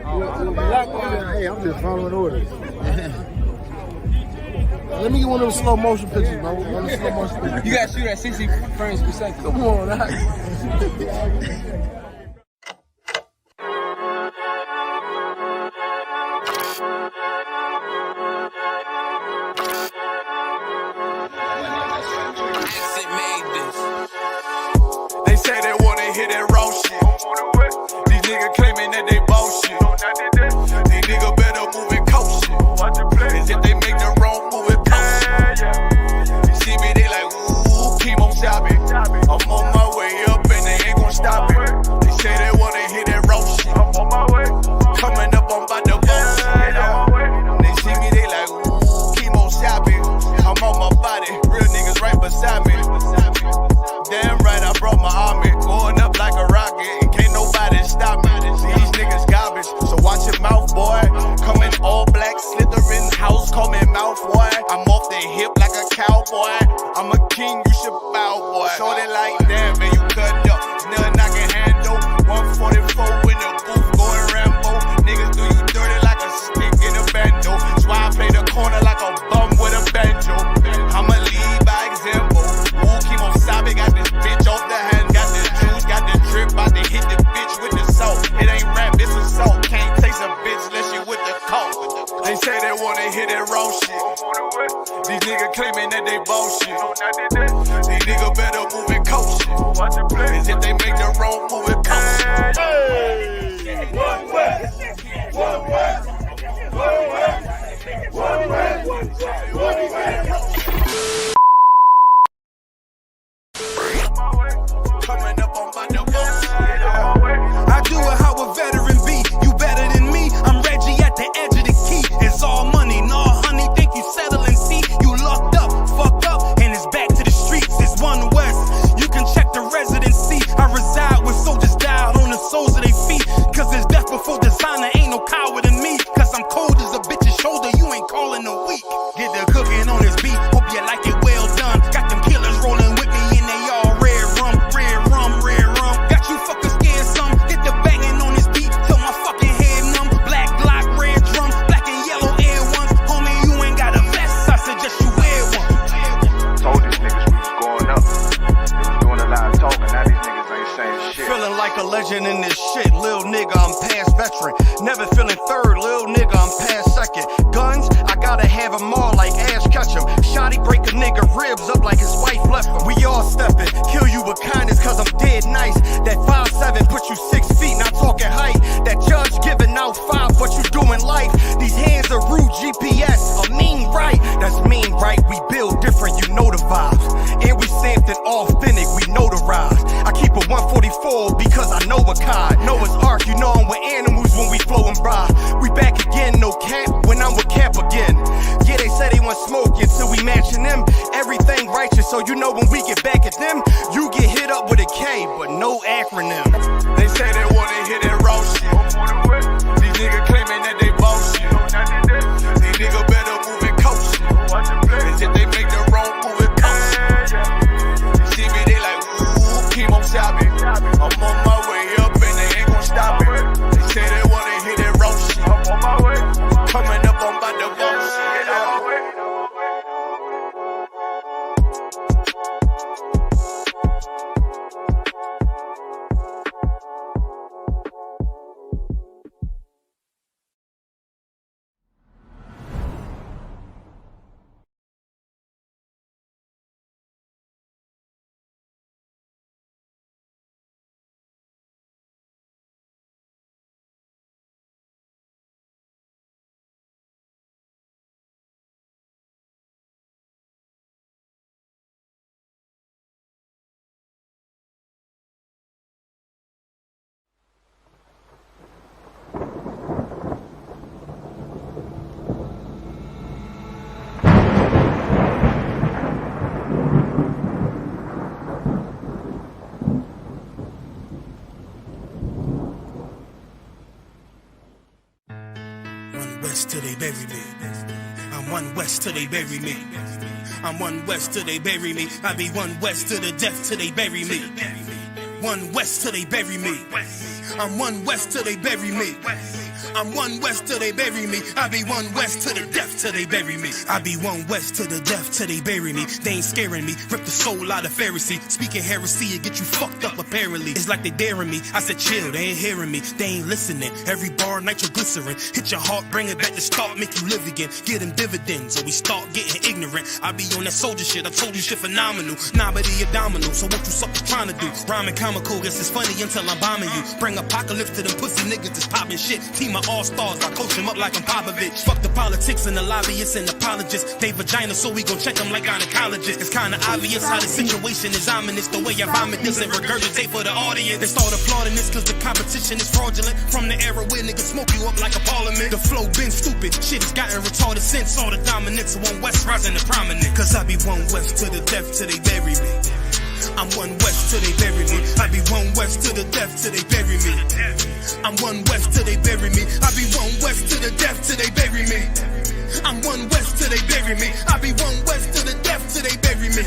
Hey, I'm just following orders. Let me get one of those slow motion pictures, bro. One of the slow motion pictures. You gotta shoot at 60 frames per second. Come on, They say they wanna hear that raw shit. These niggas claiming that they bullshit. These niggas better move and coach shit. Cause if they make the wrong move and post it. You see me, they like, ooh, keep on stopping. I'm on my way up and they ain't gon' stop it. They say they wanna hear that raw shit. Coming up, I'm about to bullshit. They see me, they like, ooh, keep on stopping. I'm on my body, real niggas right beside me. Damn right, I brought my army, going up like a rocket, and can't nobody stop me. These niggas garbage, so watch your mouth, boy. Coming all black, slithering house, call me mouth, boy. I'm off the hip like a cowboy. I'm a king, you should bow, boy. Shorty like, damn, man, you cut up. Nothing I can handle. 144 in the booth, going Rambo. Niggas do you dirty like a stick in a bando. That's why I play the corner like a bum with a banjo. I'ma lead by example. Ooh, keep on stopping, got this bitch off the hand, got the juice, got the drip, about to hit the bitch with the salt. It ain't rap, it's assault. Can't taste a bitch unless you with the coke. They say they wanna hear that raw shit. These niggas claiming that they bullshit. These niggas better move and coach shit. Cause if they make the wrong move and coach shit. One West, one West, one West, one West, one West. Coming up on my double. I do it how a veteran be. You better than me. I'm Reggie at the edge of the key. It's all money, no honey. Think you settle and see. You locked up, fucked up, and it's back to the streets. It's One West. You can check the residency. I reside with soldiers died on the soles of their feet. Cause it's death before designer. Ain't no coward in me. Cause I'm cold as a bitch's shoulder. You ain't calling a week. Get the cooking on this beat. Hope you like it well done. Got them killers rolling with me and they all red rum, red rum, red rum. Got you fuckers scared some. Get the banging on this beat till my fucking head numb. Black Glock, red drum, black and yellow Air Ones. Homie, you ain't got a vest. I suggest you wear one. Told these niggas we was going up. They was doing a lot of talking. Now these niggas ain't saying shit. Feeling like a legend in this shit. Lil nigga, I'm past veteran. Never feeling third. Lil nigga, I'm past second. Guns, I gotta have them all like Ash Ketchum. Shotty break a nigga ribs up like his wife left him. We all stepping. Kill you with kindness cause I'm dead nice. That 5'7" put you 6 feet, not talking height. That judge giving out 5 but you doing life. These hands are rude GPS. A mean right. That's mean right. We build different, you know the vibes. And we something authentic, we notarized. I keep a 144 because I know a cod. Noah's Ark, you know I'm with animals when we flowing by. We back again, no cap, when I'm with Cap again. Yeah, they say they want smoke until we matching them. Everything righteous, so you know when we get back at them, you get hit up with a K, but no acronym. They say they wanna hear that raw shit. These niggas claiming that they bullshit. These niggas better move and coach shit. Cause if they make the wrong move and coach shit. You see me, they like, ooh, keep on stopping. I'm on my way up and they ain't gon' stop it. They say they wanna hear that raw shit. Coming up, I'm about to bullshit. Till they bury me. I'm One West till they bury me. I'm One West till they bury me. I be One West to the death till they bury me. One West till they bury me. I'm One West till they bury me. I'm one West till they bury me. I be one West to the death till they bury me. I be one West to the death till they bury me. They ain't scaring me. Rip the soul out of Pharisee. Speaking heresy, it get you fucked up apparently. It's like they daring me. I said chill, they ain't hearing me. They ain't listening. Every bar nitroglycerin. Hit your heart, bring it back to start, make you live again. Get them dividends or we start getting ignorant. I be on that soldier shit. I told you shit phenomenal. Nah, but he abdominal. So what you suckers trying to do? Rhyming comical, guess it's funny until I'm bombing you. Bring apocalypse to them pussy niggas that's popping shit. Team of all-stars, I coach them up like I'm Popovich. Fuck the politics and the lobbyists and apologists. They vagina, so we gon' check them like gynecologists. It's kinda obvious how the situation is ominous. The way I vomit this and regurgitate for the audience. They start applauding this cause the competition is fraudulent. From the era where niggas smoke you up like a parliament. The flow been stupid, shit has gotten retarded since all the dominance of one West rising to prominent. Cause I be one West to the death till they bury me. I'm one West till they bury me. I be one West to the death till they bury me. I'm one West till they bury me. I be one West to the death till they bury me. I'm one West till they bury me. I be one West to the death till they bury me.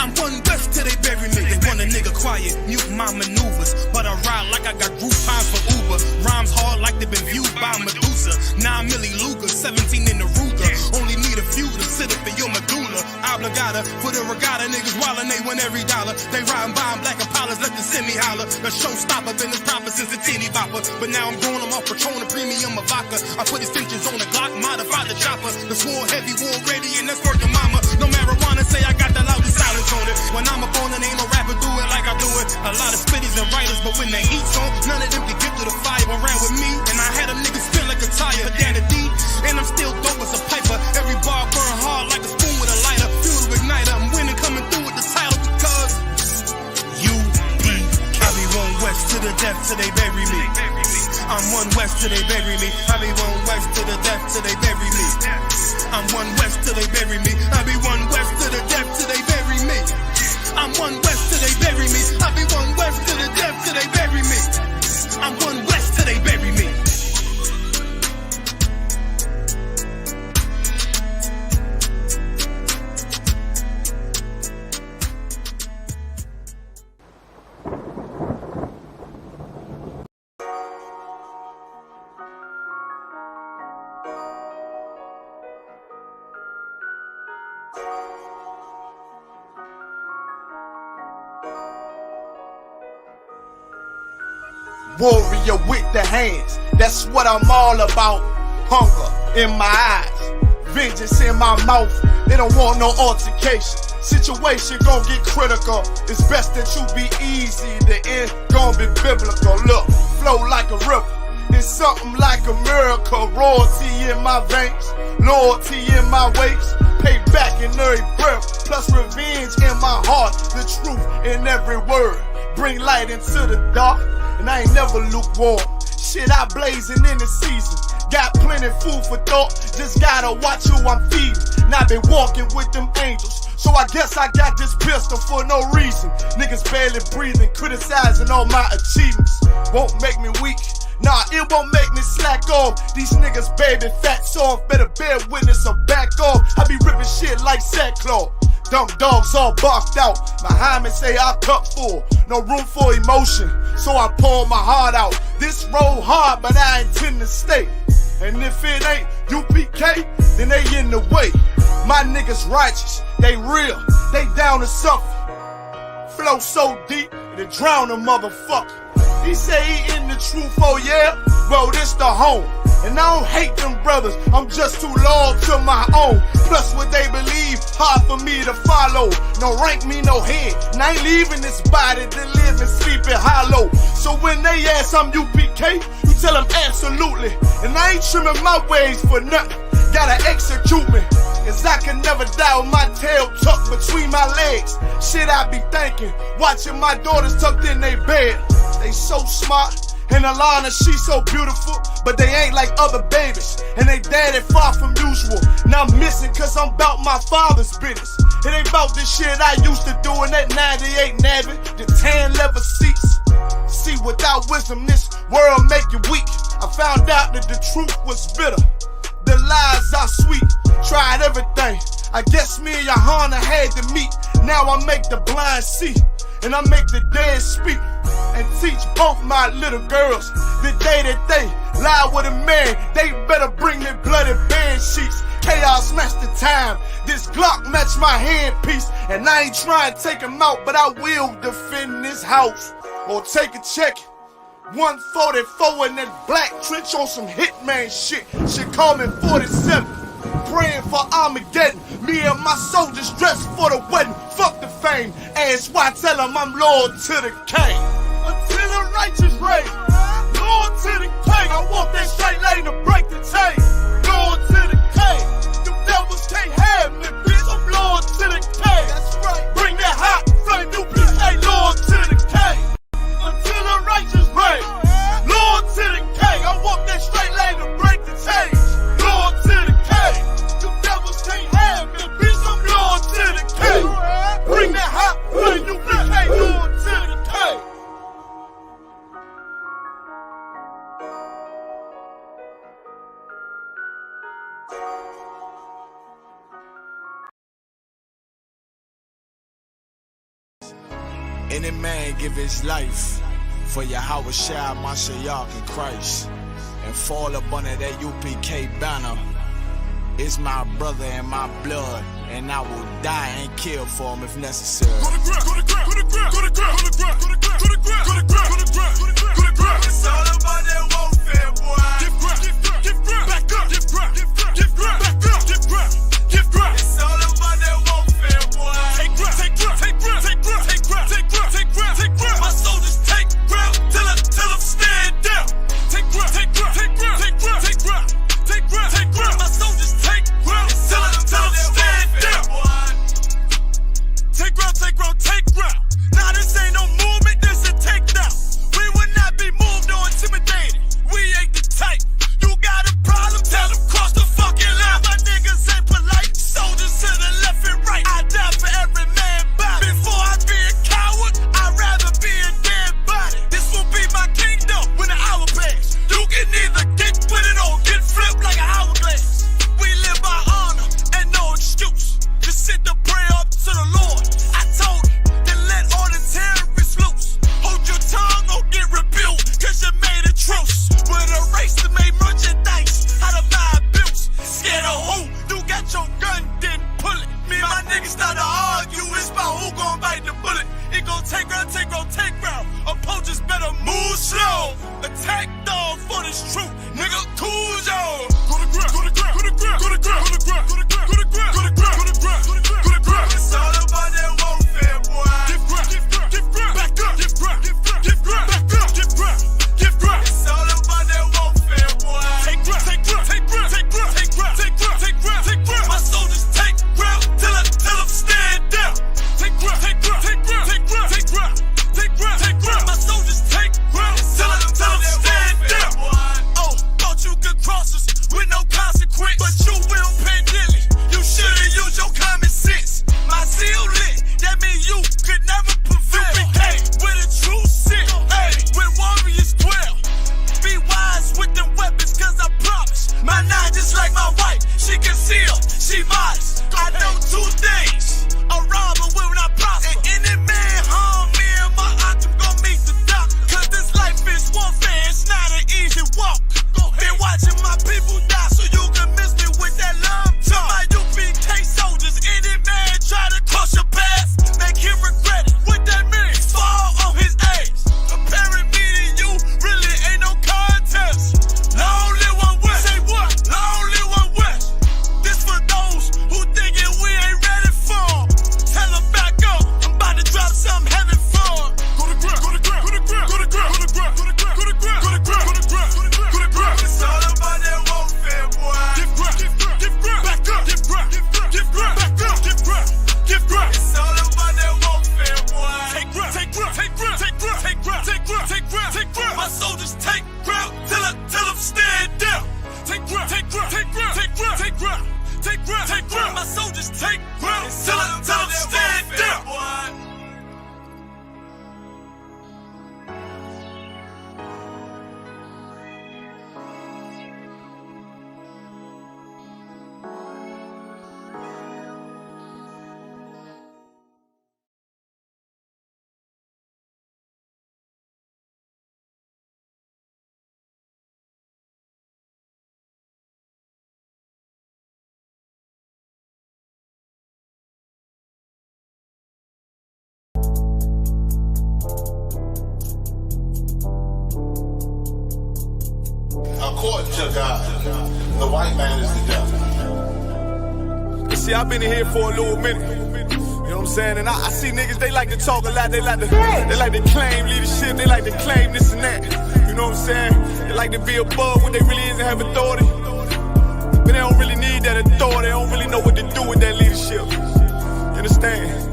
I'm one West till they bury me. They want a nigga quiet, mute my maneuvers, but I ride like I got Groupons for Uber. Rhymes hard like they been viewed by Medusa. 9 milli Luger, 17 in the Ruger. Only need a few to sit up in your medulla. Obligata for the regatta, niggas wildin', they win every dollar. They riding by in black Impalas, let the semi holler. The showstopper, been this proper since the teeny bopper. But now I'm growing them off Patron, a premium of vodka. I put extensions on the Glock, modify the chopper. The swore heavy, war ready, and that's working mama. No marijuana, say I got the loudest silence on it. When I'm up on it, ain't no rapper do it like I do it. A lot of spitties and writers, but when the heat's on, none of them can get to the fire around with me. And I had them niggas spin like a tire, down the D. And I'm still dope as a piper. Every bar burn hard like a spoon with a lighter. Fuel to igniter, I'm winning, coming through with the title because U.P.K. I be one West to the death till they bury me. I'm one West till they bury me. I be one West to the death till they bury me. I'm one West till they bury me. I be one West to the death till they bury me. I'm one West till they bury me. I be one West to the death till they bury me. I'm one West till they bury me. Warrior with the hands, that's what I'm all about. Hunger in my eyes, vengeance in my mouth. They don't want no altercation. Situation gon' get critical. It's best that you be easy. The end gon' be biblical. Look, flow like a river. It's something like a miracle. Royalty in my veins, loyalty in my ways. Payback in every breath, plus revenge in my heart. The truth in every word. Bring light into the dark. And I ain't never lukewarm. Shit, I blazing in the season. Got plenty food for thought. Just gotta watch who I'm feeding. Now they walking with them angels. So I guess I got this pistol for no reason. Niggas barely breathing, criticizing all my achievements. Won't make me weak. Nah, it won't make me slack off. These niggas baby fat soft. Better bear witness or back off. I be ripping shit like sackcloth. Dumb dogs all barked out. My hymen say I cup full. No room for emotion, so I pour my heart out. This road hard, but I intend to stay. And if it ain't U.P.K, then they in the way. My niggas righteous, they real, they down to suffer. Flow so deep, it'll drown a motherfucker. He say he in the truth, oh yeah? Well, this the home. And I don't hate them brothers, I'm just too loyal to my own. Plus what they believe, hard for me to follow. No rank me, no head, and I ain't leaving this body to live and sleep in hollow. So when they ask I'm U.P.K, you tell them absolutely. And I ain't trimming my ways for nothing, gotta execute me. Cause I can never die with my tail tucked between my legs. Shit I be thinking, watching my daughters tucked in their bed. They so smart, and Alana, she so beautiful, but they ain't like other babies, and they daddy far from usual. Now I'm missing cause I'm about my father's business. It ain't about this shit I used to do in that 98 Navy, the tan leather seats. See, without wisdom, this world make you weak. I found out that the truth was bitter, the lies are sweet. Tried everything, I guess me and YAHANNA had to meet. Now I make the blind see. and I make the dead speak and teach both my little girls the day that they lie with a man, they better bring me bloody bed sheets. Chaos match the time, this Glock match my handpiece, and I ain't trying to take him out, but I will defend this house or take a check. 144 in that black trench on some hitman shit. She call me 47. Praying for Armageddon. Me and my soldiers dressed for the wedding. Fuck the fame. Ask why, tell them I'm loyal to the king. Until the righteous reign. Loyal to the king. I want that straight lane to break the chain. Loyal to the king. Them devils can't have me, bitch. I'm loyal to the king. That's right. Bring that hot flame, new bitch. Hey, loyal to the king. Until the righteous reign. Loyal to the king. I want that straight lane to break the chain. Loyal to the king. Them devils can't have me, bitch. I'm loyal to the king. Bring that hot flame, new bitch. Hey, loyal to the king. Any man give his life for Yahweh Shai, Mashiach, and Christ, and fall up under that UPK banner, is my brother and my blood, and I will die and kill for him if necessary. Go to ground, go to ground, go to ground, go to ground, go to ground, go to ground, go to ground, go to ground, go to ground, go to ground. It's all about that warfare, boy. Give ground, give ground, back up, give ground, give ground, back up, give ground, give ground. It's all about that warfare, boy. Take ground, take ground, take ground, take ground, take ground, take ground, take ground, take ground. My soldiers take ground till them stand down. Take ground, take ground, take ground, take ground, take ground, take ground, take ground. My soldiers take ground till them stand down. Take ground, take ground, take ground. according to God, the white man is the devil. You see, I've been in here for a little minute. You know what I'm saying? And I see niggas, they like to talk a lot. They like to claim leadership. They like to claim this and that. You know what I'm saying? They like to be above what they really is and have authority. But they don't really need that authority. They don't really know what to do with that leadership. You understand?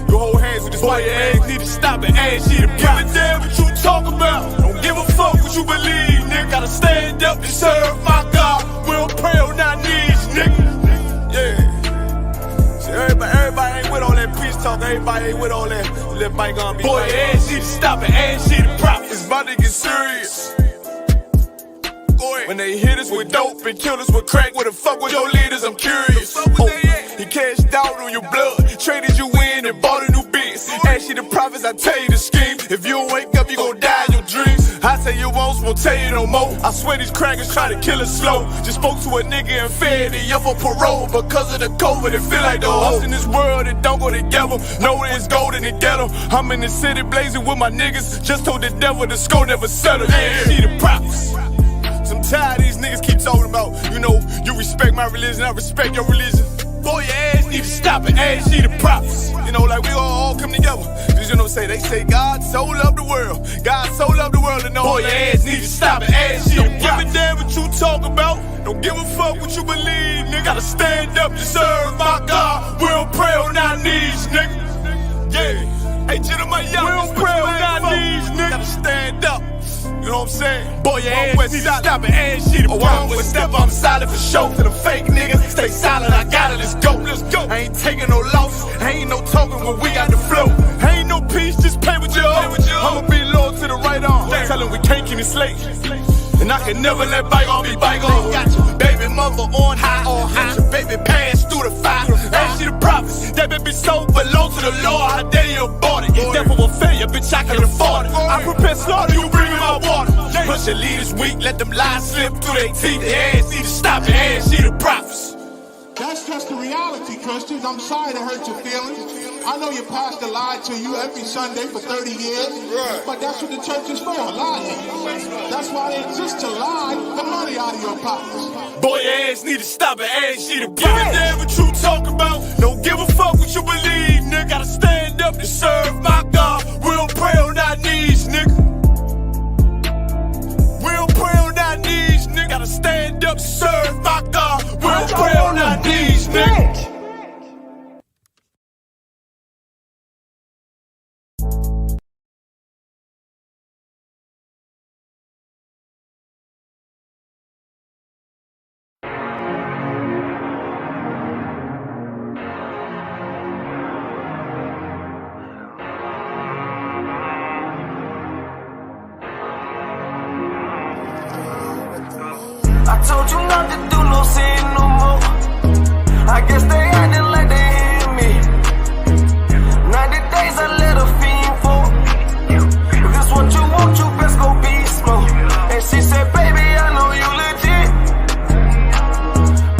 You hold hands with this white man. Need to stop and ask you to give a damn what you talk about. Don't give a fuck what you believe, nigga. Gotta stand up and serve my God. We don't pray on our knees, nigga. Yeah. See, everybody ain't with all that peace talk. Everybody ain't with all that bygone be. Boy, ask you to stop and ask you to prop. It's about to get serious. When they hit us with dope and kill us with crack, where the fuck with your leaders? I'm curious. He cashed out on your blood, traded you in and bought a new biz. Ask you the prophets, I tell you the scheme. If you don't wake up, you gon' die in your dreams. I say you won't tell you no more. I swear these crackers try to kill us slow. Just spoke to a nigga and fed he up for parole. Because of the COVID, it feel like the host in this world that don't go together. Know it's gold in the ghetto. I'm in the city blazing with my niggas. Just told the devil the score never settle. Yeah, see the prophets. I'm tired of these niggas keep talking about, you know, you respect my religion, I respect your religion. Boy, your ass need to stop and ask you the prophets. You know, like we all come together. Cause you know what I'm saying? They say God so loved the world. God so loved the world and know. Boy, your ass need to stop and ask you the prophets. Don't give a damn what you talk about. Don't give a fuck what you believe, nigga. Gotta stand up to serve my God. We don't pray on our knees, nigga. Yeah. Hey, gentlemen, young, we don't pray on our knees, nigga. Gotta stand up. You know what I'm saying? Boy, your ass need to stop and ask you to prop. With step, I'm solid for show. To the fake niggas, stay silent, I got it, let's go. Let's go. I ain't taking no loss, ain't no talking when we got the flow. Ain't no peace, just play with your own. I'ma be loyal to the right arm. Tell him we can't keep it slave. And I can never let bygone be bygone. Got your baby mother on high. Got your baby pass through the fire. Ask you the prophets, that baby soul belong to the Lord. How dare you abort it? Devil will failure, bitch, I can afford it. I prepare slaughter, you bring me my water. Plus your leaders weak, let them lies slip through their teeth. Their ass need to stop and ask you the prophets. That's just the reality, Christians. I'm sorry to hurt your feelings. I know your pastor lied to you every Sunday for 30 years, but that's what the church is for, lying. That's why they exist, to lie the money out of your pockets. Boy, your ass need to stop and ask you to give a damn what you talk about. Don't give a fuck what you believe, nigga. Gotta stand up to serve my God. We don't pray on our knees, nigga. We don't pray on our knees, nigga. Gotta stand up to serve my God. We don't pray on our knees, nigga. I told you not to do no sin no more. I guess they acting like they hear me. 90 days I let a fiend fall. If this what you want, you best go beast mode. And she said, baby, I know you legit.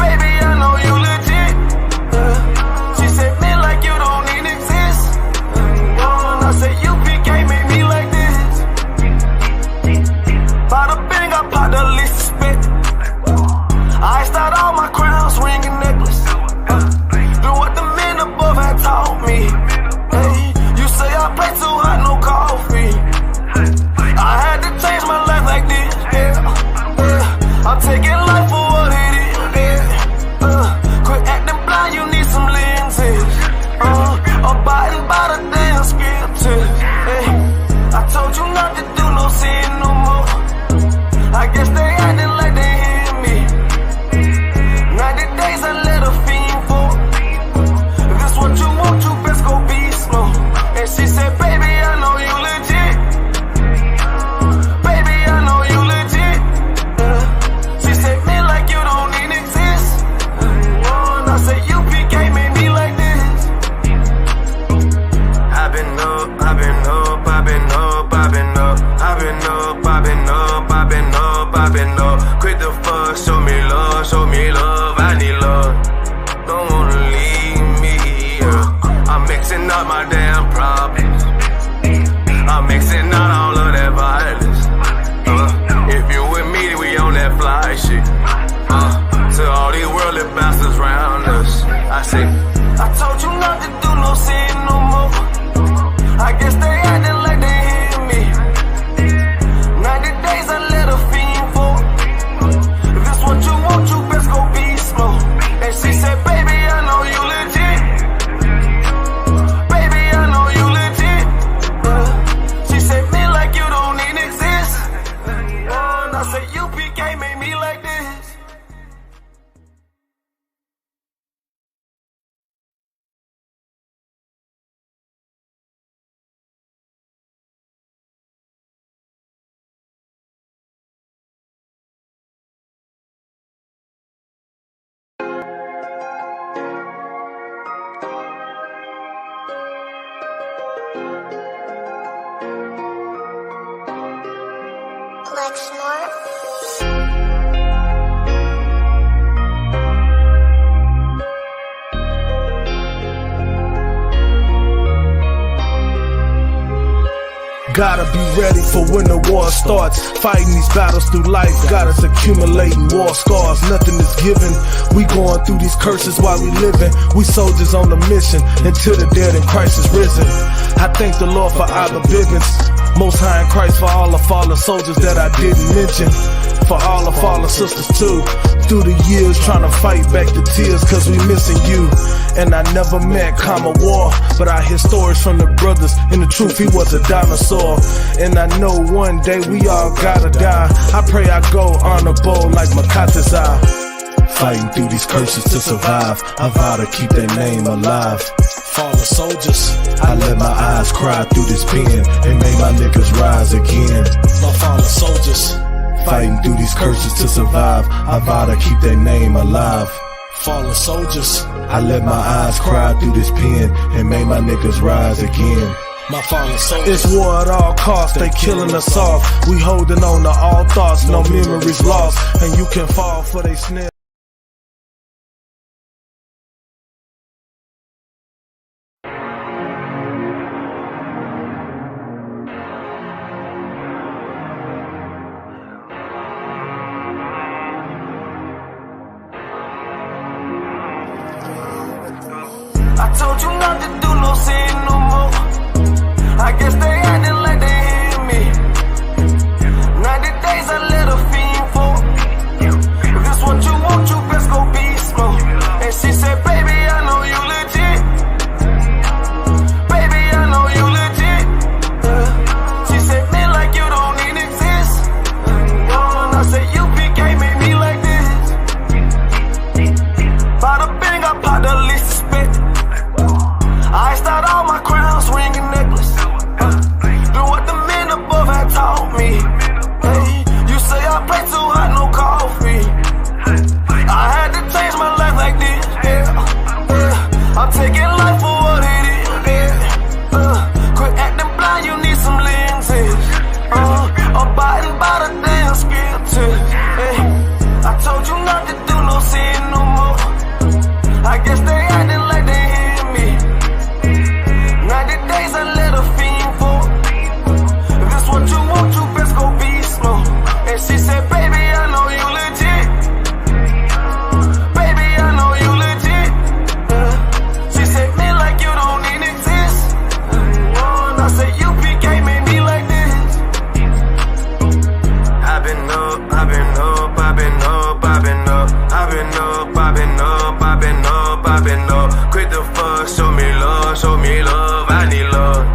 Baby, I know you legit. She said, man, like you don't even exist. And I said, U.P.K made me like this. Bada bing, I bought the least spit. I start all my crowns, ring and necklace. Do what the men above had taught me. Hey, you say I play too hot, no coffee. I had to change my life like this. I'm taking life for what it is. Quit acting blind, you need some lenses. Abiding by the damn scriptures. I told you not to do no sin no more. I guess they acting like they hear me. 90 days I let a fiend fall. If this what you want, you best go beast mode. And she said, baby, I know you legit. Baby, I know you legit. She said, man, like you don't even exist. And I said, U.P.K made me like this. I've been up, I've been up, I've been up, I've been up. I've been up, I've been up, I've been up, I've been up. Quit the fuss, show me love, show me love. I need love, don't wanna leave me. I'm mixing up my damn problems. I'm mixing out all of that violence. If you with me, we on that fly. I told you not to do no sin no more. I guess they acting like they hear me. 90 days I let a fiend for. If this what you want, you best go be slow. And she said, baby, I know you legit. Baby, I know you legit. She said, me like you don't even exist. And I said, U.P.K made me like this. Gotta be ready for when the war starts. Fighting these battles through life got us accumulating war scars. Nothing is given. We going through these curses while we living. We soldiers on the mission until the dead in Christ is risen. I thank the Lord for Abba Biggins, Most High in Christ, for all the fallen soldiers that I didn't mention, for all the fallen sisters too. Through the years trying to fight back the tears cause we missing you. And I never met Kama War, but I hear stories from the brothers. In the truth, he was a dinosaur. And I know one day we all gotta die. I pray I go honorable like Makata's eye. Fighting through these curses to survive, I vow to keep their name alive. Fallen soldiers, I let my eyes cry through this pen and made my niggas rise again. My fallen soldiers, fighting through these curses to survive, I vow to keep their name alive. Fallen soldiers, I let my eyes cry through this pen and made my niggas rise again. My fallen soldiers, it's war at all costs, they killing us off. We holding on to all thoughts, no memories lost, and you can fall for they snare. I told you not to do no sin no more. I guess they acting like they hear me. 90 days I let a fiend for. If this what you want, you best go be slow. And she said, baby, I know you legit. Baby, I know you legit. She said, me like you don't even exist. And I said, U.P.K made me like this. Bada bing, I pop the least suspect. I start all my crowns, ring and necklace. Do what the men above had taught me. Hey, you say I play too hot, no coffee. I had to change my life like this, yeah. I'm taking life for what it is, yeah. Quit acting blind, you need some lenses. Abiding by the damn scriptures, hey. I told you not to do no sin no more. I guess they acting like they hear me. 90 days I let a fiend for. If this what you want, you best go be slow. And she said, baby, I know you legit. Baby, I know you legit. She said, me like you don't even exist. And I said, U.P.K made me like this. I've been up, I've been up, I've been up, I've been up. I've been up, I've been up, I've been up, I've been up. Quit the fuss, show me love, show me love. I need love,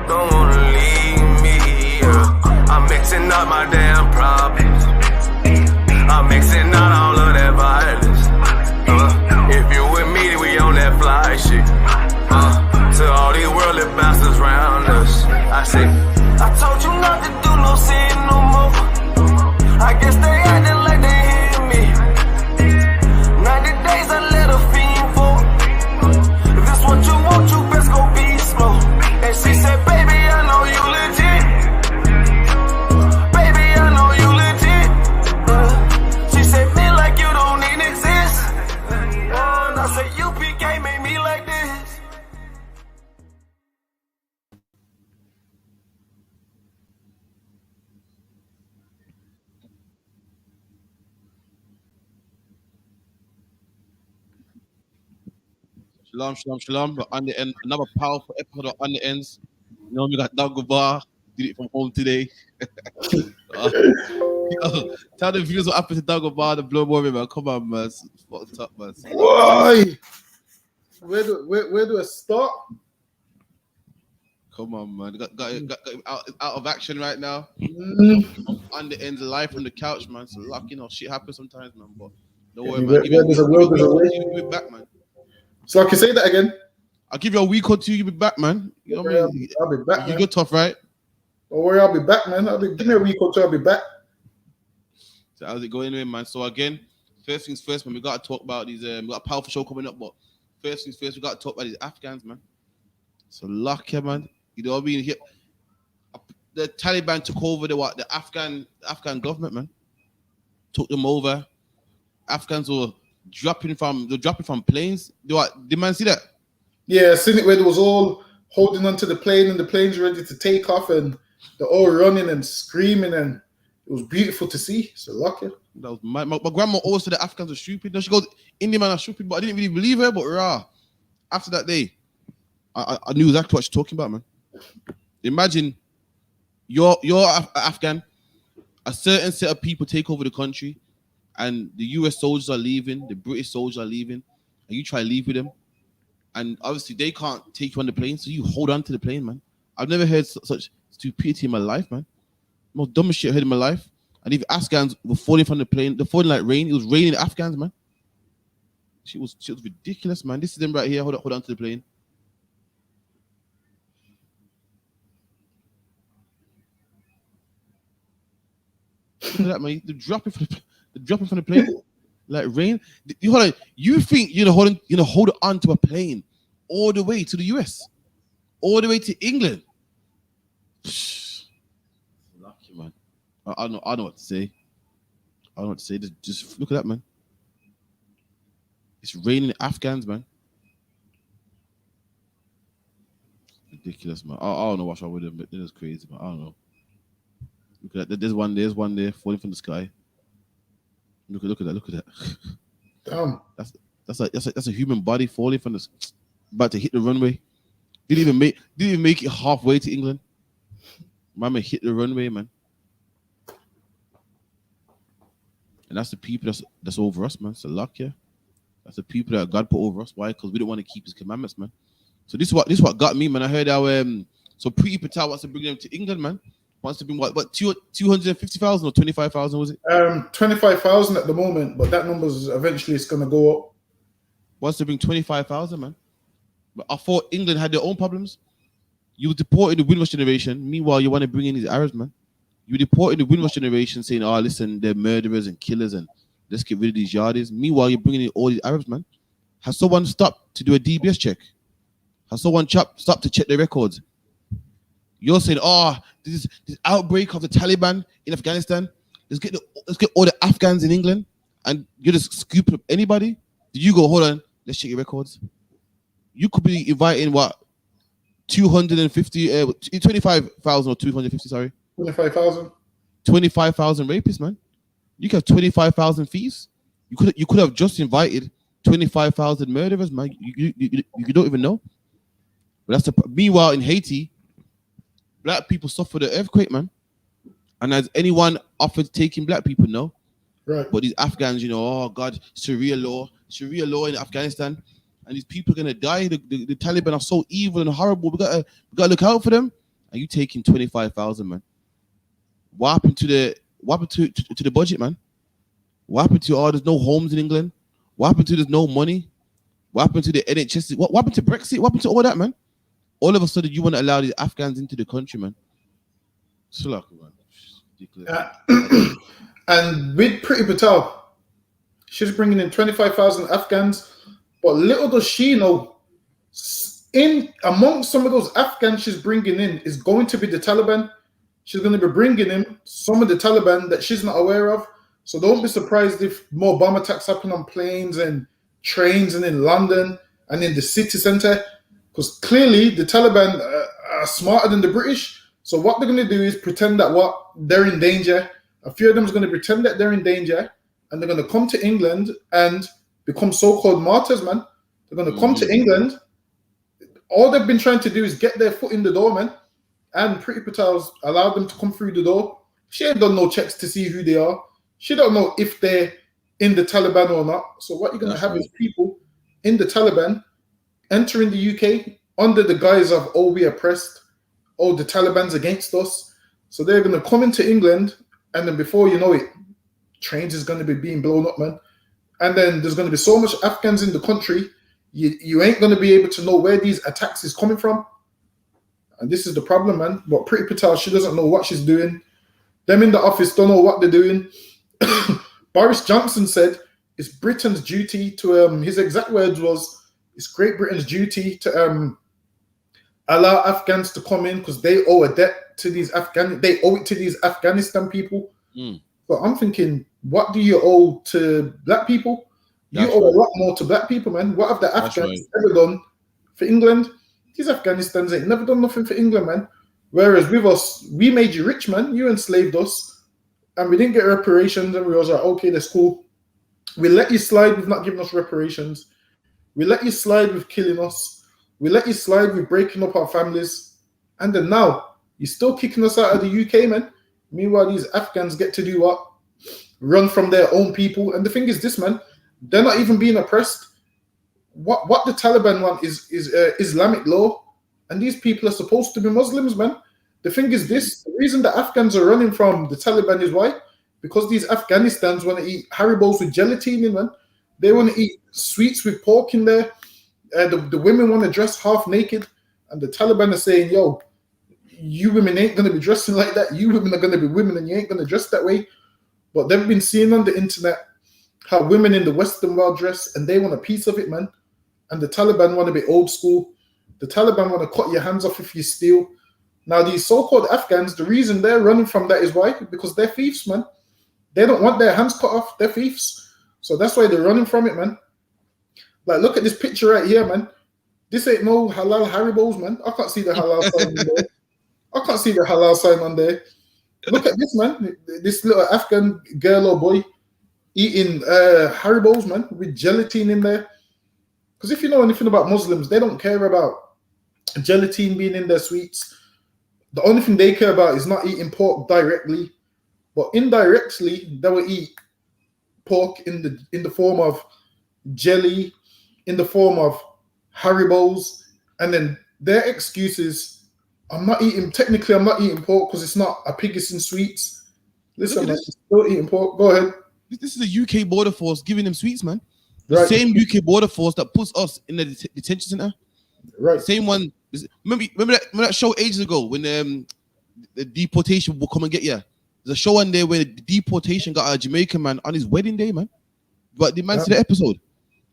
don't wanna leave me, yeah. I'm mixing up my damn problems. I'm mixing out all of that violence. If you with me, we on that fly shit. To all these worldly bastards round us, I say, I told you not to do no sin no more. I guess they acting like they hear me. 90 days I let a fiend for. If this what you want, you best go be slow. And she said, baby, I know you legit. Baby, I know you legit. She said, me like you don't even exist. And I said, U.P.K made me like this. Shalom. We're on the end. Another powerful episode of On the Ends. You know, we got Dagobah. Did it from home today. Tell the viewers what happened to Dagobah, the Blow Warrior, man. Come on, man. It's fucked up, man. Why? Where do I start? Come on, man. Got him out of action right now. On the ends, live from the couch, man. So lucky, you know, shit happens sometimes, man. But don't worry, man. You'll be back, man. So I can say that again. I'll give you a week or two. You'll be back, man. You know what I mean? I'll be back. You're tough, right? Don't worry, I'll be back, man. Give me a week or two. I'll be back. So how's it going, anyway, man? So again, first things first, man. We gotta talk about these. We got a powerful show coming up, but first things first, we gotta talk about these Afghans, man. So lucky, man. You know what I mean? Here, the Taliban took over the Afghan government, man. Took them over. Afghans were dropping from planes. Did man see that? Yeah, I seen it where they was all holding onto the plane and the plane's ready to take off and they're all running and screaming and it was beautiful to see. So lucky. That was my grandma always said the Afghans are stupid. No, she goes, Indian man are stupid, but I didn't really believe her. But after that day, I knew exactly what she's talking about, man. Imagine you're Afghan, a certain set of people take over the country, and the US soldiers are leaving, the British soldiers are leaving, and you try to leave with them. And obviously they can't take you on the plane, so you hold on to the plane, man. I've never heard such stupidity in my life, man. Most dumbest shit I heard in my life. And if Afghans were falling from the plane, they're falling like rain. It was raining Afghans, man. She was ridiculous, man. This is them right here. Hold on to the plane. Look at that, man. They're dropping from the plane like rain. You think you're gonna hold on to a plane all the way to the US, all the way to England? Lucky, man. I know what to say. I don't know what to say. Just look at that, man. It's raining Afghans, man. Ridiculous, man. I don't know what's wrong with them, but it is crazy, man. I don't know. Look at that. There's one there falling from the sky. Look at that. Damn. That's a human body falling from the about to hit the runway. Didn't even make it halfway to England. Mama hit the runway, man. And that's the people that's over us, man. It's a luck, yeah. That's the people that God put over us. Why? Because we don't want to keep His commandments, man. So this is what got me, man. I heard how so Priti Patel wants to bring them to England, man. Wants to bring what 250,000 or 25,000 was it? 25,000 at the moment, but that number's eventually it's gonna go up. Wants to bring 25,000, man. But I thought England had their own problems. You deported the Windrush generation. Meanwhile, you want to bring in these Arabs, man. You deported the Windrush generation, saying, "Oh, listen, they're murderers and killers, and let's get rid of these yardies." Meanwhile, you're bringing in all these Arabs, man. Has someone stopped to do a DBS check? Has someone stopped to check their records? You're saying, "Oh, this outbreak of the Taliban in Afghanistan. Let's get all the Afghans in England," and you're just scooping up anybody. Did you go? Hold on, let's check your records. You could be inviting what 250, 25,000 or 250. Sorry, 25,000. 25,000 rapists, man. You could have 25,000 thieves. You could have just invited 25,000 murderers, man. You don't even know. But meanwhile in Haiti, black people suffered the earthquake, man. And has anyone offered taking black people? No. Right. But these Afghans, oh God, Sharia law in Afghanistan, and these people are gonna die. The Taliban are so evil and horrible. We gotta look out for them. And you taking 25,000, man? What happened to the budget, man? What happened to there's no homes in England? What happened to there's no money? What happened to the NHS? What happened to Brexit? What happened to all that, man? All of a sudden, you want to allow these Afghans into the country, man. Slug, man. Ridiculous. And with Priti Patel, she's bringing in 25,000 Afghans, but little does she know, in amongst some of those Afghans she's bringing in is going to be the Taliban. She's going to be bringing in some of the Taliban that she's not aware of. So don't be surprised if more bomb attacks happen on planes and trains and in London and in the city centre, because clearly the Taliban are smarter than the British. So what they're going to do is pretend that they're in danger. A few of them is going to pretend that they're in danger, and they're going to come to England and become so-called martyrs, man. They're going to come to England. All they've been trying to do is get their foot in the door, man. And Pretty Patel's allowed them to come through the door. She ain't done no checks to see who they are. She don't know if they're in the Taliban or not. So what you're going to have is people in the Taliban entering the UK under the guise of, oh, we are oppressed. Oh, the Taliban's against us. So they're going to come into England, and then before you know it, trains is going to be being blown up, man. And then there's going to be so much Afghans in the country, you ain't going to be able to know where these attacks is coming from. And this is the problem, man. But Pretty Patel, she doesn't know what she's doing. Them in the office don't know what they're doing. Boris Johnson said it's Britain's duty to, his exact words was, it's Great Britain's duty to allow Afghans to come in because they owe a debt to these they owe it to these Afghanistan people. So I'm thinking, what do you owe to black people? You owe a lot more to black people, man. What have the Afghans ever done for England? These Afghanistans ain't never done nothing for England, man. Whereas with us, we made you rich, man. You enslaved us, and we didn't get reparations, and we was like, okay, that's cool. We let you slide with not giving us reparations. We let you slide with killing us. We let you slide with breaking up our families. And then now, you're still kicking us out of the UK, man. Meanwhile, these Afghans get to do what? Run from their own people. And the thing is this, man, they're not even being oppressed. What the Taliban want is Islamic law. And these people are supposed to be Muslims, man. The thing is this, the reason the Afghans are running from the Taliban is why? Because these Afghanistans want to eat Haribos with gelatine in, man. They want to eat sweets with pork in there. The women want to dress half naked. And the Taliban are saying, yo, you women ain't going to be dressing like that. You women are going to be women and you ain't going to dress that way. But they've been seeing on the internet how women in the Western world dress, and they want a piece of it, man. And the Taliban want to be old school. The Taliban want to cut your hands off if you steal. Now, these so-called Afghans, the reason they're running from that is why? Because they're thieves, man. They don't want their hands cut off. They're thieves. So that's why they're running from it, man. Like, look at this picture right here, man. This ain't no halal Haribos, man. I can't see the halal sign on there. I can't see the halal sign on there. Look at this, man. This little Afghan girl or boy eating Haribos, man, with gelatine in there. Because if you know anything about Muslims, they don't care about gelatine being in their sweets. The only thing they care about is not eating pork directly, but indirectly they will eat pork in the form of jelly, in the form of Haribos, and then their excuse is, I'm not eating pork because it's not a pig, it's in sweets. Listen, man, still eating pork. Go ahead. This is the UK border force giving them sweets, man. The same UK border force that puts us in the detention center. Right. Same one. Remember that show ages ago when the deportation will come and get you. There's a show on there where the deportation got a Jamaican man on his wedding day, man. But the man see the episode.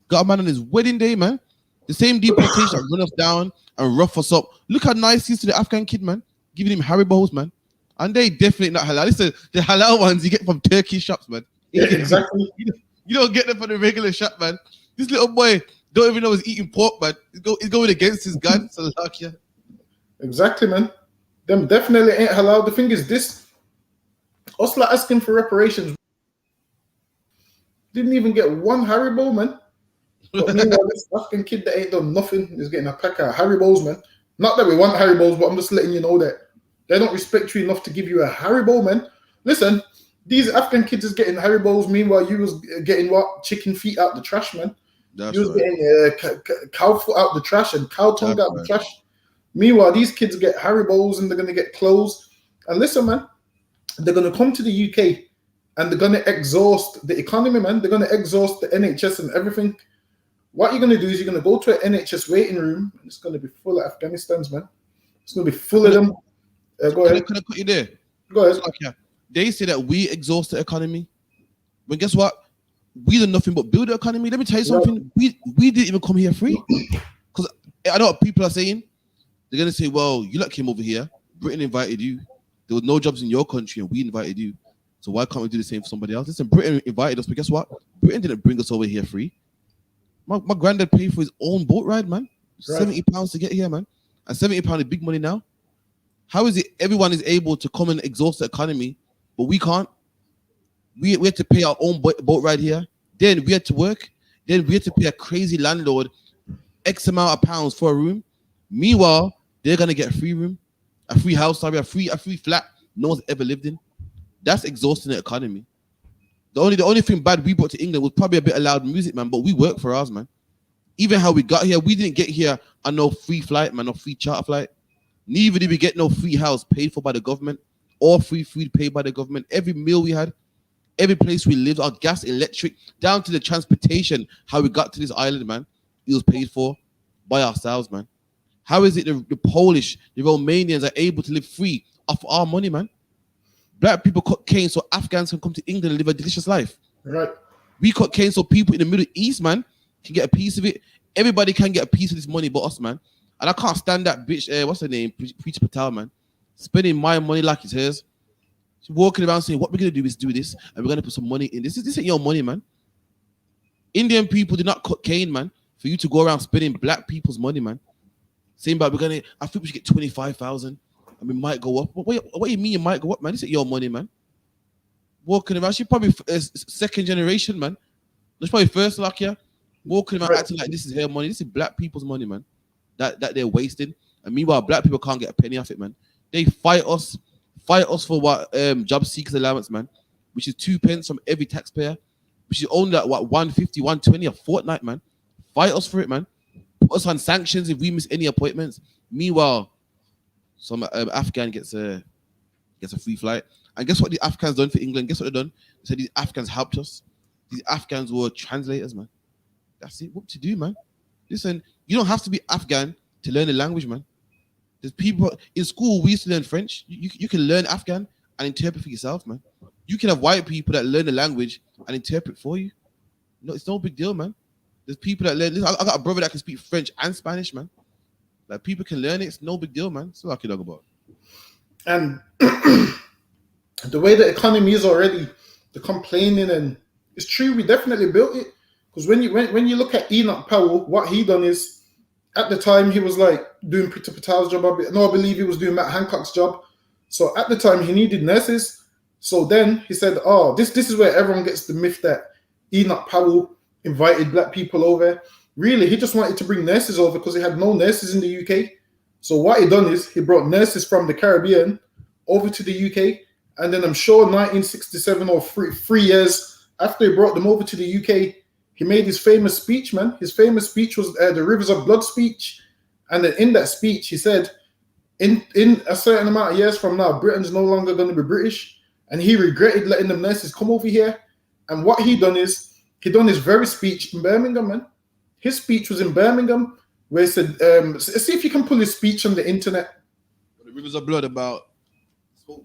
Got a man on his wedding day, man. The same deportation run us down and rough us up. Look how nice he is to the Afghan kid, man. Giving him Haribos, man. And they definitely not halal. Listen, the halal ones you get from Turkey shops, man. Yeah, exactly. You don't get them from the regular shop, man. This little boy don't even know he's eating pork, man. He's going against his God. So like, yeah. Exactly, man. Them definitely ain't halal. The thing is this. Us like asking for reparations. Didn't even get one Haribo, man. But meanwhile, this Afghan kid that ain't done nothing is getting a pack of Haribos, man. Not that we want Haribos, but I'm just letting you know that they don't respect you enough to give you a Haribo, man. Listen, these Afghan kids is getting Haribos. Meanwhile, you was getting what? Chicken feet out the trash, man. That's you was getting cow foot out the trash and cow tongue out the trash. Meanwhile, these kids get Haribos and they're going to get clothes. And listen, man, they're going to come to the UK and they're going to exhaust the economy, man. They're going to exhaust the NHS and everything. What you're going to do is you're going to go to an NHS waiting room and it's going to be full of Afghanistans, man. It's going to be full of them. Go ahead. Can I put you there? Go ahead. Okay. They say that we exhaust the economy. But guess what? We do nothing but build the economy. Let me tell you something. We didn't even come here free. Because I know what people are saying. They're going to say, well, you lot came over here. Britain invited you. There was no jobs in your country and we invited you. So why can't we do the same for somebody else? Listen, Britain invited us, but guess what? Britain didn't bring us over here free. My granddad paid for his own boat ride, man. £70 to get here, man. And £70 is big money now. How is it everyone is able to come and exhaust the economy, but we can't? We had to pay our own boat ride here. Then we had to work. Then we had to pay a crazy landlord X amount of pounds for a room. Meanwhile, they're gonna get a free room, a free house, sorry, a free flat no one's ever lived in. That's exhausting the economy. The only thing bad we brought to England was probably a bit of loud music, man. But we work for ours, man. Even how we got here, we didn't get here on no free flight, man, no free charter flight. Neither did we get no free house paid for by the government or free food paid by the government. Every meal we had, every place we lived, our gas, electric, down to the transportation, how we got to this island, man, it was paid for by ourselves, man. How is it the Polish, the Romanians are able to live free off our money, man? Black people cut cane so Afghans can come to England and live a delicious life. Right. We cut cane so people in the Middle East, man, can get a piece of it. Everybody can get a piece of this money but us, man. And I can't stand that bitch, what's her name? Preacher Patel, man. Spending my money like it's hers. She's walking around saying, what we're going to do is do this, and we're going to put some money in. This ain't your money, man. Indian people did not cut cane, man, for you to go around spending black people's money, man. Saying about I think we should get 25,000 and we might go up. What do you mean you might go up, man? This ain't your money, man. Walking around, she probably second generation, man. That's probably first like yeah. Walking around acting like this is her money. This is black people's money, man. That they're wasting. And meanwhile, black people can't get a penny off it, man. They fight us for what job seekers allowance, man, which is 2 pence from every taxpayer, which is only like what 150, 120 a fortnight, man. Fight us for it, man. Put us on sanctions if we miss any appointments. Meanwhile, some Afghan gets a free flight. And guess what the Afghans done for England? Guess what they done? They said these Afghans helped us. These Afghans were translators, man. That's it. What to do, man? Listen, you don't have to be Afghan to learn the language, man. There's people in school. We used to learn French. You can learn Afghan and interpret for yourself, man. You can have white people that learn the language and interpret for you. No, it's no big deal, man. There's people that learn. I got a brother that can speak French and Spanish, man. Like people can learn it. It's no big deal, man. It's like you talk about. And the way the economy is already, the complaining, and it's true, we definitely built it. Because when you look at Enoch Powell, what he done is, at the time he was like doing Peter Patel's job. I believe he was doing Matt Hancock's job. So at the time he needed nurses. So then he said, "Oh, this is where everyone gets the myth that Enoch Powell invited black people over." Really, he just wanted to bring nurses over because he had no nurses in the UK. So what he done is he brought nurses from the Caribbean over to the UK, and then I'm sure 1967 or 3 years after he brought them over to the UK, he made his famous speech, man. His famous speech was the Rivers of Blood speech. And then in that speech, he said, in a certain amount of years from now, Britain's no longer going to be British. And he regretted letting them nurses come over here. And what he done is, he done his very speech in Birmingham, man. His speech was in Birmingham, where he said, see if you can pull his speech on the internet. The Rivers of Blood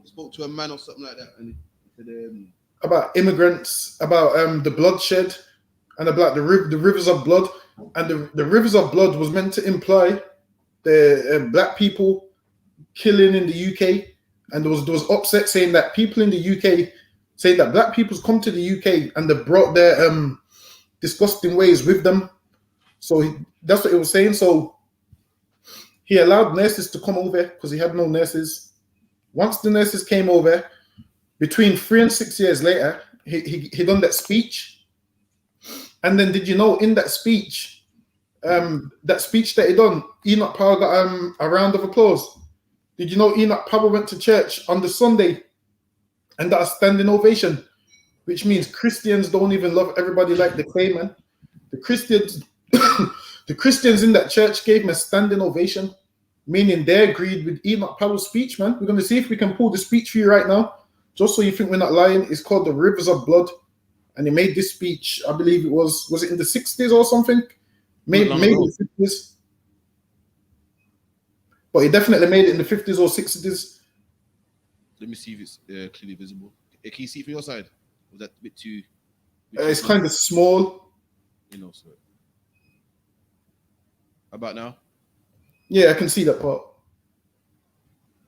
spoke to a man or something like that. And he said, about immigrants, about the bloodshed, and about the rivers of blood. And the rivers of blood was meant to imply the black people killing in the UK. And there was upset saying that people in the UK, saying that black people's come to the UK and they brought their disgusting ways with them. So that's what it was saying. So he allowed nurses to come over because he had no nurses. Once the nurses came over, between 3 and 6 years later, he done that speech. And then did you know in that speech that he done, Enoch Powell got a round of applause. Did you know Enoch Powell went to church on the Sunday and got a standing ovation, which means Christians don't even love everybody like they claim, man. The Christians in that church gave him a standing ovation, meaning they agreed with Enoch Powell's speech, man. We're going to see if we can pull the speech for you right now, just so you think we're not lying. It's called The Rivers of Blood. And he made this speech, I believe it was it in the 60s or something? Maybe the 50s. But he definitely made it in the 50s or 60s. Let me see if it's clearly visible. Can you see it from your side? Was that a bit too... It's kind of small. You know, so... How about now? Yeah, I can see that part.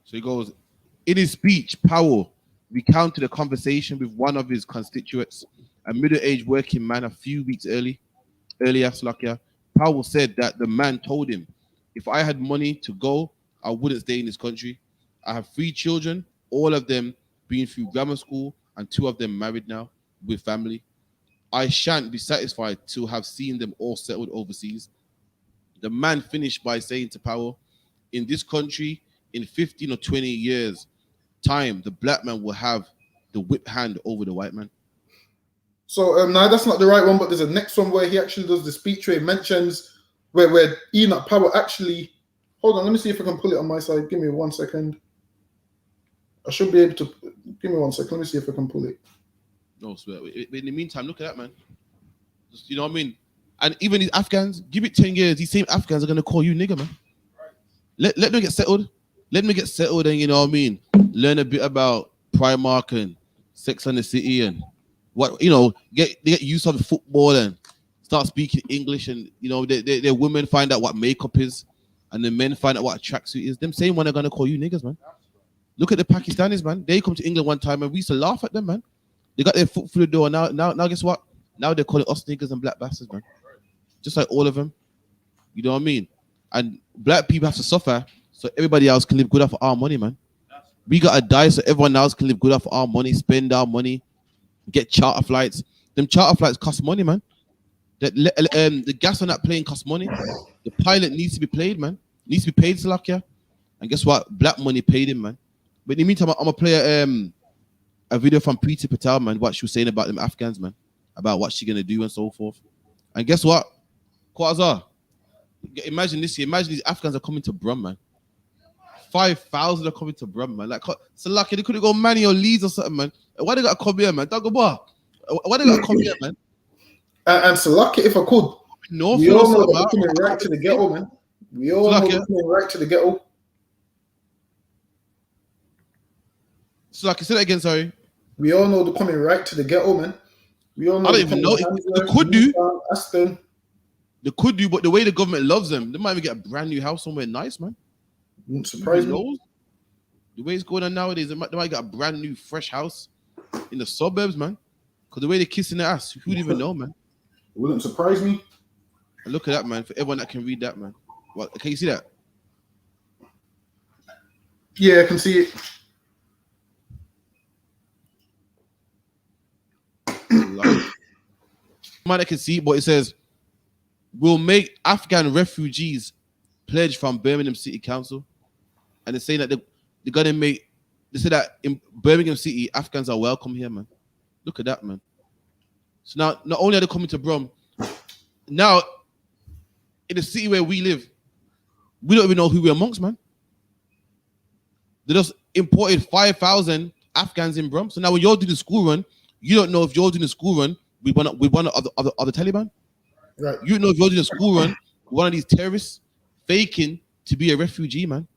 So he goes, in his speech, Powell recounted a conversation with one of his constituents, a middle-aged working man a few weeks earlier, Slovakia. Powell said that the man told him, if I had money to go, I wouldn't stay in this country. I have 3 children, all of them being through grammar school, and 2 of them married now with family. I shan't be satisfied to have seen them all settled overseas. The man finished by saying to Powell, in this country, in 15 or 20 years' time, the black man will have the whip hand over the white man. So no, that's not the right one, but there's a next one where he actually does the speech where he mentions where Enoch Powell actually, hold on, let me see if I can pull it on my side. Give me 1 second. I should be able to, give me 1 second. Let me see if I can pull it. No, swear. In the meantime, look at that, man. You know what I mean? And even these Afghans, give it 10 years, these same Afghans are going to call you nigger, man. Let them get settled. Let them get settled and, you know what I mean, learn a bit about Primark and Sex and the City and what, you know, get used to the football and start speaking English. And, you know, their women find out what makeup is and the men find out what a tracksuit is. Them same one are going to call you niggers, man. Look at the Pakistanis, man. They come to England one time and we used to laugh at them, man. They got their foot through the door. Now guess what? Now they're calling us niggers and black bastards, man. Just like all of them. You know what I mean? And black people have to suffer so everybody else can live good off our money, man. We got to die so everyone else can live good off our money, spend our money, get charter flights. Them charter flights cost money, man. The gas on that plane costs money. The pilot needs to be paid, man. Needs to be paid, Salakia. And guess what? Black money paid him, man. But in the meantime, I'm going to play a video from Preeti Patel, man, what she was saying about them Afghans, man. About what she's going to do and so forth. And guess what? Quasar. Imagine this year. Imagine these Afghans are coming to Brum, man. 5,000 are coming to Brum, man. Like, so lucky they couldn't go Manny or Leeds or something, man. Why they got to come here, man? Dagobah. Why they got to come here, man? And so lucky, if I could, no, we all know they're coming right to the ghetto, man. We all know they're coming right to the ghetto. So like I said that again, sorry. We all know they're coming right to the ghetto, man. We all know. I don't even know. They could do. Aston. They could do, but the way the government loves them, they might even get a brand new house somewhere nice, man. Wouldn't surprise me. The way it's going on nowadays, they might get a brand new, fresh house in the suburbs, man. Because the way they're kissing their ass, who'd even know, man? It wouldn't surprise me. And look at that, man. For everyone that can read that, man. What? Can you see that? Yeah, I can see it. Man, I can see it, but it says, we'll make Afghan refugees pledge from Birmingham City Council. And they're saying that they're going to make, they say that in Birmingham City, Afghans are welcome here, man. Look at that, man. So now, not only are they coming to Brum, now, in the city where we live, we don't even know who we're amongst, man. They just imported 5,000 Afghans in Brum. So now when you're doing the school run, you don't know if you're doing the school run with one of the Taliban. Right. You know if you're doing a school run with one of these terrorists faking to be a refugee, man.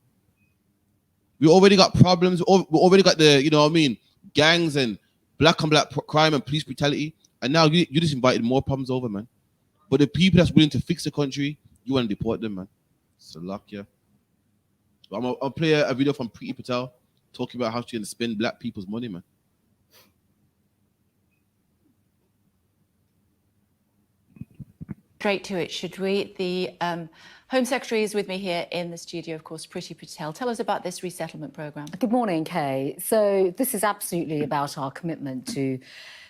We already got problems. We already got the, you know what I mean, gangs and black on black crime and police brutality. And now you just invited more problems over, man. But the people that's willing to fix the country, you want to deport them, man. So luck, yeah. So I'll play a video from Preeti Patel talking about how she's going to spend black people's money, man. Straight to it, should we? The Home Secretary is with me here in the studio, of course, Preeti Patel. Tell us about this resettlement programme. Good morning, Kay. So this is absolutely about our commitment to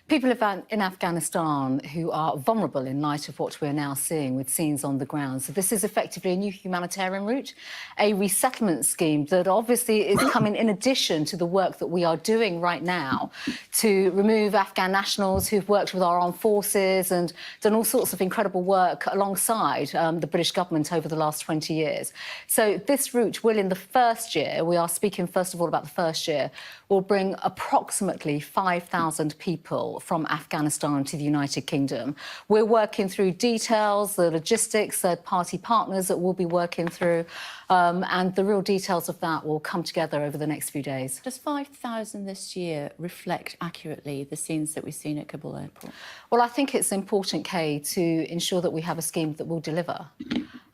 people in Afghanistan who are vulnerable in light of what we're now seeing with scenes on the ground. So this is effectively a new humanitarian route, a resettlement scheme that obviously is coming in addition to the work that we are doing right now to remove Afghan nationals who've worked with our armed forces and done all sorts of incredible work alongside the British government over the last 20 years. So this route will, in the first year, we are speaking first of all about the first year, will bring approximately 5,000 people from Afghanistan to the United Kingdom. We're working through details, the logistics, third-party partners that we'll be working through, and the real details of that will come together over the next few days. Does 5,000 this year reflect accurately the scenes that we've seen at Kabul Airport? Well, I think it's important, Kay, to ensure that we have a scheme that will deliver.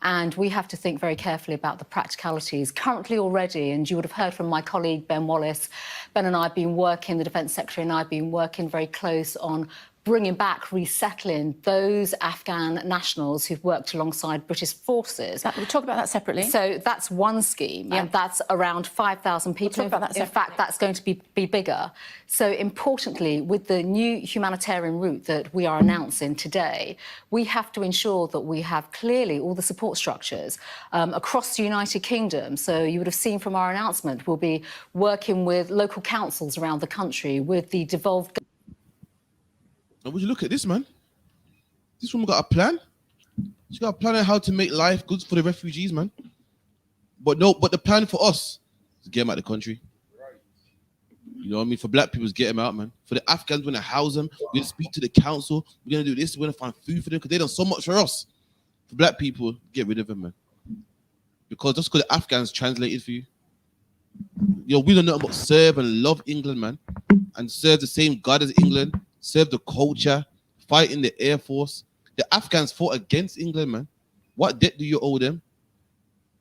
And we have to think very carefully about the practicalities. Currently already, and you would have heard from my colleague Ben Wallace, Ben and I have been working, the Defence Secretary and I have been working very close on bringing back, resettling those Afghan nationals who've worked alongside British forces. We'll talk about that separately. So that's one scheme, and that's around 5,000 people. We'll talk about that in fact, that's going to be bigger. So importantly, with the new humanitarian route that we are announcing today, we have to ensure that we have clearly all the support structures across the United Kingdom. So you would have seen from our announcement, we'll be working with local councils around the country, with the devolved. And would you look at this, man? This woman got a plan. She got a plan on how to make life good for the refugees, man. But the plan for us is to get them out of the country. You know what I mean? For black people, is get them out, man. For the Afghans, we're going to house them. We're going to speak to the council. We're going to do this. We're going to find food for them because they've done so much for us. For black people, get rid of them, man. Because just because the Afghans translated for you. You know, we don't know about serve and love England, man. And serve the same God as England. Serve the culture. Fight in the Air Force. The Afghans fought against England, man. What debt do you owe them?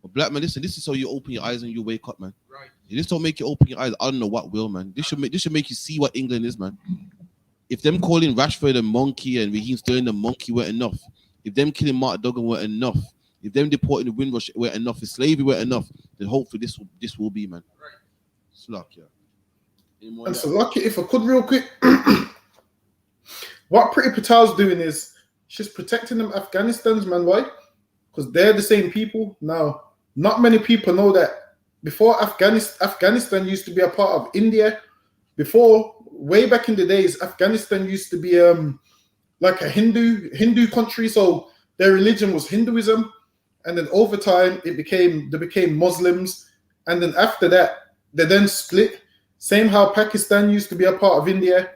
But black man, listen, this is how you open your eyes and you wake up, man. Right. If this don't make you open your eyes, I don't know what will, man. This should make you see what England is, man. If them calling Rashford a monkey and Raheem Sterling the monkey weren't enough, if them killing Mark Duggan weren't enough, if them deporting the Windrush weren't enough, if slavery weren't enough, then hopefully this will be, man. Right. It's luck, yeah. And so lucky, if I could real quick, what Priti Patel's doing is she's protecting them Afghanistans, man. Why? Because they're the same people. Now, not many people know that before Afghanistan used to be a part of India. Before, way back in the days, Afghanistan used to be like a Hindu country. So their religion was Hinduism, and then over time they became Muslims, and then after that they then split. Same how Pakistan used to be a part of India.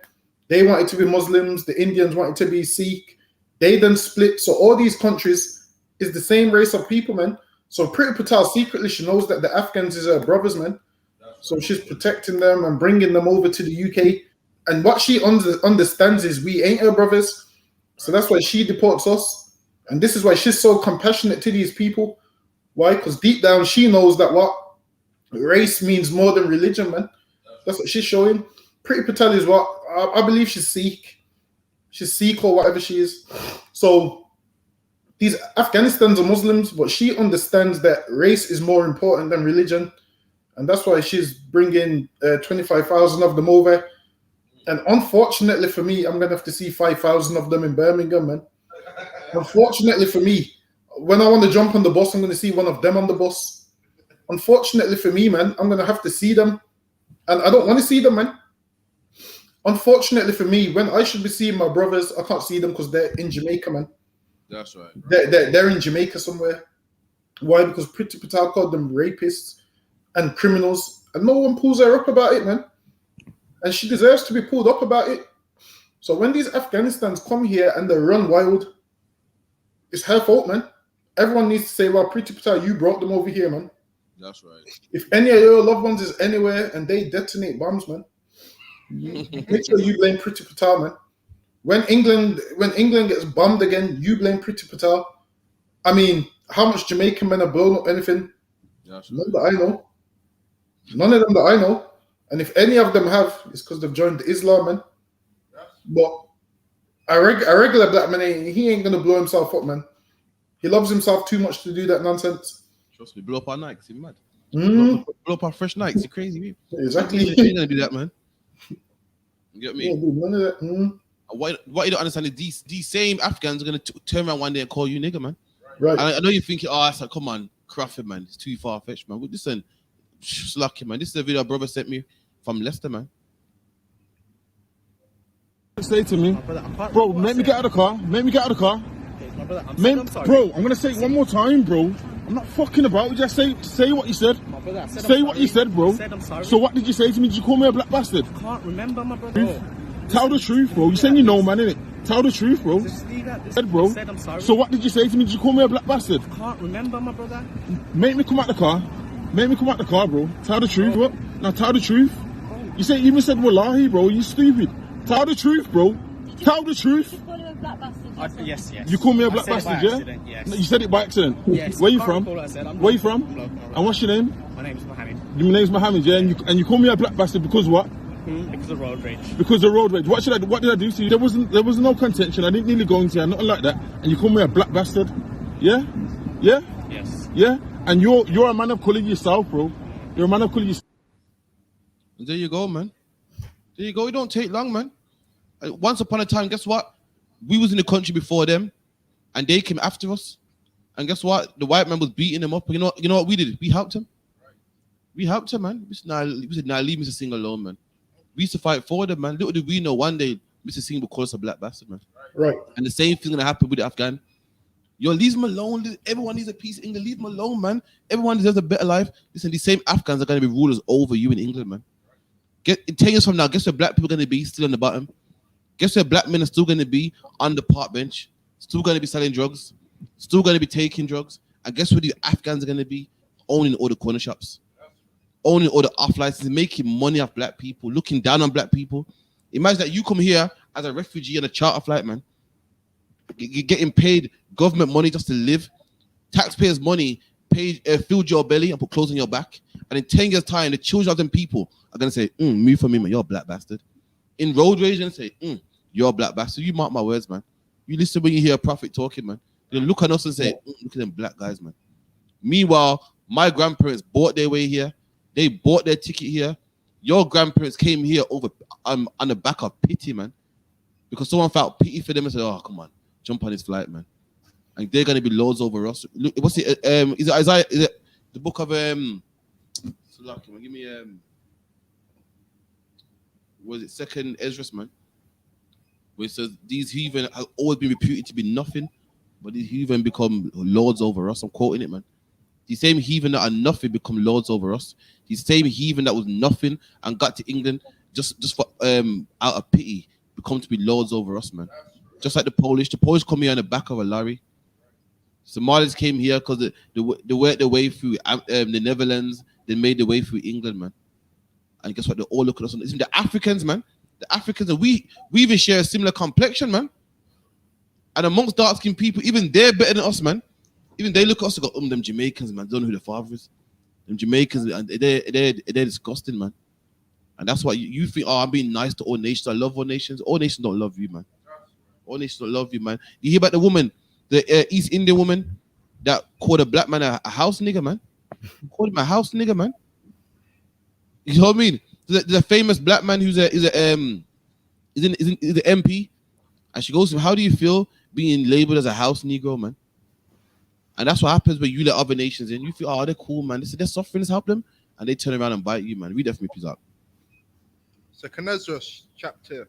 They wanted to be Muslims. The Indians wanted to be Sikh. They then split. So all these countries is the same race of people, man. So Priti Patel secretly, she knows that the Afghans is her brothers, man. So she's protecting them and bringing them over to the UK. And what she understands is we ain't her brothers. So that's why she deports us. And this is why she's so compassionate to these people. Why? Because deep down she knows that what race means more than religion, man. That's what she's showing. Priti Patel is what I believe she's Sikh. She's Sikh or whatever she is. So these Afghanistans are Muslims, but she understands that race is more important than religion. And that's why she's bringing 25,000 of them over. And unfortunately for me, I'm going to have to see 5,000 of them in Birmingham, man. Unfortunately for me, when I want to jump on the bus, I'm going to see one of them on the bus. Unfortunately for me, man, I'm going to have to see them. And I don't want to see them, man. Unfortunately for me, when I should be seeing my brothers, I can't see them because they're in Jamaica, man. That's right. They're in Jamaica somewhere. Why? Because Priti Patel called them rapists and criminals, and no one pulls her up about it, man. And she deserves to be pulled up about it. So when these Afghanistans come here and they run wild, it's her fault, man. Everyone needs to say, well, Priti Patel, you brought them over here, man. That's right. If any of your loved ones is anywhere and they detonate bombs, man, make sure you blame Priti Patel, man. When England gets bombed again, you blame Priti Patel. I mean, how much Jamaican men have blown up anything? None that I know. None of them that I know. And if any of them have, it's because they've joined Islam, man. But a regular black man, he ain't gonna blow himself up, man. He loves himself too much to do that nonsense. Trust me, blow up our Nikes, you're mad. Blow up our fresh Nikes, you're crazy, man. Exactly. You ain't gonna do that, man. You get me? Yeah, dude, none of that. What you don't understand is these same Afghans are gonna turn around one day and call you nigga, man. Right. And I know you're thinking, oh, that's like, come on, Crawford, man, it's too far fetched, man. But listen, it's lucky, man. This is a video brother sent me from Leicester, man. Say to me, bro, make me get out of the car. Make me get out of the car. Bro, I'm gonna say it one more time, bro. I'm not fucking about. Just say what you said. Say what you said, bro. So what did you say to me? Did you call me a black bastard? I can't remember, my brother. Tell the truth, bro. You saying you know, man, innit? Tell the truth, bro. Just leave that. Said, bro. Said I'm sorry. So what did you say to me? Did you call me a black bastard? I can't remember, my brother. Make me come out the car. Make me come out the car, bro. Tell the truth, bro. Now tell the truth. You say you even said wallahi, bro. You stupid. Tell the truth, bro. Tell the truth. Yes. You call me a black bastard, yeah? Yes. You said it by accident? Yes. Where you from? Where you from? And what's your name? My name's Mohammed. Your name's Mohammed, yeah? And you call me a black bastard because what? Because of road rage. Because of road rage. What did I do to you? There was no contention. I didn't nearly go into you, nothing like that. And you call me a black bastard? Yeah? Yeah? Yes. Yeah? And you're a man of colour yourself, bro. You're a man of colour yourself. There you go, man. There you go. It don't take long, man. Once upon a time, guess what? We was in the country before them, and they came after us. And guess what? The white man was beating them up. You know what we did? We helped him. We helped him, man. We said, nah, leave Mr. Singh alone, man. We used to fight for them, man. Little did we know one day Mr. Singh would call us a black bastard, man. Right. And the same thing gonna happen with the Afghan. Yo, leave them alone. Everyone needs a piece of England. Leave them alone, man. Everyone deserves a better life. Listen, these same Afghans are gonna be rulers over you in England, man. In 10 years from now, guess where black people are gonna be? Still on the bottom. Guess where black men are still gonna be? On the park bench. Still gonna be selling drugs. Still gonna be taking drugs. And guess where the Afghans are gonna be? Owning all the corner shops. Owning all the off licenses, making money off black people, looking down on black people. Imagine that you come here as a refugee on a charter flight, man. You're getting paid government money just to live. Taxpayers' money paid, filled your belly and put clothes on your back. And in 10 years' time, the children of them people are going to say, move for me, man. You're a black bastard. In road rage, they're going to say, you're a black bastard. You mark my words, man. You listen when you hear a prophet talking, man. They look at us and say, look at them black guys, man. Meanwhile, my grandparents bought their way here. They bought their ticket here. Your grandparents came here over on the back of pity, man. Because someone felt pity for them and said, oh, come on, jump on this flight, man. And they're going to be lords over us. Look, what's it? Is it Isaiah? Is it the book of give me was it second Ezra, man? Where it says these heathen have always been reputed to be nothing, but these heathen become lords over us. I'm quoting it, man. The same heathen that are nothing become lords over us. The same heathen that was nothing and got to England just for out of pity become to be lords over us, man. Just like the Polish come here on the back of a lorry. Somalis came here because they worked their way through the Netherlands. They made their way through England, man. And guess what? They all look at us. It's the Africans, man. The Africans, and we even share a similar complexion, man. And amongst dark-skinned people, even they're better than us, man. Even they look at us and go, them Jamaicans, man. They don't know who the father is. Them Jamaicans, and they're disgusting, man. And that's why you think, oh, I'm being nice to all nations. I love all nations. All nations don't love you, man. All nations don't love you, man. You hear about the woman, the East Indian woman that called a black man a house nigger, man. Called him a house nigger, man. You know what I mean? There's a famous black man who's is an MP, and she goes to him, how do you feel being labeled as a house negro, man? And that's what happens when you let other nations in. You feel, oh, they're cool, man. They're suffering, let's help them. And they turn around and bite you, man. Read that for me, please, out. Second Ezra chapter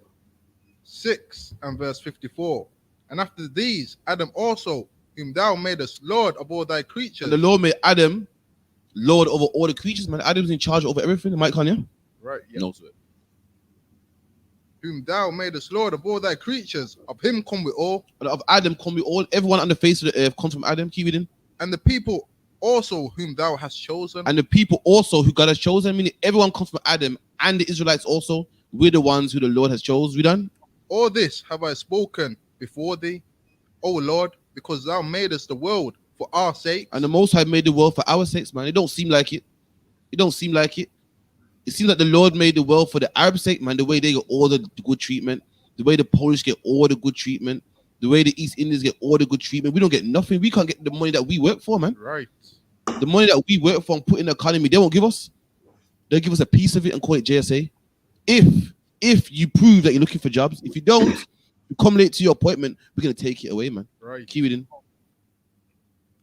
6 and verse 54. And after these, Adam also, whom thou madest Lord of all thy creatures. And the Lord made Adam Lord over all the creatures, man. Adam's in charge over everything. Mike Kanye? Right, yeah. No, sir. Whom thou madest Lord of all thy creatures, of him come we all. And of Adam come we all. Everyone on the face of the earth comes from Adam. Keep reading. And the people also whom thou hast chosen. And the people also who God has chosen, meaning everyone comes from Adam, and the Israelites also. We're the ones who the Lord has chosen. We done? All this have I spoken before thee, O Lord, because thou madest the world for our sake. And the Most High made the world for our sakes, man. It don't seem like it. It don't seem like it. It seems like the Lord made the world for the Arabs' sake, man. The way they get all the good treatment, the way the Polish get all the good treatment, the way the East Indians get all the good treatment. We don't get nothing. We can't get the money that we work for, man. Right. The money that we work for and put in the economy, they won't give us. They'll give us a piece of it and call it JSA. If you prove that you're looking for jobs, if you don't, you come late to your appointment, we're gonna take it away, man. Right. Keep it in.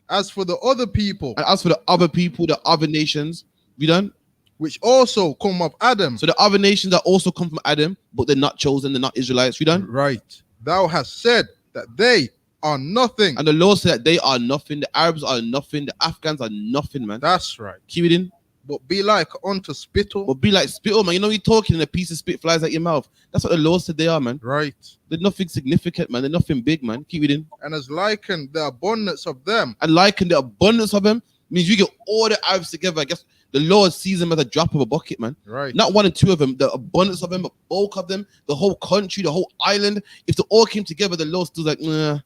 As for the other people, and as for the other people, the other nations, we done. Which also come of Adam. So the other nations that also come from Adam, but they're not chosen, they're not Israelites. We done. Right. Thou hast said that they are nothing. And the Lord said that they are nothing. The Arabs are nothing. The Afghans are nothing, man. That's right. Keep it in. But be like unto spittle. But be like spittle, man. You know you're talking and a piece of spit flies out your mouth. That's what the Lord said they are, man. Right. They're nothing significant, man. They're nothing big, man. Keep it in. And as likened the abundance of them. And likened the abundance of them means you get all the Arabs together. I guess the Lord sees them as a drop of a bucket, man. Right. Not one and two of them. The abundance of them, the bulk of them, the whole country, the whole island. If they all came together, the Lord still like, nah,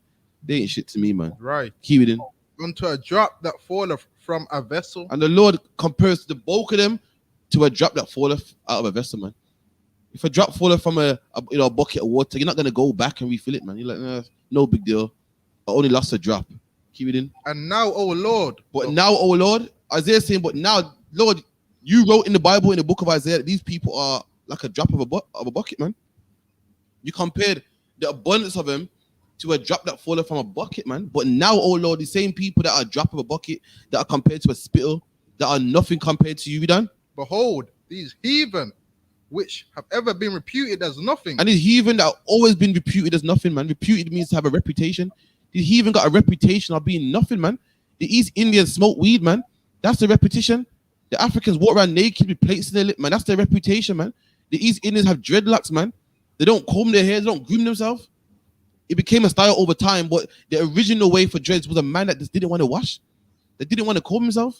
they ain't shit to me, man. Right. Keep it in. Unto a drop that falleth from a vessel. And the Lord compares the bulk of them to a drop that falleth out of a vessel, man. If a drop falling from a bucket of water, you're not gonna go back and refill it, man. You're like, nah, no big deal. I only lost a drop. Keep it in. And now, oh Lord. But now, oh Lord, Isaiah's saying, but now, Lord, you wrote in the Bible, in the book of Isaiah, that these people are like a drop of a bucket, man. You compared the abundance of them to a drop that fallen from a bucket, man. But now, oh Lord, the same people that are a drop of a bucket, that are compared to a spittle, that are nothing compared to you, done. Behold, these heathen, which have ever been reputed as nothing. And these heathen that have always been reputed as nothing, man. Reputed means to have a reputation. These heathen got a reputation of being nothing, man. The East Indians smoke weed, man. That's the reputation. The Africans walk around naked with plates in their lip, man. That's their reputation, man. The East Indians have dreadlocks, man. They don't comb their hair, they don't groom themselves. It became a style over time, but the original way for dreads was a man that just didn't want to wash. They didn't want to comb himself.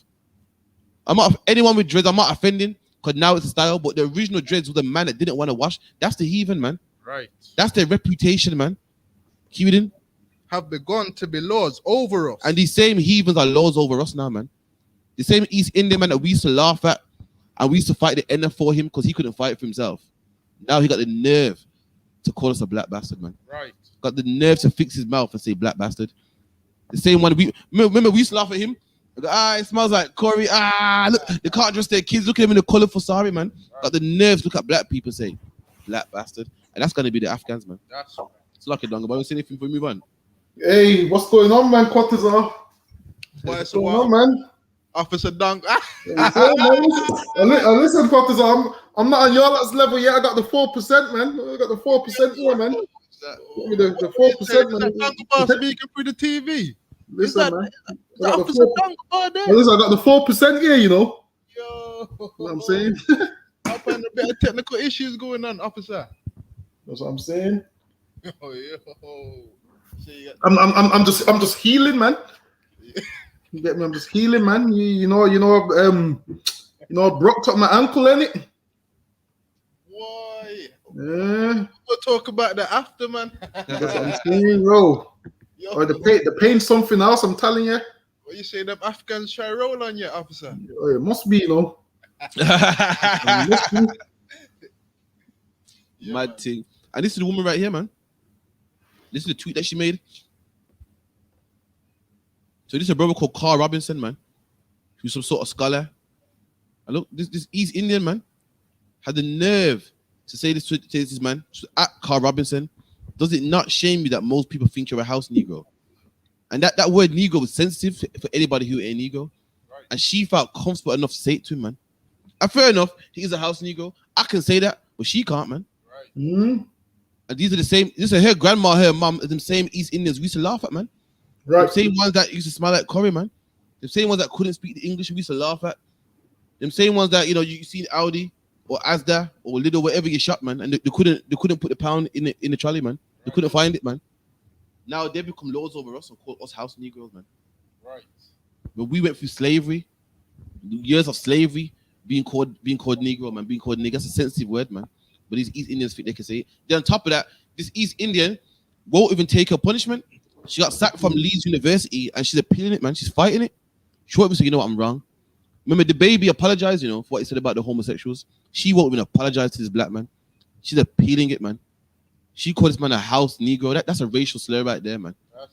I'm not anyone with dreads, I'm not offending, because now it's a style, but the original dreads was a man that didn't want to wash. That's the heathen, man. Right. That's their reputation, man. Keep it in. Have begun to be lords over us. And these same heathens are lords over us now, man. The same East Indian man that we used to laugh at and we used to fight the enemy for him because he couldn't fight for himself. Now he got the nerve to call us a black bastard, man. Right. Got the nerve to fix his mouth and say black bastard. The same one we remember we used to laugh at him. Go, it smells like Corey. Look, they can't dress their kids. Look at him in the colourful sari, man. Got the nerves to look at black people and say black bastard. And that's gonna be the Afghans, man. That's right. It's lucky, Donga, but I don't see anything for me, man. Hey, what's going on, man? Quatazar? What's going on, man? Officer Dunk. Listen, Quatazar, I'm not on your lot's level yet. I got the 4%, man. I got the 4% here, man. The 4%, man. Dunk speaking through the TV. Listen, man. Officer Dunk there. Listen, I got the 4% here, you know. Yo. You know what I'm saying? I find a bit of technical issues going on, officer. That's what I'm saying. Oh, yo. I'm just healing, man. You get me? I'm just healing, man. You know, broke up my ankle, innit? Why? Yeah. We'll talk about the after, man. That's what I'm saying, bro. Or the pain's something else, I'm telling you. What you say, them Afghans try roll on you, officer? Oh, it must be, you know. Mad thing. And this is the woman right here, man. This is the tweet that she made. So this is a brother called Carl Robinson, man. Who's some sort of scholar. And look, this East Indian man had the nerve to say this to this man, at Carl Robinson. Does it not shame you that most people think you're a house Negro? And that word Negro is sensitive for anybody who ain't Negro. Right. And she felt comfortable enough to say it to him, man. And fair enough, he is a house Negro. I can say that, but she can't, man. Right. Mm-hmm. And these are the same, this is her grandma, her mom, the same East Indians we used to laugh at, man. Right. The same ones that used to smell like curry, man. The same ones that couldn't speak the English we used to laugh at. Them same ones that, you see in Audi or Asda or Lidl, wherever you shop, man, and they couldn't put the pound in the trolley, man. They couldn't find it, man. Now they become lords over us and call us house Negroes, man. Right. But we went through slavery, years of slavery, being called Negro, man, being called nigger. That's a sensitive word, man. But these East Indians think they can say it. Then on top of that, this East Indian won't even take her punishment. She got sacked from Leeds University and she's appealing it, man. She's fighting it. She won't even say, you know what, I'm wrong. Remember, the baby apologized, for what he said about the homosexuals. She won't even apologize to this black man. She's appealing it, man. She called this man a house Negro. That's a racial slur right there, man. That's right.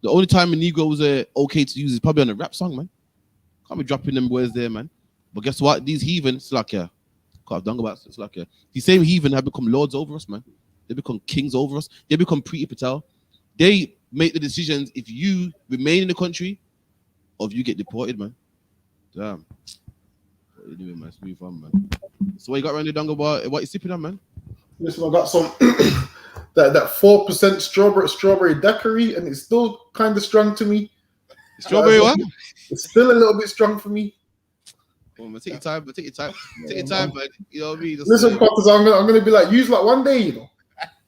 The only time a Negro was okay to use is probably on a rap song, man. Can't be dropping them words there, man. But guess what? These heathen, it's like these same heathen have become lords over us, man. They become kings over us. They become Priti Patel. They make the decisions if you remain in the country or if you get deported, man. Damn. What are you doing, man? Smooth on, man. So what you got around the dongle bar? What you sipping on, man? Listen, I got some that 4% strawberry daiquiri, and it's still kind of strong to me. Strawberry what? It's still a little bit strong for me. Oh, man, take your time, man. Take your time, man. You know what I mean? Listen, Potters, I'm gonna be like, use like one day,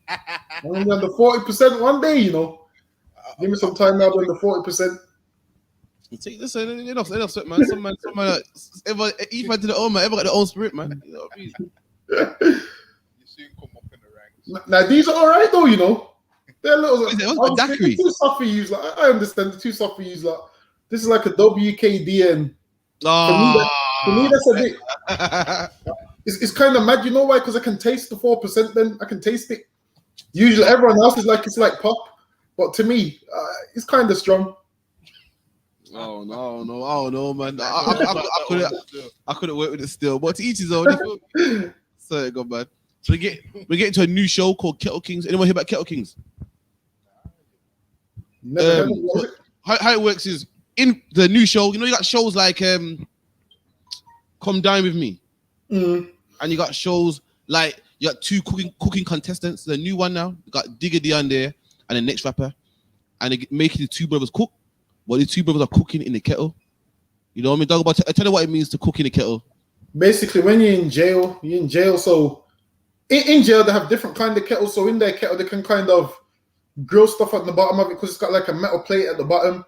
I'm gonna be on the 40% one day, Give me some time now on the 40%. Take this, enough, man. Some man, each man to their own, man. Everyone got their own spirit, man. You know what I mean? You soon come up in the ranks. Now these are all right, though. They're little. What's the daiquiri? Too soft for you. Like, I understand the too soft for you. Like, this is like a WKD, and for me, that's a bit. it's kind of mad. You know why? Because I can taste the 4%. Then I can taste it. Usually, everyone else is like it's like pop, but to me, it's kind of strong. Oh no, man. I couldn't work with it still. But to each his own. So God, man. So we're getting to a new show called Kettle Kings. Anyone hear about Kettle Kings? How it works is in the new show. You know, you got shows like Come Dine With Me, and you got shows like you got two cooking contestants. The new one now, you got Diggity on there and the next rapper, and they making the two brothers cook. But the two brothers are cooking in the kettle. You know what I mean? Dog, about I tell you what it means to cook in the kettle. Basically, when you're in jail, So in jail, they have different kind of kettles. So in their kettle, they can kind of grill stuff at the bottom of it because it's got like a metal plate at the bottom.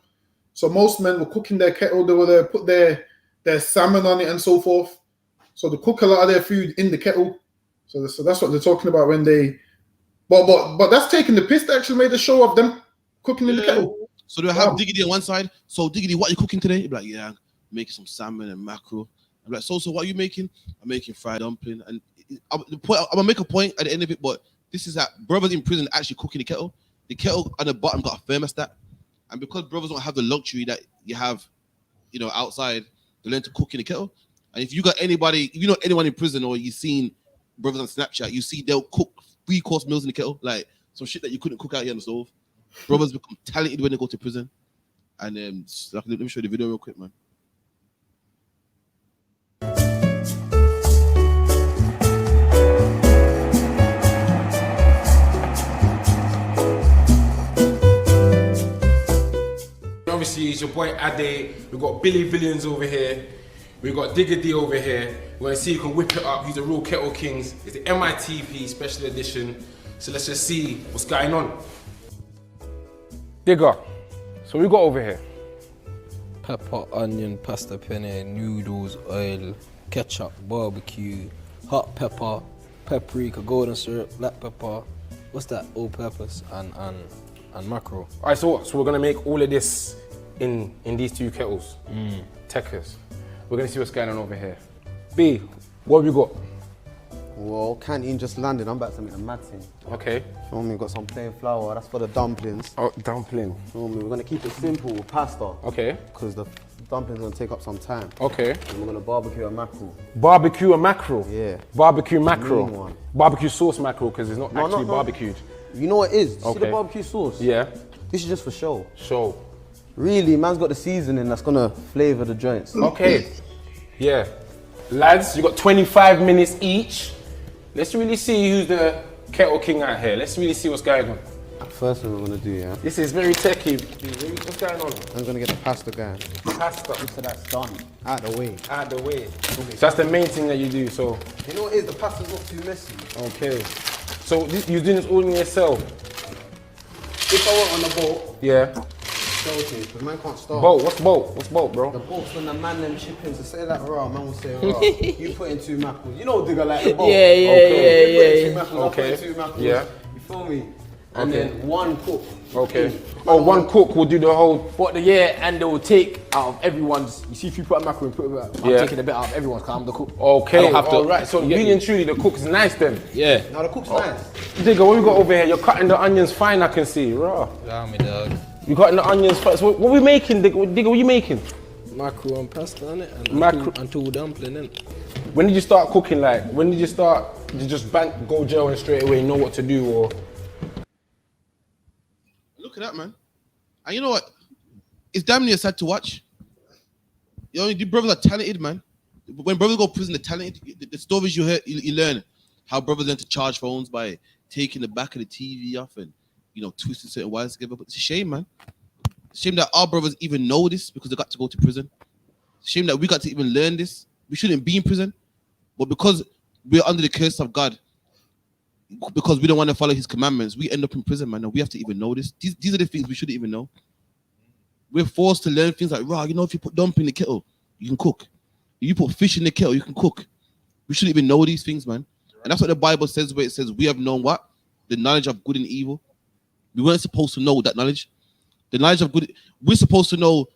So most men will cook in their kettle. They will put their salmon on it and so forth. So they cook a lot of their food in the kettle. So that's what they're talking about when they. But that's taking the piss. They actually made a show of them cooking in the kettle. So they'll have Diggity on one side. So Diggity, what are you cooking today? You'll be like, yeah, I'm making some salmon and mackerel. I'm like, so what are you making? I'm making fried dumpling. And I'm gonna make a point at the end of it, but this is that brothers in prison actually cooking the kettle. The kettle on the bottom got a thermostat. And because brothers don't have the luxury that you have, you know, outside, they learn to cook in the kettle. And if you got anybody, if you know anyone in prison or you've seen brothers on Snapchat, you see they'll cook 3-course meals in the kettle, like some shit that you couldn't cook out here on the stove. Brothers become talented when they go to prison. And let me show you the video real quick, man. Obviously, it's your boy Ade. We've got Billy Villains over here. We've got Diggity over here. We're going to see who can whip it up. He's the real Kettle Kings. It's the MITP special edition. So let's just see what's going on. Digger, so we got over here? Pepper, onion, pasta penne, noodles, oil, ketchup, barbecue, hot pepper, paprika, golden syrup, black pepper. What's that? All-purpose and mackerel. All right, so we're gonna make all of this in these two kettles. Techers. We're gonna see what's going on over here. B, what have we got? Well, canteen just landed. I'm about to make the mad thing. Okay. Feel me? Got some plain flour. That's for the dumplings. Oh, dumpling. Feel me? We're gonna keep it simple with pasta. Okay. Because the dumplings gonna take up some time. Okay. And we're gonna barbecue a mackerel. Barbecue a mackerel. Yeah. Barbecue mackerel. Mean one. Barbecue sauce mackerel because it's not actually barbecued. You know what it is? Okay. See the barbecue sauce? Yeah. This is just for show. Show. Really, man's got the seasoning that's gonna flavour the joints. Okay. Yeah. Lads, you got 25 minutes each. Let's really see who's the Kettle King out here. Let's really see what's going on. First thing we're gonna do, yeah? This is very techie. What's going on? I'm gonna get the pasta going. Pasta. So that's done. Out the way. Out the way. So that's the main thing that you do, so. You know what it is? The pasta's not too messy. Okay. So you're doing this all in yourself? If I went on the boat, yeah. Okay, because man can't start. Boat? What's boat? What's boat, bro? The boat's when the man them chipping to say that raw, man will say raw. You put in 2 mackerels. You know Digger like the boat. Yeah. You put in 2 mackerels, Okay. I put in 2 mackerels. Yeah. You feel me? And Okay. then 1 cook. Okay. Oh, 1 cook will do the whole. And they will take out of everyone's. You see, if you put a mackerel and put it out, I'm taking a bit out of everyone's because I'm the cook. Okay. I don't have to. All right. So really and truly, the cook's nice then. Yeah. No, the cook's nice. Digger, what we got over here? You're cutting the onions fine, I can see. Raw. Yeah, me dog. You cutting the onions first. What we making, Digger? Digger, what you making? Mackerel and pasta, innit? And Mackerel and two dumpling, innit? When did you start cooking? Like, when did you start? Did you just go jail and straight away know what to do, or? Look at that, man. And you know what? It's damn near sad to watch. You know, the brothers are talented, man. When brothers go to prison, they're talented. The stories you hear, you learn how brothers learn to charge phones by taking the back of the TV off and, you know, twisting certain wires together. But it's a shame, man. It's a shame that our brothers even know this because they got to go to prison. It's a shame that we got to even learn this. We shouldn't be in prison. But because we're under the curse of God, because we don't want to follow his commandments, we end up in prison, man, and we have to even know this. These are the things we shouldn't even know. We're forced to learn things like, raw, you know, if you put dumpling in the kettle, you can cook. If you put fish in the kettle, you can cook. We shouldn't even know these things, man. And that's what the Bible says, where it says we have known what? The knowledge of good and evil. We weren't supposed to know that knowledge. The knowledge of good, we're supposed to know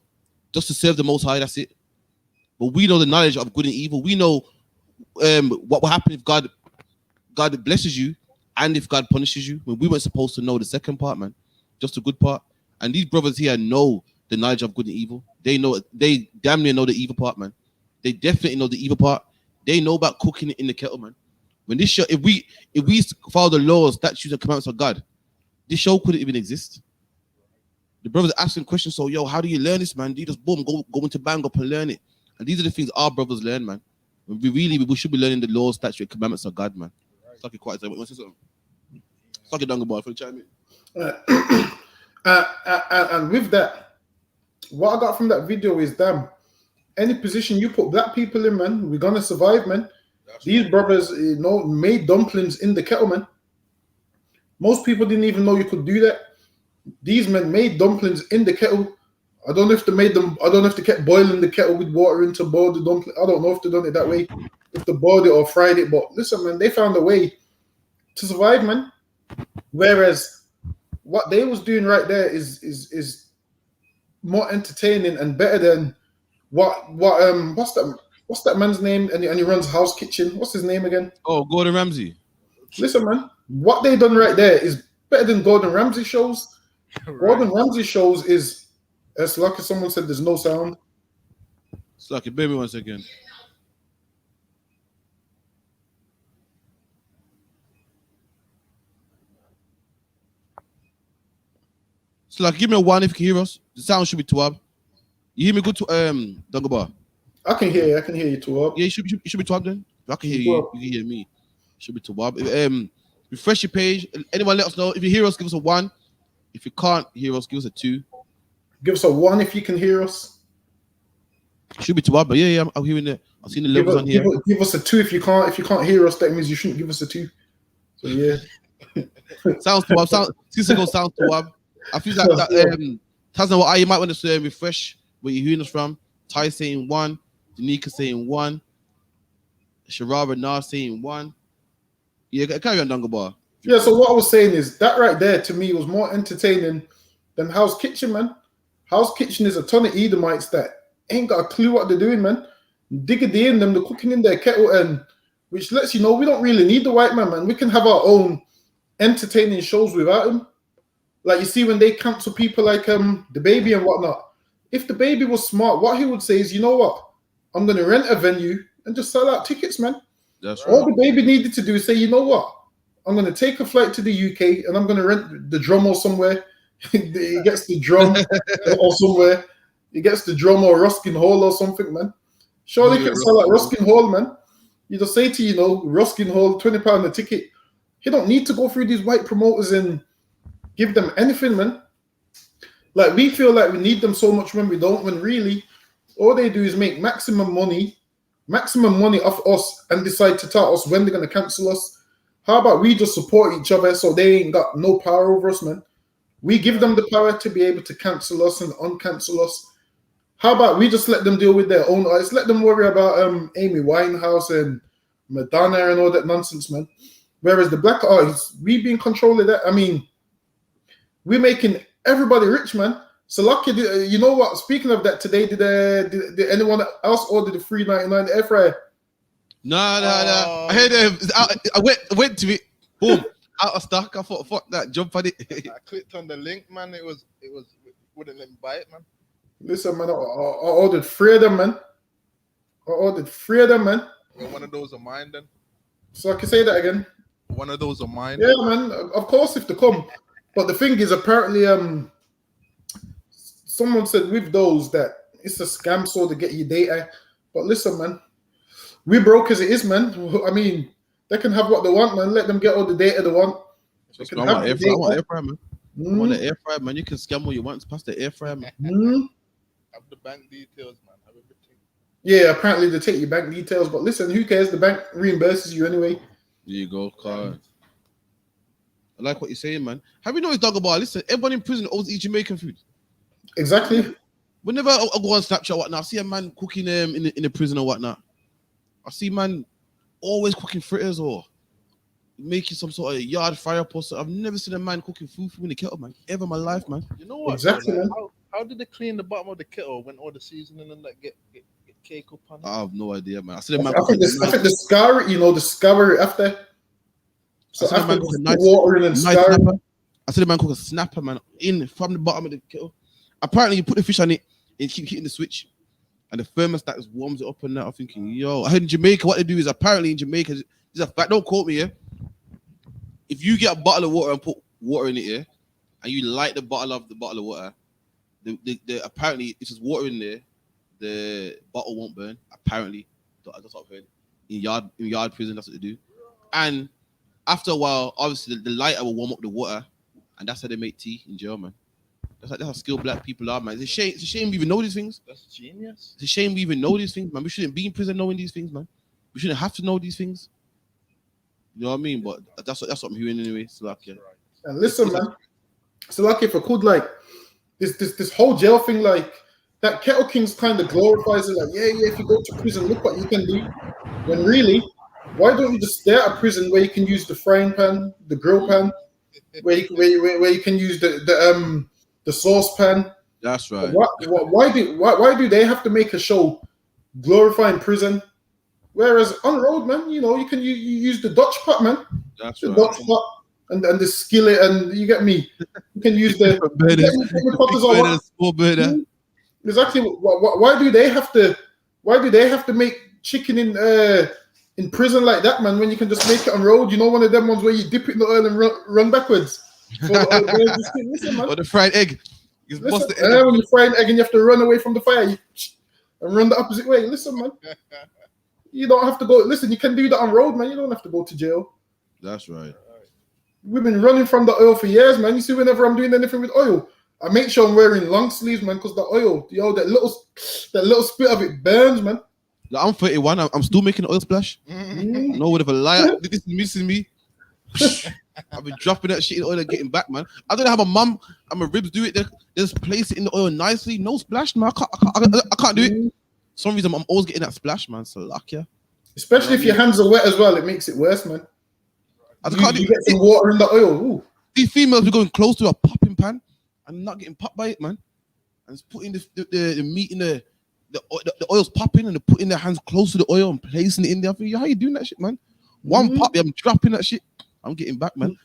just to serve the Most High, that's it. But we know the knowledge of good and evil. We know what will happen if God blesses you and if God punishes you? When we weren't supposed to know the second part, man, just the good part. And these brothers here know the knowledge of good and evil. They damn near know the evil part, man. They definitely know the evil part. They know about cooking it in the kettle, man. When this show, if we follow the laws, statutes, and commandments of God, this show couldn't even exist. The brothers are asking questions. So, yo, how do you learn this, man? Do you just boom, go into Bang Up and learn it? And these are the things our brothers learn, man. We should be learning the laws, statutes, and commandments of God, man. Suck it quiet. Suck it down, boy. For the chime in. And with that, what I got from that video is, damn, any position you put black people in, man, we're gonna survive, man. These brothers, made dumplings in the kettle, man. Most people didn't even know you could do that. These men made dumplings in the kettle. I don't know if they made them. I don't know if they kept boiling the kettle with water into boil the dumpling. I don't know if they done it that way, if they boiled it or fried it. But listen, man, they found a way to survive, man. Whereas what they was doing right there is more entertaining and better than what's that man's name? And he runs House Kitchen. What's his name again? Oh, Gordon Ramsay. Listen, man, what they done right there is better than Gordon Ramsay shows. Right. Gordon Ramsay shows is, as lucky someone said, there's no sound. Slucky, baby, 1 second. Slucky, give me a 1 if you can hear us. The sound should be 12. You hear me good to Dungabar? I can hear you. I can hear you, Tuab. Yeah, you should be 12 then. If I can hear you, you can hear me. Should be 12. Refresh your page. Anyone let us know. If you hear us, give us a 1. If you can't hear us, give us a 2. Give us a 1 if you can hear us. Should be 12, but yeah, I'm hearing it. I've seen the levels on here. Give us a 2 if you can't hear us. That means you shouldn't give us a 2. So yeah. Sounds 12. Sounds 6 ago. Sounds 12. I feel like that. Tazna, what you might want to refresh where you're hearing us from. Ty saying 1. Danica saying 1. Sharara Nas saying 1. Yeah, carry on, Dungabar. Yeah, so what I was saying is that right there to me was more entertaining than House Kitchen, man. House Kitchen is a ton of Edomites that ain't got a clue what they're doing, man. Diggity in them, they're cooking in their kettle, and which lets you know we don't really need the white man, man. We can have our own entertaining shows without him. Like you see when they cancel people like the baby and whatnot. If the baby was smart, what he would say is, you know what? I'm gonna rent a venue and just sell out tickets, man. That's right. All the baby needed to do is say, you know what? I'm gonna take a flight to the UK and I'm gonna rent the drum or somewhere. He gets the drum or somewhere. He gets the drum or Ruskin Hall or something, man. Surely he can sell at Ruskin Hall, man. You just say to, Ruskin Hall, £20 a ticket. He don't need to go through these white promoters and give them anything, man. Like, we feel like we need them so much when we don't, when really all they do is make maximum money off us and decide to tell us when they're going to cancel us. How about we just support each other so they ain't got no power over us, man? We give them the power to be able to cancel us and uncancel us. How about we just let them deal with their own artists? Let them worry about Amy Winehouse and Madonna and all that nonsense, man. Whereas the black artists, we be in control of that. I mean, we're making everybody rich, man. So lucky, you know what? Speaking of that, today did anyone else order the $3.99 air fryer? No. I heard I went to it. Boom, out of stock. I thought, fuck that, jump on it. I clicked on the link, man. It wouldn't let me buy it, man. Listen, man, I ordered 3 of them, man. Well, one of those are mine, then. So I can say that again. One of those are mine. Yeah, man. Of course, if they come. But the thing is, apparently, someone said with those that it's a scam so to get your data. But listen, man, we broke as it is, man. I mean, they can have what they want, man. Let them get all the data they want. I want air fryer, man. I want the air fryer, man. You can scam all you want. Pass the air fryer, man. Have the bank details, man. Have everything. Yeah, apparently they take your bank details. But listen, who cares? The bank reimburses you anyway. There you go, card. I like what you're saying, man. Have you noticed, Dogger? Listen, everyone in prison always eat Jamaican food. Exactly. Whenever I go on Snapchat or whatnot, I see a man cooking in the prison or whatnot. I see man always cooking fritters or making some sort of yard fire post. I've never seen a man cooking food in the kettle, man. Ever in my life, man. You know what? Exactly, man. How did they clean the bottom of the kettle when all the seasoning and that get cake up on it. I have no idea, man. I see the man. I think the scour, the scour after. So I see the after man cook a put nice, water in and nice scour. snapper. I see the man cook a snapper, man, in from the bottom of the kettle. Apparently, you put the fish on it and keep hitting the switch, and the thermostat just warms it up. And that I'm thinking, yo, I heard in Jamaica what they do is apparently in Jamaica, this is a fact. Don't quote me, yeah. If you get a bottle of water and put water in it, yeah, and you light the bottle of water, apparently if there's water in there, the bottle won't burn. Apparently, that's what I've heard. In yard prison, that's what they do. And after a while, obviously the lighter will warm up the water, and that's how they make tea in jail, man. That's how skilled black people are, man. It's a shame we even know these things. That's genius. It's a shame we even know these things, man. We shouldn't be in prison knowing these things, man. We shouldn't have to know these things. You know what I mean? But that's what I'm hearing anyway. So like, yeah. And listen, man. So like, if I could, like, this whole jail thing, like, that Kettle Kings kind of glorifies it. Like, yeah, if you go to prison, look what you can do. When really, why don't you just stay at a prison where you can use the frying pan, the grill pan, where you can use the saucepan? That's right. Why do they have to make a show glorifying prison? Whereas on road, man, you can you use the Dutch pot, man. That's the right. Dutch pot and the skillet, and you get me. You can use the small burner. Exactly. Why do they have to? Why do they have to make chicken in prison like that, man? When you can just make it on road, one of them ones where you dip it in the oil and run backwards. Listen, man. Or the fried egg. When you fry an egg and you have to run away from the fire and run the opposite way. Listen, man. You don't have to go. Listen, you can do that on road, man. You don't have to go to jail. That's right. We've been running from the oil for years, man. You see, whenever I'm doing anything with oil, I make sure I'm wearing long sleeves, man, because the oil, that little spit of it burns, man. Like, I'm 31. I'm still making oil splash. No word of a lie. This is missing me. I've been dropping that shit in oil and getting back, man. I don't know how my mum and my ribs do it. They just place it in the oil nicely. No splash, man. I can't do it. For some reason, I'm always getting that splash, man. So luck, yeah. Especially if your hands are wet as well, it makes it worse, man. You get some water in the oil. Ooh. These females be going close to a popping pan and not getting popped by it, man. And it's putting the meat in the oil's popping, and they're putting their hands close to the oil and placing it in there. I think, how you doing that shit, man? One pop, I'm dropping that shit. I'm getting back, man.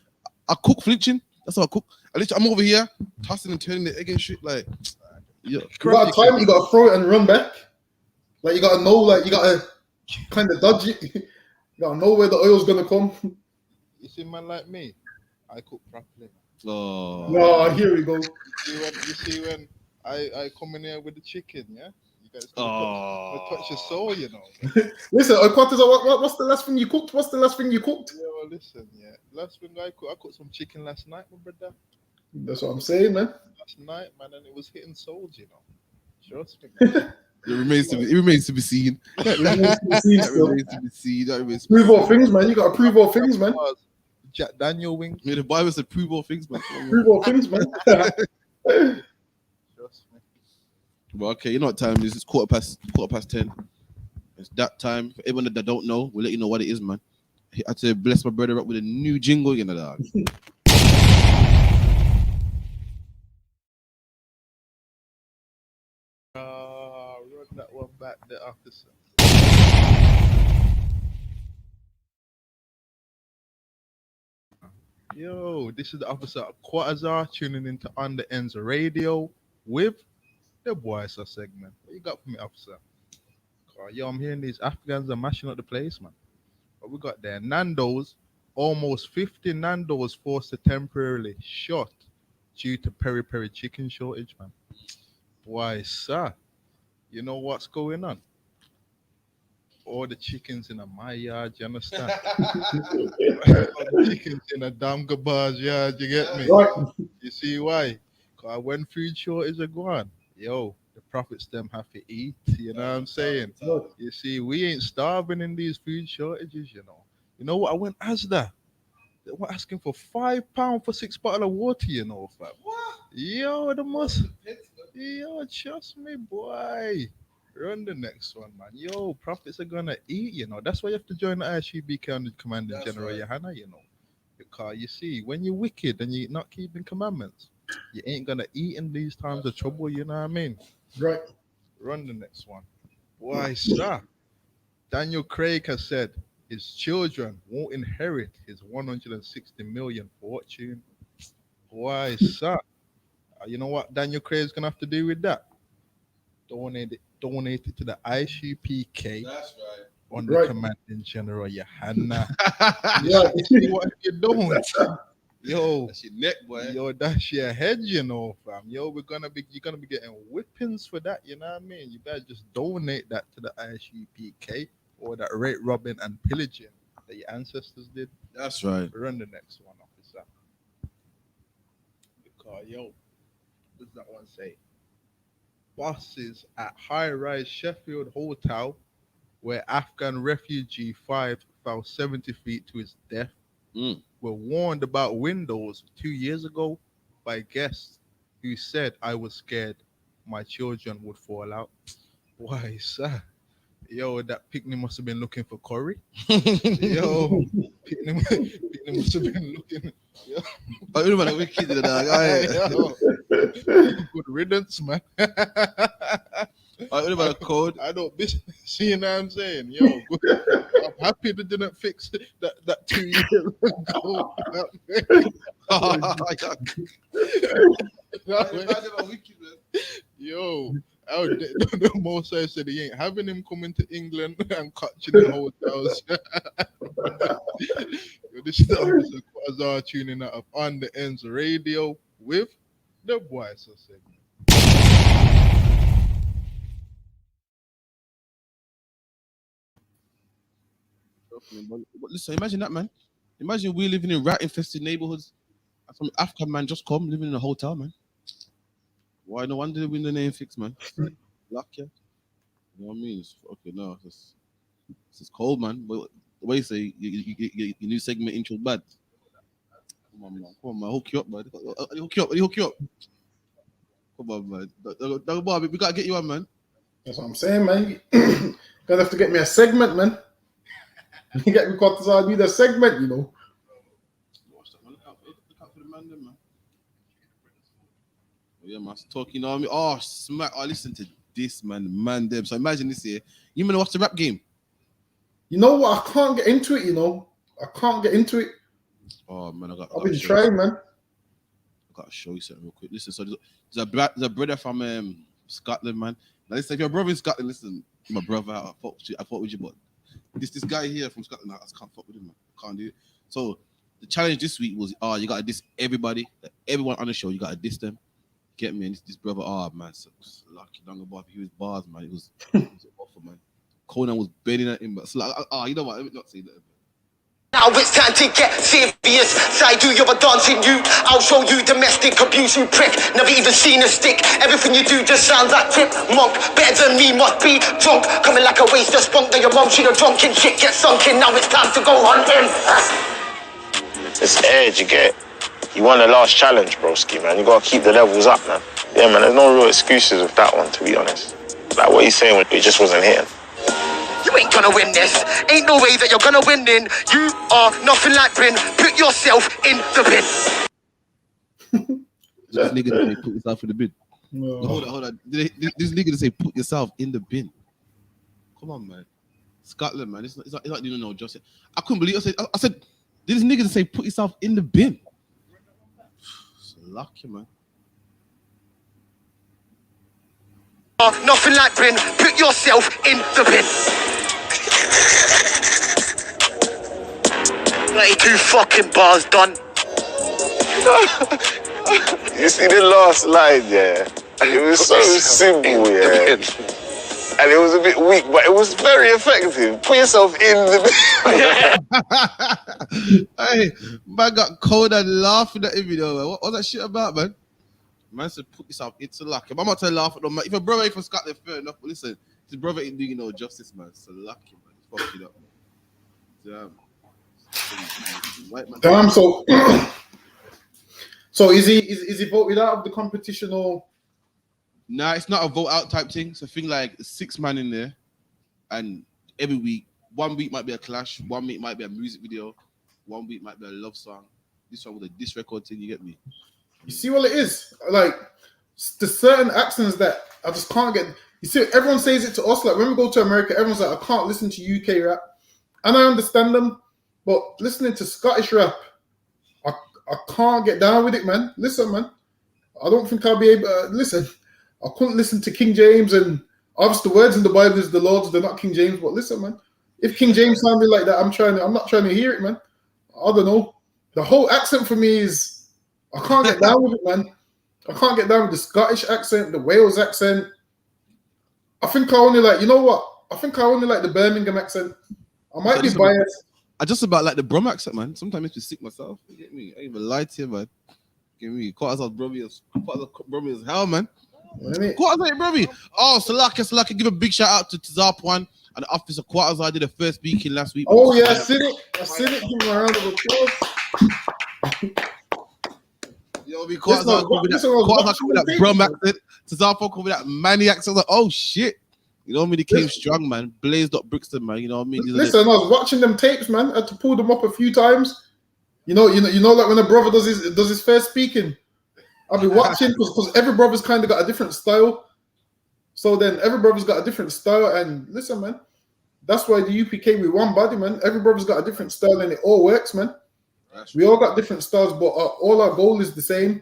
I cook flinching. That's how I cook. I'm over here tossing and turning the egg and shit. Like, yeah. You got time, you got to throw it and run back. Like, you got to know, like, you got to kind of dodge it. You got to know where the oil's going to come. You see, man, like me, I cook properly. Oh, here we go. You see when I come in here with the chicken, yeah? You guys touch your soul, Listen, what's the last thing you cooked? What's the last thing you cooked? Yeah, well, listen, last thing I cooked some chicken last night, my brother. That's what I'm saying, man. Last night, man, and it was hitting souls, Trust me, man. It remains to be seen. That remains to be seen. Prove all things, man. You got to prove all things, man. Jack Daniel wings. Yeah, the Bible said prove all things, man. Prove all things, man. Trust me. Well, okay, you know what time it is. It's quarter past 10. It's that time. For everyone that don't know, we'll let you know what it is, man. I had to bless my brother up with a new jingle, dog. Run that one back there, officer. Yo, this is the officer Quatazar tuning into On the Ends Radio with the Boysa segment. What you got for me, officer? Yo, I'm hearing these Afghans are mashing up the place, man. What we got there? Nando's, almost 50 Nando's forced to temporarily shut due to peri-peri chicken shortage, man. Why, sir? You know what's going on? All the chickens in my yard, you understand? All the chickens in a damn Gabar's yard, you get me? Right. You see why? Because when food shortage are gone, yo, the prophets them have to eat, you know what I'm saying? You see, we ain't starving in these food shortages, You know what? I went Asda. They were asking for £5 for 6 bottles of water, fam. What? Yo, the must. Yo, trust me, boy. Run the next one, man. Yo, prophets are gonna eat, That's why you have to join the I.S.U.P.K under Commander General YAHANNA, Because you see, when you're wicked and you're not keeping commandments, you ain't gonna eat in these times of trouble, you know what I mean? Right. Run the next one. Why, sir? Daniel Craig has said his children won't inherit his 160 million fortune. Why, sir? You know what Daniel Craig's gonna have to do with that? Donate it to the ISUPK. That's right. Under commanding General YAHANNA. Yeah. See what you're doing. Yo, that's your neck, boy. Yo, that's your head, you know, fam. Yo, you're gonna be getting whippings for that, you know what I mean? You better just donate that to the I.S.U.P.K. or that rape, robbing, and pillaging that your ancestors did. That's right. Run the next one, officer. Because yo, what does that one say? Bosses at high-rise Sheffield Hotel, where Afghan refugee 5 fell 70 feet to his death, were warned about windows 2 years ago by guests who said, "I was scared my children would fall out." Why, sir? Yo, that picnic must have been looking for curry. Yo, picnic must have been looking. Yo. I don't know wicked, Yo. Good riddance, man. I don't know code. I don't see, you know what I'm saying? Yo, good. I'm happy they didn't fix that 2 years ago. Yo, the most I said he ain't having him coming to England and catching in hotels. Yo, this is the officer Quasar tuning out on the ends radio with the boys. But listen, imagine that, man. Imagine we living in rat-infested neighborhoods, and some Afghan man just come living in a hotel, man. Why no wonder they win the name fix, man? Luck, yeah. You know what I mean? Okay, no, this is cold, man. But the way you say your new segment intro bad. Come on, man. Come on, man. Hook you up, man. Hook you up. Come on, man. Bobby, we gotta get you on, man. That's what I'm saying, man. Gonna have to get me a segment, man. You get me because I need a segment, you know. Look out for the man, then, man. Yeah, man. Talking on me. Oh, smack. Oh, listen to this, man. Them. So imagine this here. You gonna watch the rap game? You know what? I can't get into it, you know. I can't get into it. Oh, man. I've been trying, man. I gotta show you something real quick. Listen, so there's a brother from Scotland, man. Now, listen, if your brother in Scotland, listen, my brother, I fought with you, but this guy here from Scotland, I just can't fuck with him, man. I can't do it. So the challenge this week was, you gotta diss everybody, everyone on the show. You gotta diss them. Get me? And this brother, man, so lucky, don't go he was bars, man. It was awful, man. Conan was bending at him, but so you know what? Let me not say that. Now it's time to get serious. Side you, you're a dancing you. I'll show you domestic abuse, you prick. Never even seen a stick. Everything you do just sounds like tip. Monk, better than me, must be drunk. Coming like a waste of spunk. That your mom, she the drunken shit get sunken. Now it's time to go hunting. It's edge, you get. You won the last challenge, broski, man. You gotta keep the levels up, man. Yeah, man, there's no real excuses with that one, to be honest. Like what he's saying, it just wasn't hitting. You ain't gonna win this. Ain't no way that you're gonna win then. You are nothing like Bryn. Put yourself in the bin. This nigga that say put yourself in the bin. No. Hold on. This nigga that say put yourself in the bin. Come on, man. Scotland, man. It's not doing no justice. I couldn't believe it. I said this nigga that say put yourself in the bin. It's lucky, man. Nothing like Bryn. Put yourself in the bin. 92 fucking bars done. You see the last line, yeah? It was so simple, yeah. And it was a bit weak, but it was very effective. Put yourself in the... Hey, man got cold and laughing at him, you know. What was that shit about, man? Man said put yourself into luck. I'm not trying to laugh at them, man. If a brother ain't from Scotland, fair enough. But listen, his brother ain't doing no justice, man. It's lucky, man. It's fucking up, man. Damn. Damn. So is he voted out of the competition or? Nah, it's not a vote out type thing. It's a thing like 6 man in there, and every week, 1 week might be a clash, 1 week might be a music video, 1 week might be a love song. This one with a diss record thing, you get me? You see what it is? Like, there's certain accents that I just can't get. You see, everyone says it to us. Like when we go to America, everyone's like, I can't listen to UK rap. And I understand them. But listening to Scottish rap, I can't get down with it, man. Listen, man. I don't think I'll be able to listen. I couldn't listen to King James, and obviously the words in the Bible is the Lord's, they're not King James. But listen, man. If King James sounded like that, I'm not trying to hear it, man. I don't know. The whole accent for me is I can't get down with it, man. I can't get down with the Scottish accent, the Wales accent. I think I only like, you know what? I think I only like the Birmingham accent. I might be biased. I just about like the Brum accent, man. Sometimes I make me sick myself. You get me? I ain't even lie to you, man. Get me? Quarters of Brummy as hell, man. Quarters of Brummy. Oh, Salaka, give a big shout out to Tizarp One and the officer Quarters. I did a first speaking last week. Oh yeah, I seen it. Give him a round of applause. Yo, because that Brum accent, Tizarp One with that Manny accent. Like, oh shit. You know what I mean? He came strong, man. Blazed up Brixton, man. You know what I mean? Listen, I was watching them tapes, man. I had to pull them up a few times. You know, like when a brother does his first speaking, I'll be watching because every brother's kind of got a different style. So then every brother's got a different style. And listen, man, that's why the UPK we one body, man. Every brother's got a different style and it all works, man. We all got different styles, but all our goal is the same.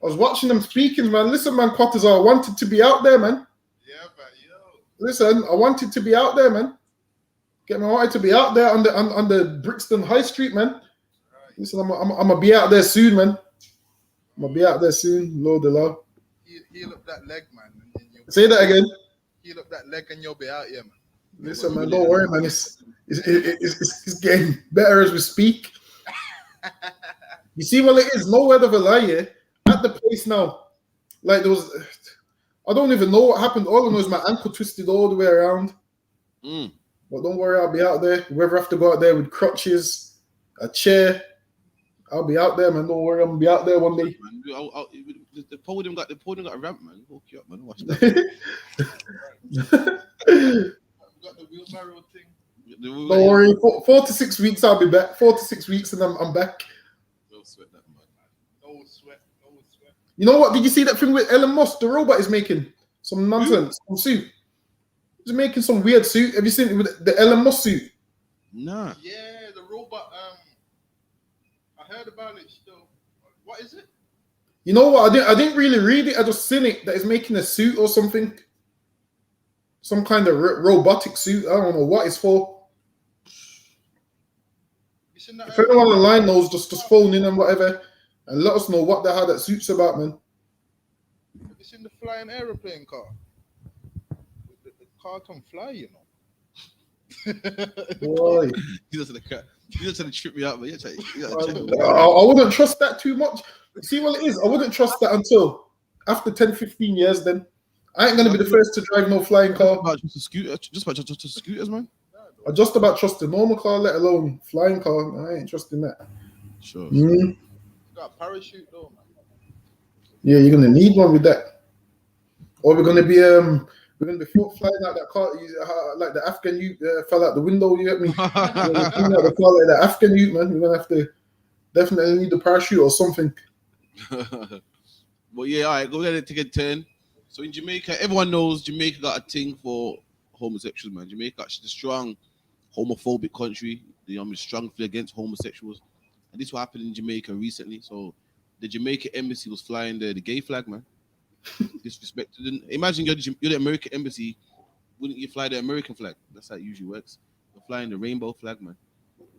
I was watching them speaking, man. Listen, man, Quarters, I wanted to be out there, man. Listen, I wanted to be out there, man. I wanted to be out there on the Brixton High Street, man. Listen, I'm gonna be out there soon, man. I'm gonna be out there soon. Lord the Lord. Heal up that leg, man. Say that again. Heal up that leg and you'll be out here, man. Listen, man, don't worry, man. It's getting better as we speak. You see what it is? No word of a lie, yeah. At the place now, like there was. I don't even know what happened. All I know is my ankle twisted all the way around. But don't worry, I'll be out there. Whoever have to go out there with crutches, a chair, I'll be out there, man. Don't worry, I'm gonna be out there one day. The podium got a ramp, man. Hook you up, man. Watch that. Got the wheelbarrow thing. Don't worry, 4 to 6 weeks I'll be back. 4 to 6 weeks and I'm back. No sweat that, man. No sweat. You know what? Did you see that thing with Elon Musk? The robot is making some nonsense, some suit. He's making some weird suit. Have you seen it with the Elon Musk suit? Nah. Yeah, the robot. I heard about it still. What is it? You know what? I didn't really read it. I just seen it that is making a suit or something. Some kind of robotic suit. I don't know what it's for. If anyone online knows, just phone in and whatever. And let us know what the hell that suit's about, man. Have you seen the flying aeroplane car? The car can fly, you know. Boy. You just trying to trip me out, man. I wouldn't trust that too much. See what it is? I wouldn't trust that until after 10, 15 years then. I ain't going to be the first to drive no flying car. Just about scooters, man. I just about trust a normal car, let alone flying car. I ain't trusting that. Sure. Got a parachute though, man. Yeah, you're gonna need one with that. Or we're gonna be flying out that car like the Afghan youth fell out the window. You get me? The car like the Afghan youth, man. We're gonna have to definitely need the parachute or something. But yeah, all right, go ahead and take a turn. So in Jamaica, everyone knows Jamaica got a thing for homosexuals, man. Jamaica is a strong homophobic country. Strongly against homosexuals. And this what happened in Jamaica recently. So the Jamaica embassy was flying the gay flag, man. Disrespected. Imagine you're the American embassy. Wouldn't you fly the American flag? That's how it usually works. They're flying the rainbow flag, man.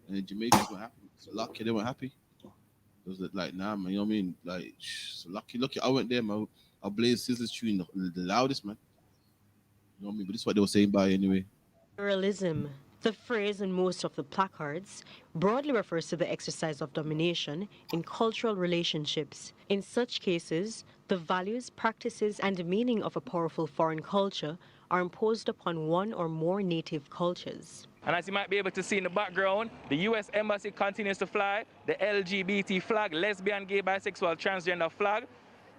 And the Jamaicans were happy. So lucky they weren't happy. It was like, nah, man. You know what I mean? Like, so lucky. I went there, man. I blazed Sizzler's tune the loudest, man. You know what I mean? But this is what they were saying by anyway. Pluralism. The phrase in most of the placards broadly refers to the exercise of domination in cultural relationships. In such cases, the values, practices, and meaning of a powerful foreign culture are imposed upon one or more native cultures. And as you might be able to see in the background, the U.S. Embassy continues to fly the LGBT flag, lesbian, gay, bisexual, transgender flag,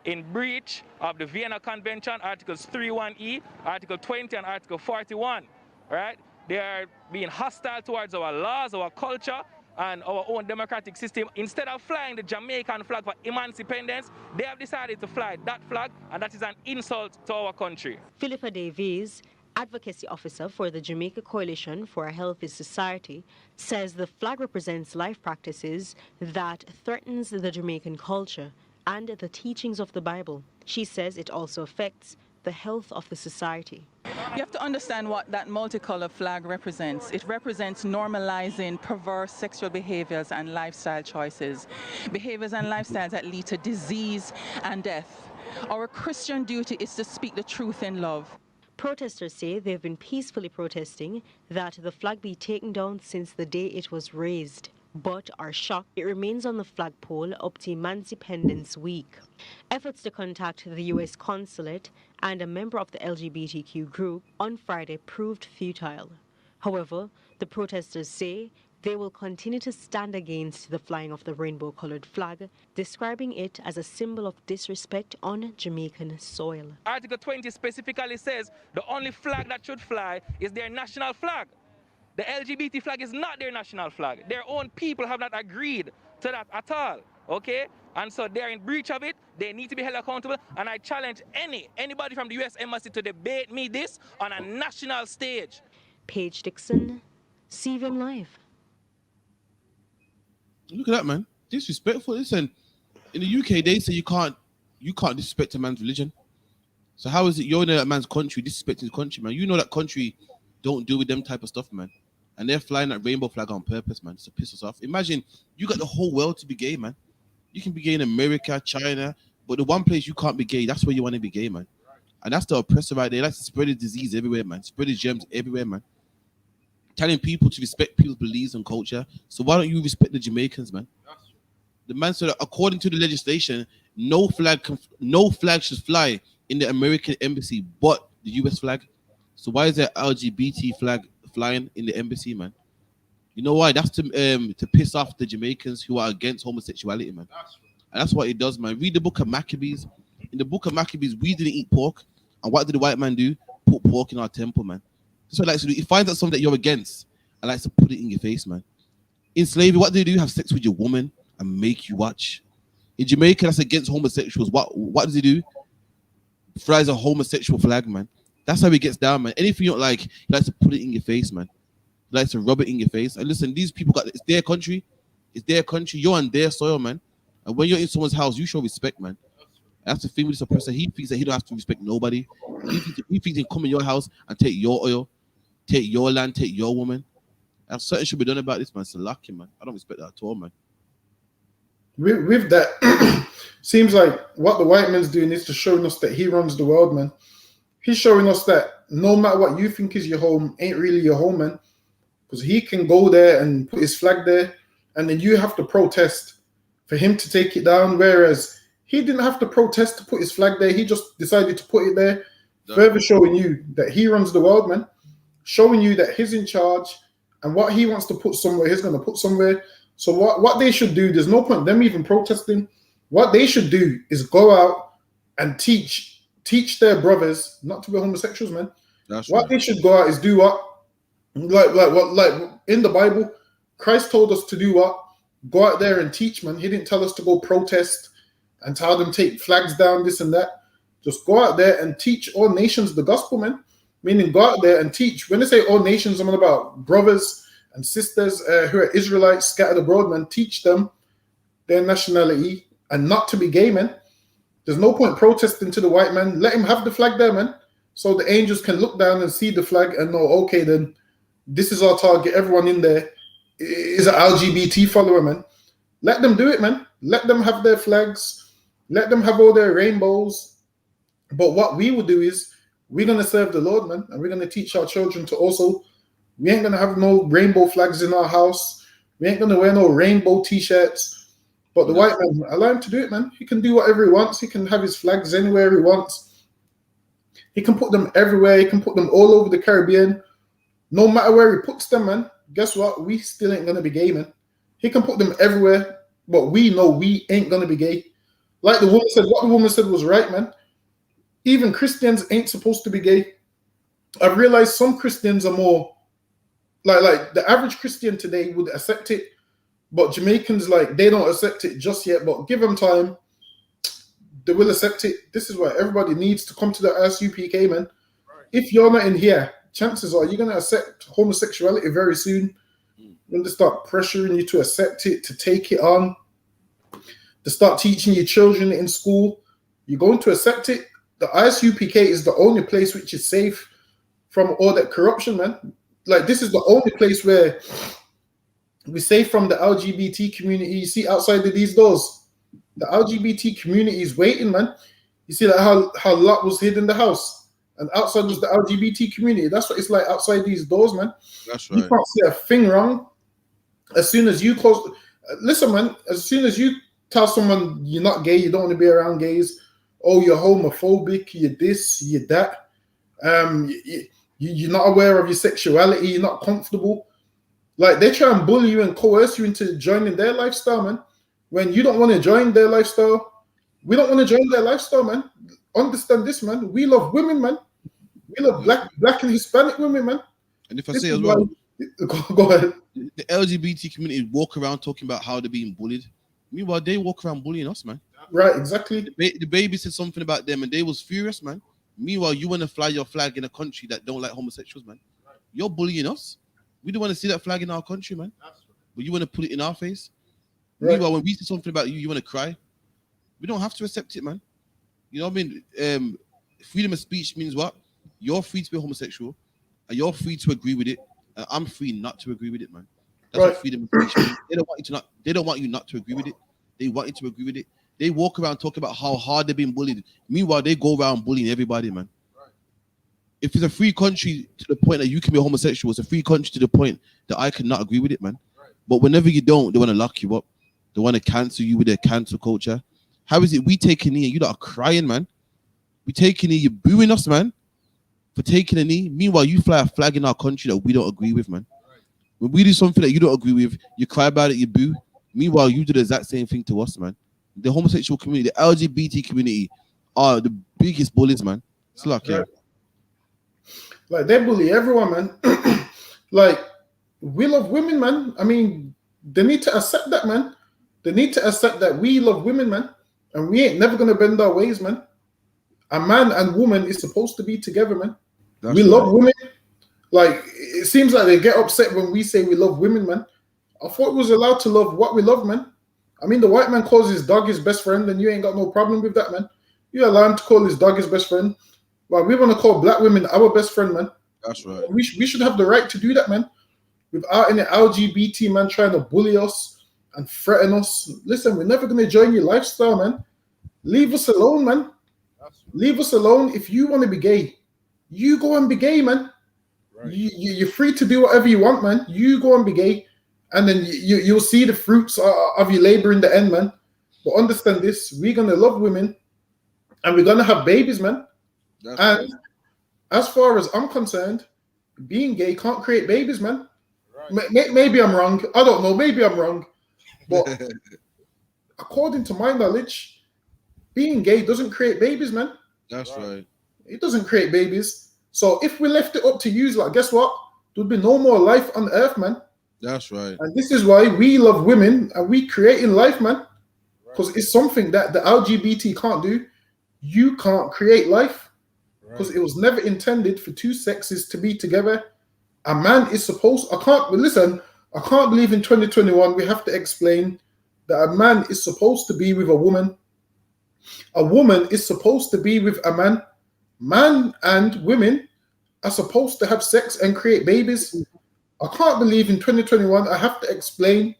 in breach of the Vienna Convention, Articles 31E, Article 20, and Article 41, right? They are being hostile towards our laws, our culture, and our own democratic system, instead of flying the Jamaican flag for emancipation, they have decided to fly that flag, and that is an insult to our country. Philippa Davies, advocacy officer for the Jamaica Coalition for a Healthy Society, says the flag represents life practices that threatens the Jamaican culture and the teachings of the Bible. She says it also affects the health of the society. You have to understand what that multicolored flag represents. It represents normalizing perverse sexual behaviors and lifestyle choices, behaviors and lifestyles that lead to disease and death. Our Christian duty is to speak the truth in love. Protesters say they've been peacefully protesting that the flag be taken down since the day it was raised, but are shocked it remains on the flagpole up to Emancipendence Week. Efforts to contact the U.S. consulate and a member of the LGBTQ group on Friday proved futile. However, the protesters say they will continue to stand against the flying of the rainbow-colored flag, describing it as a symbol of disrespect on Jamaican soil. Article 20 specifically says the only flag that should fly is their national flag. The LGBT flag is not their national flag. Their own people have not agreed to that at all, okay? And so they're in breach of it. They need to be held accountable. And I challenge anybody from the U.S. Embassy to debate me this on a national stage. Paige Dixon, CVM Live. Look at that, man. Disrespectful. Listen, in the UK, they say you can't disrespect a man's religion. So how is it you're in that man's country disrespecting his country, man? You know that country don't deal with them type of stuff, man. And they're flying that rainbow flag on purpose, man, just to piss us off. Imagine you got the whole world to be gay, man. You can be gay in America, China, but the one place you can't be gay, that's where you want to be gay, man. And that's the oppressor right there. They like to spread the disease everywhere, man. Spread the germs everywhere, man. Telling people to respect people's beliefs and culture. So why don't you respect the Jamaicans, man? The man said that according to the legislation, no flag should fly in the American embassy but the US flag. So why is there LGBT flag flying in the embassy, man? You know why? That's to piss off the Jamaicans who are against homosexuality, man. And that's what it does, man. Read the book of Maccabees. In the book of Maccabees, we didn't eat pork. And what did the white man do? Put pork in our temple, man. That's what he likes to do. He finds out something that you're against and likes to put it in your face, man. In slavery, what do? Have sex with your woman and make you watch. In Jamaica, that's against homosexuals. What does he do? Flies a homosexual flag, man. That's how he gets down, man. Anything you don't like, he likes to put it in your face, man. He likes to rub it in your face. And listen, these people it's their country. It's their country. You're on their soil, man. And when you're in someone's house, you show respect, man. That's the thing with this oppressor. He thinks that he don't have to respect nobody. He thinks he can come in your house and take your oil, take your land, take your woman. And something should be done about this, man. It's lucky, man. I don't respect that at all, man. With that, seems like what the white man's doing is to showing us that he runs the world, man. He's showing us that no matter what you think is your home, ain't really your home, man. Because he can go there and put his flag there, and then you have to protest for him to take it down. Whereas he didn't have to protest to put his flag there. He just decided to put it there, further showing you that he runs the world, man. Showing you that he's in charge, and what he wants to put somewhere, he's going to put somewhere. So what they should do, there's no point them even protesting. What they should do is go out and teach their brothers not to be homosexuals, man. That's what right. They should go out is do what? Like in the Bible, Christ told us to do what? Go out there and teach, man. He didn't tell us to go protest and tell them take flags down, this and that. Just go out there and teach all nations the gospel, man. Meaning go out there and teach. When they say all nations, I'm about brothers and sisters who are Israelites scattered abroad, man. Teach them their nationality and not to be gay, man. There's no point protesting to the white man. Let him have the flag there, man. So the angels can look down and see the flag and know, okay, then this is our target. Everyone in there is an LGBT follower, man. Let them do it, man. Let them have their flags. Let them have all their rainbows. But what we will do is we're going to serve the Lord, man. And we're going to teach our children to also, we ain't going to have no rainbow flags in our house. We ain't going to wear no rainbow t-shirts. But the white man, allow him to do it, man. He can do whatever he wants. He can have his flags anywhere he wants. He can put them everywhere. He can put them all over the Caribbean. No matter where he puts them, man, guess what? We still ain't going to be gay, man. He can put them everywhere, but we know we ain't going to be gay. Like the woman said, what the woman said was right, man. Even Christians ain't supposed to be gay. I've realized some Christians are more, like the average Christian today would accept it, But Jamaicans, like, they don't accept it just yet, but give them time. They will accept it. This is why everybody needs to come to the ISUPK, man. If you're not in here, chances are you're going to accept homosexuality very soon. When they start pressuring you to accept it, to take it on, to start teaching your children in school, you're going to accept it. The ISUPK is the only place which is safe from all that corruption, man. Like, this is the only place where we're safe from the LGBT community. You see outside of these doors, the LGBT community is waiting, man. You see that how Lot was hid in the house, and outside was the LGBT community. That's what it's like outside these doors, man. That's right. You can't see a thing wrong. As soon as you close, listen, man. As soon as you tell someone you're not gay, you don't want to be around gays. Oh, you're homophobic. You're this. You're that. You're not aware of your sexuality. You're not comfortable. Like, they try and bully you and coerce you into joining their lifestyle, man. When you don't want to join their lifestyle, we don't want to join their lifestyle, man. Understand this, man. We love women, man. We love black and Hispanic women, man. And if I say as well, go ahead. The LGBT community walk around talking about how they're being bullied. Meanwhile, they walk around bullying us, man. Right, exactly. The baby said something about them, and they was furious, man. Meanwhile, you want to fly your flag in a country that don't like homosexuals, man. You're bullying us. We don't want to see that flag in our country, man. But you want to put it in our face. Right. Meanwhile, when we say something about you, you want to cry. We don't have to accept it, man. You know what I mean? Freedom of speech means what? You're free to be homosexual, and you're free to agree with it, and I'm free not to agree with it, man. That's what freedom of speech means. They don't want you to not. They don't want you not to agree with it. They want you to agree with it. They walk around talking about how hard they've been bullied. Meanwhile, they go around bullying everybody, man. If it's a free country to the point that you can be homosexual, it's a free country to the point that I cannot agree with it, man. But whenever you don't, they want to lock you up. They want to cancel you with their cancel culture. How is it we take a knee and you lot are crying, man? We take a knee, you're booing us, man, for taking a knee. Meanwhile, you fly a flag in our country that we don't agree with, man. When we do something that you don't agree with, you cry about it, you boo. Meanwhile, you do the exact same thing to us, man. The homosexual community, the LGBT community are the biggest bullies, man. It's like, yeah. Like, they bully everyone, man. Like, we love women, man. I mean, they need to accept that, man. They need to accept that we love women, man. And we ain't never going to bend our ways, man. A man and woman is supposed to be together, man. We love women. Like, it seems like they get upset when we say we love women, man. I thought we was allowed to love what we love, man. I mean, the white man calls his dog his best friend, and you ain't got no problem with that, man. You allow him to call his dog his best friend. Well, we want to call black women our best friend, man. That's right. We should have the right to do that, man. Without any LGBT man trying to bully us and threaten us. Listen, we're never going to join your lifestyle, man. Leave us alone, man. Leave us alone. If you want to be gay, you go and be gay, man. Right. You're free to do whatever you want, man. You go and be gay. And then you'll see the fruits of your labor in the end, man. But understand this. We're going to love women. And we're going to have babies, man. That's and right. As far as I'm concerned, being gay can't create babies, man. Right. Maybe I'm wrong. I don't know. Maybe I'm wrong. But according to my knowledge, being gay doesn't create babies, man. That's right. It doesn't create babies. So if we left it up to you, like, guess what? There'd be no more life on earth, man. That's right. And this is why we love women and we creating life, man. Because it's something that the LGBT can't do. You can't create life. Because it was never intended for two sexes to be together. A man is supposed... I can't believe in 2021 we have to explain that a man is supposed to be with a woman. A woman is supposed to be with a man. Man and women are supposed to have sex and create babies. I can't believe in 2021 I have to explain.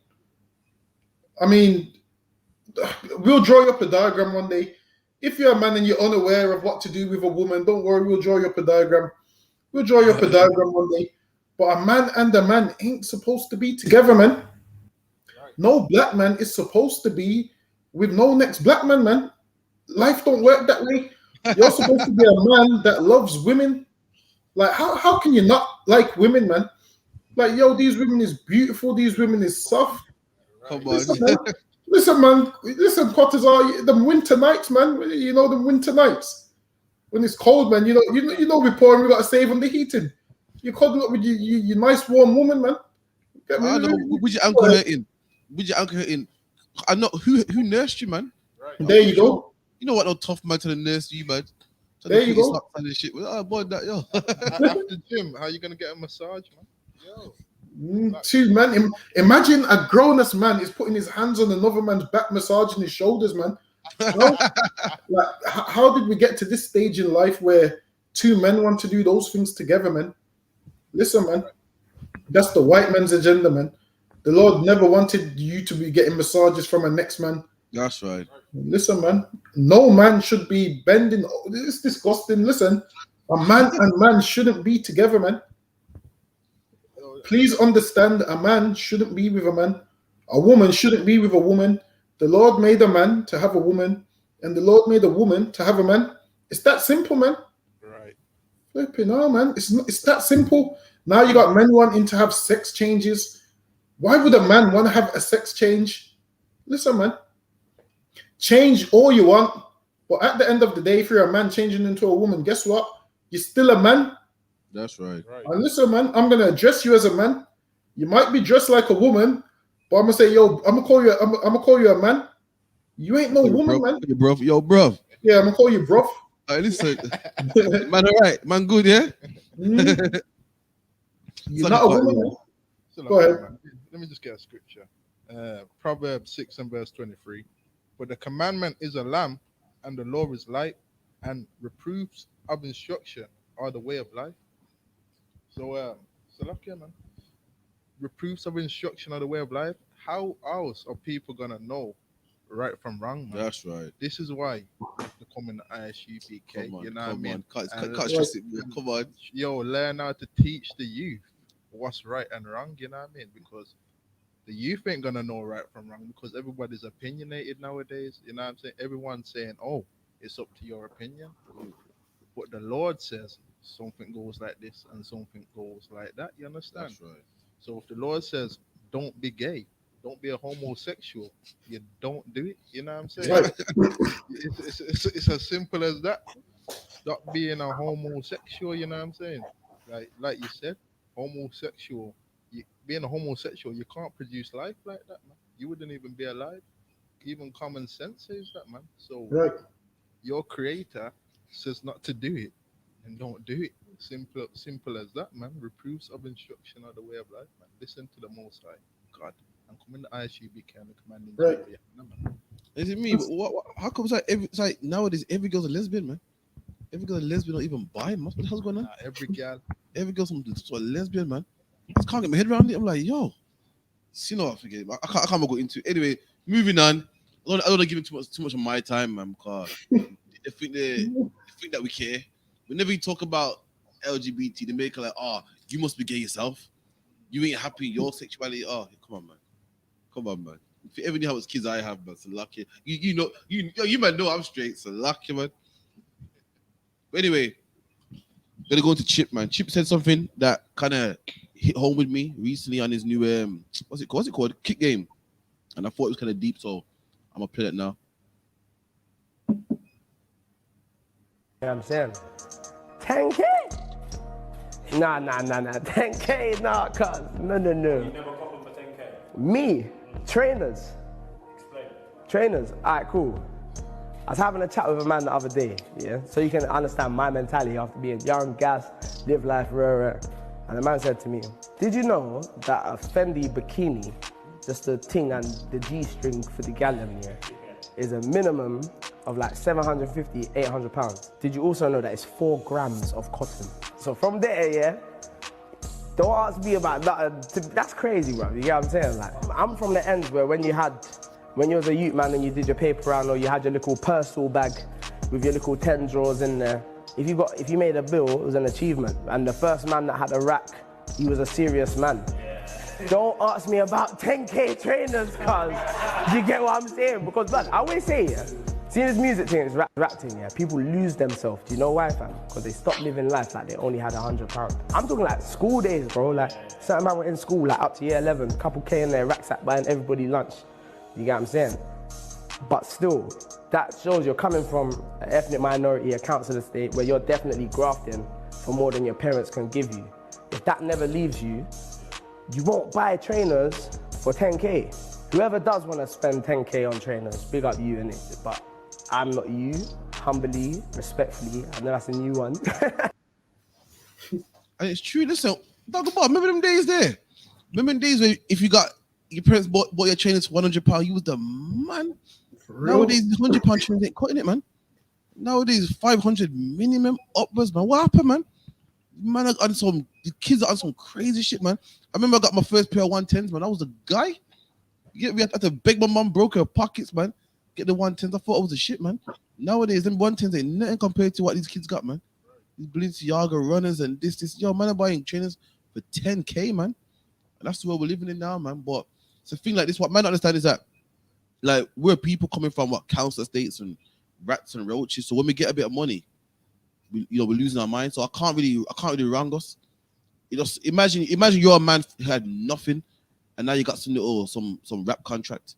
I mean, we'll draw you up a diagram one day. If you're a man and you're unaware of what to do with a woman, don't worry, we'll draw you up a diagram. We'll draw you up a diagram one day. But a man and a man ain't supposed to be together, man. No black man is supposed to be with no next black man, man. Life don't work that way. You're supposed to be a man that loves women. Like, how can you not like women, man? Like, yo, these women is beautiful. These women is soft. Come on. Listen, man. Listen, Potters are the winter nights, man. You know the winter nights when it's cold, man. You know we're pouring. We got to save on the heating. You cuddle up with your nice warm woman, man. I know. Where's your ankle hurting? with your ankle hurting. I know who nursed you, man. There you go. You know what? No tough man to the nurse you, man. There you go. And shit. Oh, boy, that yo. After gym, how you gonna get a massage, man? Yo. Two men. Imagine a grown-ass man is putting his hands on another man's back, massaging his shoulders, man. How did we get to this stage in life where two men want to do those things together, man? Listen, man. That's the white man's agenda, man. The Lord never wanted you to be getting massages from a next man. That's right. Listen, man. No man should be bending. It's disgusting. Listen, a man and man shouldn't be together, man. Please understand, a man shouldn't be with a man. A woman shouldn't be with a woman. The Lord made a man to have a woman, and the Lord made a woman to have a man. It's that simple, man. Right. Flipping, oh, man. It's that simple. Now you got men wanting to have sex changes. Why would a man want to have a sex change? Listen, man. Change all you want, but at the end of the day, if you're a man changing into a woman, guess what? You're still a man. That's right. And listen, man, I'm gonna address you as a man. You might be dressed like a woman, but I'm gonna say, yo, I'm gonna call you a man. You ain't no woman, man. Yo, bro. Yeah, I'm gonna call you bro. All right, listen. Man, all right. Man, good, yeah? You're not a woman, man. Go ahead. Man. Let me just get a scripture. Proverbs 6 and verse 23. But the commandment is a lamp, and the law is light, and reproofs of instruction are the way of life. So, lucky, man. Reproofs of instruction are the way of life. How else are people gonna know right from wrong, man? That's right. This is why you have to come in the I.S.U.P.K. You know what I mean? Come on. Yo, learn how to teach the youth what's right and wrong. You know what I mean? Because the youth ain't gonna know right from wrong, because everybody's opinionated nowadays. You know what I'm saying? Everyone's saying, "Oh, it's up to your opinion." But the Lord says something goes like this and something goes like that. You understand? That's right. So if the Lord says, "Don't be gay, don't be a homosexual," you don't do it. You know what I'm saying? Right. It's as simple as that. Stop being a homosexual. You know what I'm saying? Like you said, homosexual. Being a homosexual, you can't produce life like that, man. You wouldn't even be alive. Even common sense says that, man. So your creator says not to do it, and don't do it. Simple as that, man. Reproofs of instruction are the way of life, man. Listen to the Most High God, and come in the I.S.U.P.K. and the commanding. Right. Is it me? But how come it's like nowadays every girl's a lesbian, man? Every girl's a lesbian or even bi, man. What the hell's going on? Every girl. Every girl's a lesbian, man. I just can't get my head around it. I'm like, yo, you know, I forget. I can't go into it. Anyway, moving on. I don't want to give it too much of my time, man. Because they think that we care. Whenever you talk about LGBT, they make it like, oh, you must be gay yourself. You ain't happy your sexuality. Oh, come on, man. If you ever knew how much kids I have, man, so lucky. You might know I'm straight, so lucky, man. But anyway, gonna go into Chip, man. Chip said something that kind of hit home with me recently on his new what's it called? Kick game. And I thought it was kind of deep, so I'm gonna play it now. You know what I'm saying? 10K? Nah. 10K, nah, cuz. No. You never cop for 10K? Me? Trainers? Explain. Trainers? Alright, cool. I was having a chat with a man the other day, yeah? So you can understand my mentality after being young, gas, live life, rare. And the man said to me, did you know that a Fendi bikini, just the thing and the G-string for the gallon, yeah, is a minimum of like 750, 800 pounds. Did you also know that it's 4 grams of cotton? So from there, yeah, don't ask me about that. That's crazy, bro. You get what I'm saying? Like, I'm from the ends where when you was a youth man and you did your paper round, or you had your little parcel bag with your little 10 drawers in there, if you made a bill, it was an achievement. And the first man that had a rack, he was a serious man. Don't ask me about 10K trainers, cuz. You get what I'm saying? Because, man, I always say, yeah, seeing this music thing, this rap thing, yeah, people lose themselves. Do you know why, fam? Because they stop living life like they only had £100. I'm talking like school days, bro. Like, certain man were in school, like up to year 11, couple K in their rucksack buying everybody lunch. You get what I'm saying? But still, that shows you're coming from an ethnic minority, a council estate, where you're definitely grafting for more than your parents can give you. If that never leaves you, you won't buy trainers for 10K. Whoever does want to spend 10K on trainers, big up you, innit? But I'm not you. Humbly, respectfully, I know that's a new one. And it's true. Listen, talk about, remember them days there? Remember them days where if you got your parents bought your trainers for £100, you was the man. Nowadays, £100 trainers ain't cutting it, man. Nowadays, 500 minimum upwards, man. What happened, man? Man, the kids are on some crazy shit, man. I remember I got my first pair of 110s, man. I was a guy. We had to beg my mum, broke her pockets, man. Get the 110s. I thought I was a shit, man. Nowadays, them 110s ain't nothing compared to what these kids got, man. These Balenciaga runners and this. Yo, man, I'm buying trainers for 10K, man. And that's the world we're living in now, man. But it's a thing like this. What man understand is that, like, we're people coming from what council estates and rats and roaches. So when we get a bit of money, we're losing our mind. So I can't really wrong us. You know, imagine you're a man who had nothing, and now you got some rap contract.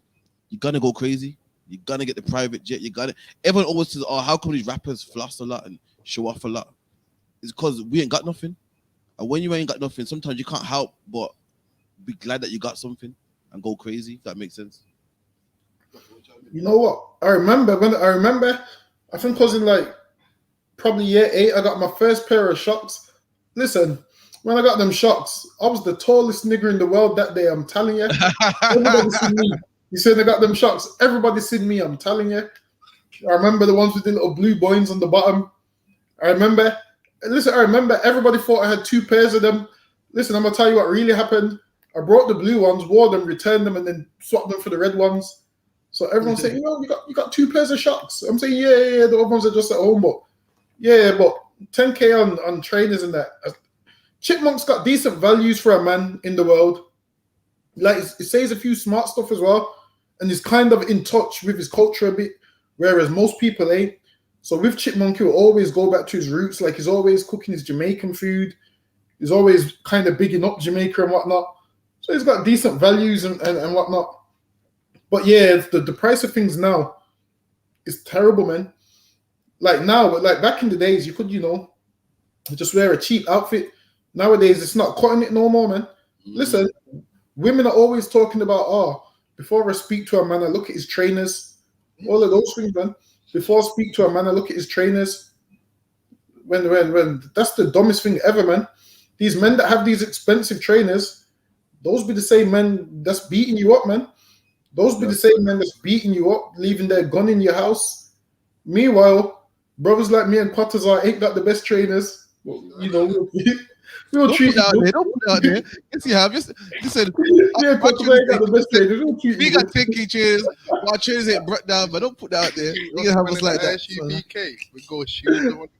You're gonna go crazy. You're gonna get the private jet. Everyone always says, "Oh, how come these rappers floss a lot and show off a lot?" It's because we ain't got nothing. And when you ain't got nothing, sometimes you can't help but be glad that you got something and go crazy. If that makes sense. You know what? I remember, I think I was in like probably year 8, I got my first pair of shocks. Listen, when I got them shocks, I was the tallest nigger in the world that day, I'm telling you. Everybody seen me. You said I got them shocks. Everybody seen me, I'm telling you. I remember the ones with the little blue boins on the bottom. I remember everybody thought I had 2 pairs of them. Listen, I'm going to tell you what really happened. I brought the blue ones, wore them, returned them, and then swapped them for the red ones. So everyone's saying, you got 2 pairs of shocks. I'm saying, yeah, the other ones are just at home, but 10K on trainers and that. Chipmunk's got decent values for a man in the world. Like, it says a few smart stuff as well, and he's kind of in touch with his culture a bit, whereas most people ain't. So with Chipmunk, he'll always go back to his roots. Like, he's always cooking his Jamaican food. He's always kind of bigging up Jamaica and whatnot. So he's got decent values and whatnot. But yeah, the price of things now is terrible, man. Like now, like back in the days, you could, just wear a cheap outfit. Nowadays, it's not cutting it no more, man. Listen, women are always talking about, before I speak to a man, I look at his trainers. All of those things, man. Before I speak to a man, I look at his trainers. When that's the dumbest thing ever, man. These men that have these expensive trainers, those be the same men that's beating you up, man. Those be the same men that's beating you up, leaving their gun in your house. Meanwhile, brothers like me and Patazar ain't got the best trainers. Well, we'll treat you good. Don't put it out there. Yes, you have. Listen, yeah, Patazar ain't got the best trainers. We got 10K trainers. Our trainers ain't brought down, but don't put that out there. You can have us like that. S.H.U.P.K. We go shoes on. Don't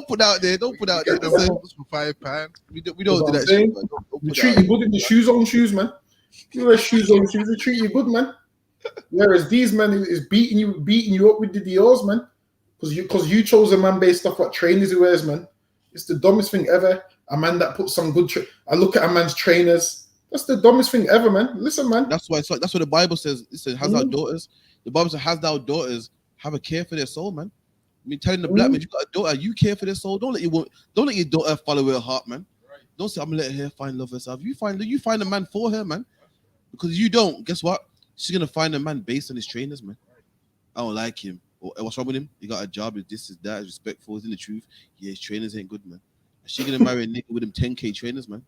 put that out there. Don't put that out there. For £5. We don't do that shit. We treat you good in the shoes on shoes, man. You wear shoes on shoes, we treat you good, man. Whereas these men is beating you up with the Dior's, man. Because you chose a man based off what trainers he wears, man. It's the dumbest thing ever. A man that puts some good I look at a man's trainers. That's the dumbest thing ever, man. Listen, man. That's what the Bible says. It says, has our daughters. The Bible says, has thou daughters have a care for their soul, man. I mean, telling the black man, you got a daughter, you care for their soul. Don't let your daughter follow her heart, man. Don't say, I'm gonna let her find love herself. You find a man for her, man. Because you don't, guess what? She's gonna find a man based on his trainers, man. I don't like him. What's wrong with him? He got a job, this is that, is respectful, is in the truth. Yeah, his trainers ain't good, man. She gonna marry a nigga with them 10K trainers, man.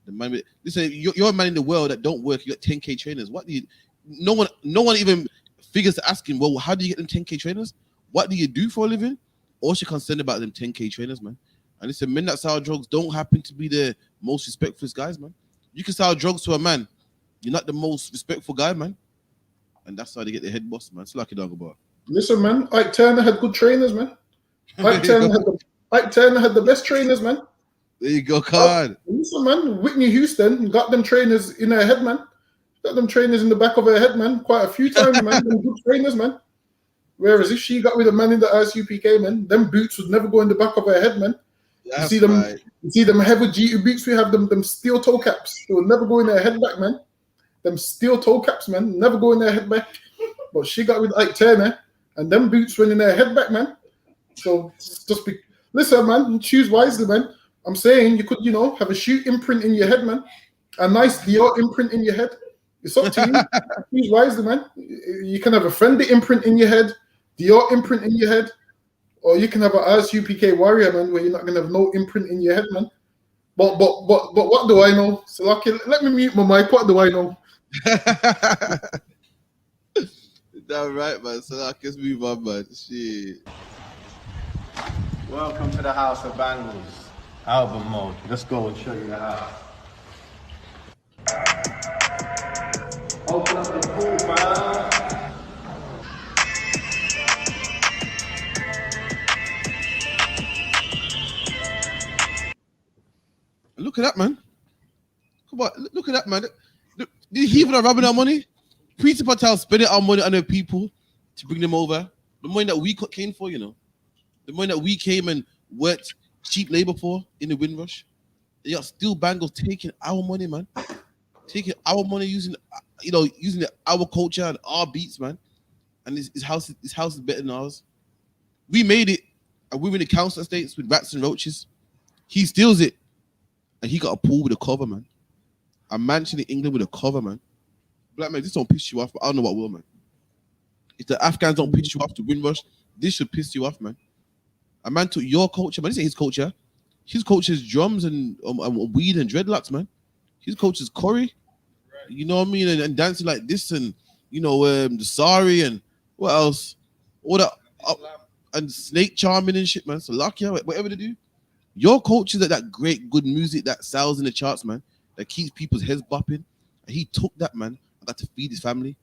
The man, listen, you're a man in the world that don't work. You got 10K trainers. What do you? No one even figures to ask him. Well, how do you get them 10K trainers? What do you do for a living? All she concerned about them 10K trainers, man. And listen, men that sell drugs don't happen to be the most respectful guys, man. You can sell drugs to a man. You're not the most respectful guy, man. And that's how they get their head boss, man. It's like a dog about. Listen, man. Ike Turner had good trainers, man. Ike Turner had the best trainers, man. There you go, card. Listen, man. Whitney Houston got them trainers in her head, man. Got them trainers in the back of her head, man. Quite a few times, man. Them good trainers, man. Whereas if she got with a man in the I.S.U.P.K, man, them boots would never go in the back of her head, man. You see them heavy GU boots, we have them steel toe caps. They will never go in her head back, man. Them steel toe caps, man, never go in her head back. But she got with Ike Turner, and them boots went in her head back, man. So just listen, man, choose wisely, man. I'm saying you could, have a shoe imprint in your head, man. a nice Dior imprint in your head. It's up to you. Choose wisely, man. You can have a Fendi imprint in your head, Dior imprint in your head, or you can have an I.S.U.P.K warrior, man, where you're not gonna have no imprint in your head, man. But what do I know? So let me mute my mic. What do I know? Damn right, man. So let's move on, man. Shit. Welcome to the House of Bangles. Album mode. Let's go and show you the house. Open up the pool, fam. Look at that, man. Come on, look at that, man. Look, these heathen are robbing our money. Preeti Patel spending our money on their people to bring them over. The money that we came for, you know. The money that we came and worked cheap labor for in the Windrush. They are still Bangles taking our money, man. Taking our money using our culture and our beats, man. And his house is better than ours. We made it, and we're in the council estates with rats and roaches. He steals it, and he got a pool with a cover, man. A mansion in England with a cover, man. Black man, this don't piss you off, but I don't know what will, man. If the Afghans don't piss you off to Windrush, this should piss you off, man. A man took your culture, man. This ain't his culture. His culture is drums and weed and dreadlocks, man. His culture is curry. You know what I mean? And dancing like this and, the sari and what else? All that, and snake charming and shit, man. So lucky, whatever they do. Your culture is that great, good music that sells in the charts, man. That keeps people's heads bopping. And he took that, man. I got to feed his family.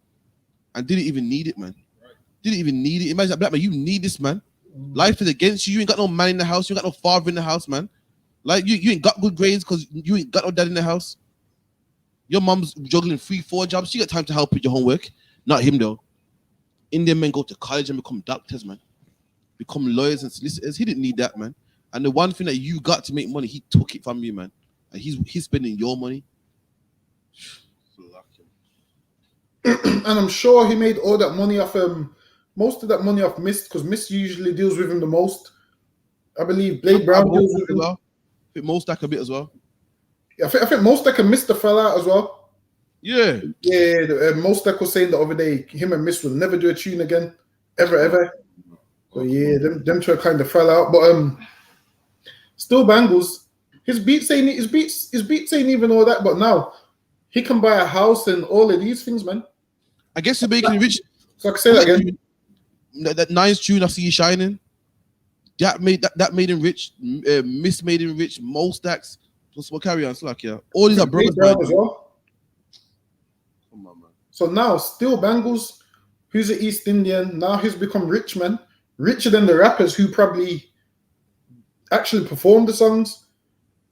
And didn't even need it, man. Didn't even need it. Imagine that, black man, you need this, man. Life is against you. You ain't got no man in the house. You ain't got no father in the house, man. Like, you ain't got good grades because you ain't got no dad in the house. Your mom's juggling 3-4 jobs. She got time to help with your homework. Not him, though. Indian men go to college and become doctors, man. Become lawyers and solicitors. He didn't need that, man. And the one thing that you got to make money, he took it from you, man. And he's spending your money. And I'm sure he made all that money off most of that money off Mist, because Mist usually deals with him the most. I believe Blade Brown deals with him. Well. I think Mostak a bit as well. Yeah, I think Mostak and Mist fell out as well. Yeah. Yeah, Mostak was saying the other day him and Mist will never do a tune again. Ever. So yeah, them two kind of fell out. But still Bangles. His beats ain't even all that, but now he can buy a house and all of these things, man. I guess you're making rich. So I can say that again. That nice tune, I See You Shining. That made him rich. Miss made him rich. Mostacks. We'll carry on. Slack, yeah. All these are brothers, man. As well. Come on, man. So now, still Bangles, who's an East Indian, now he's become rich, man. Richer than the rappers who probably actually performed the songs.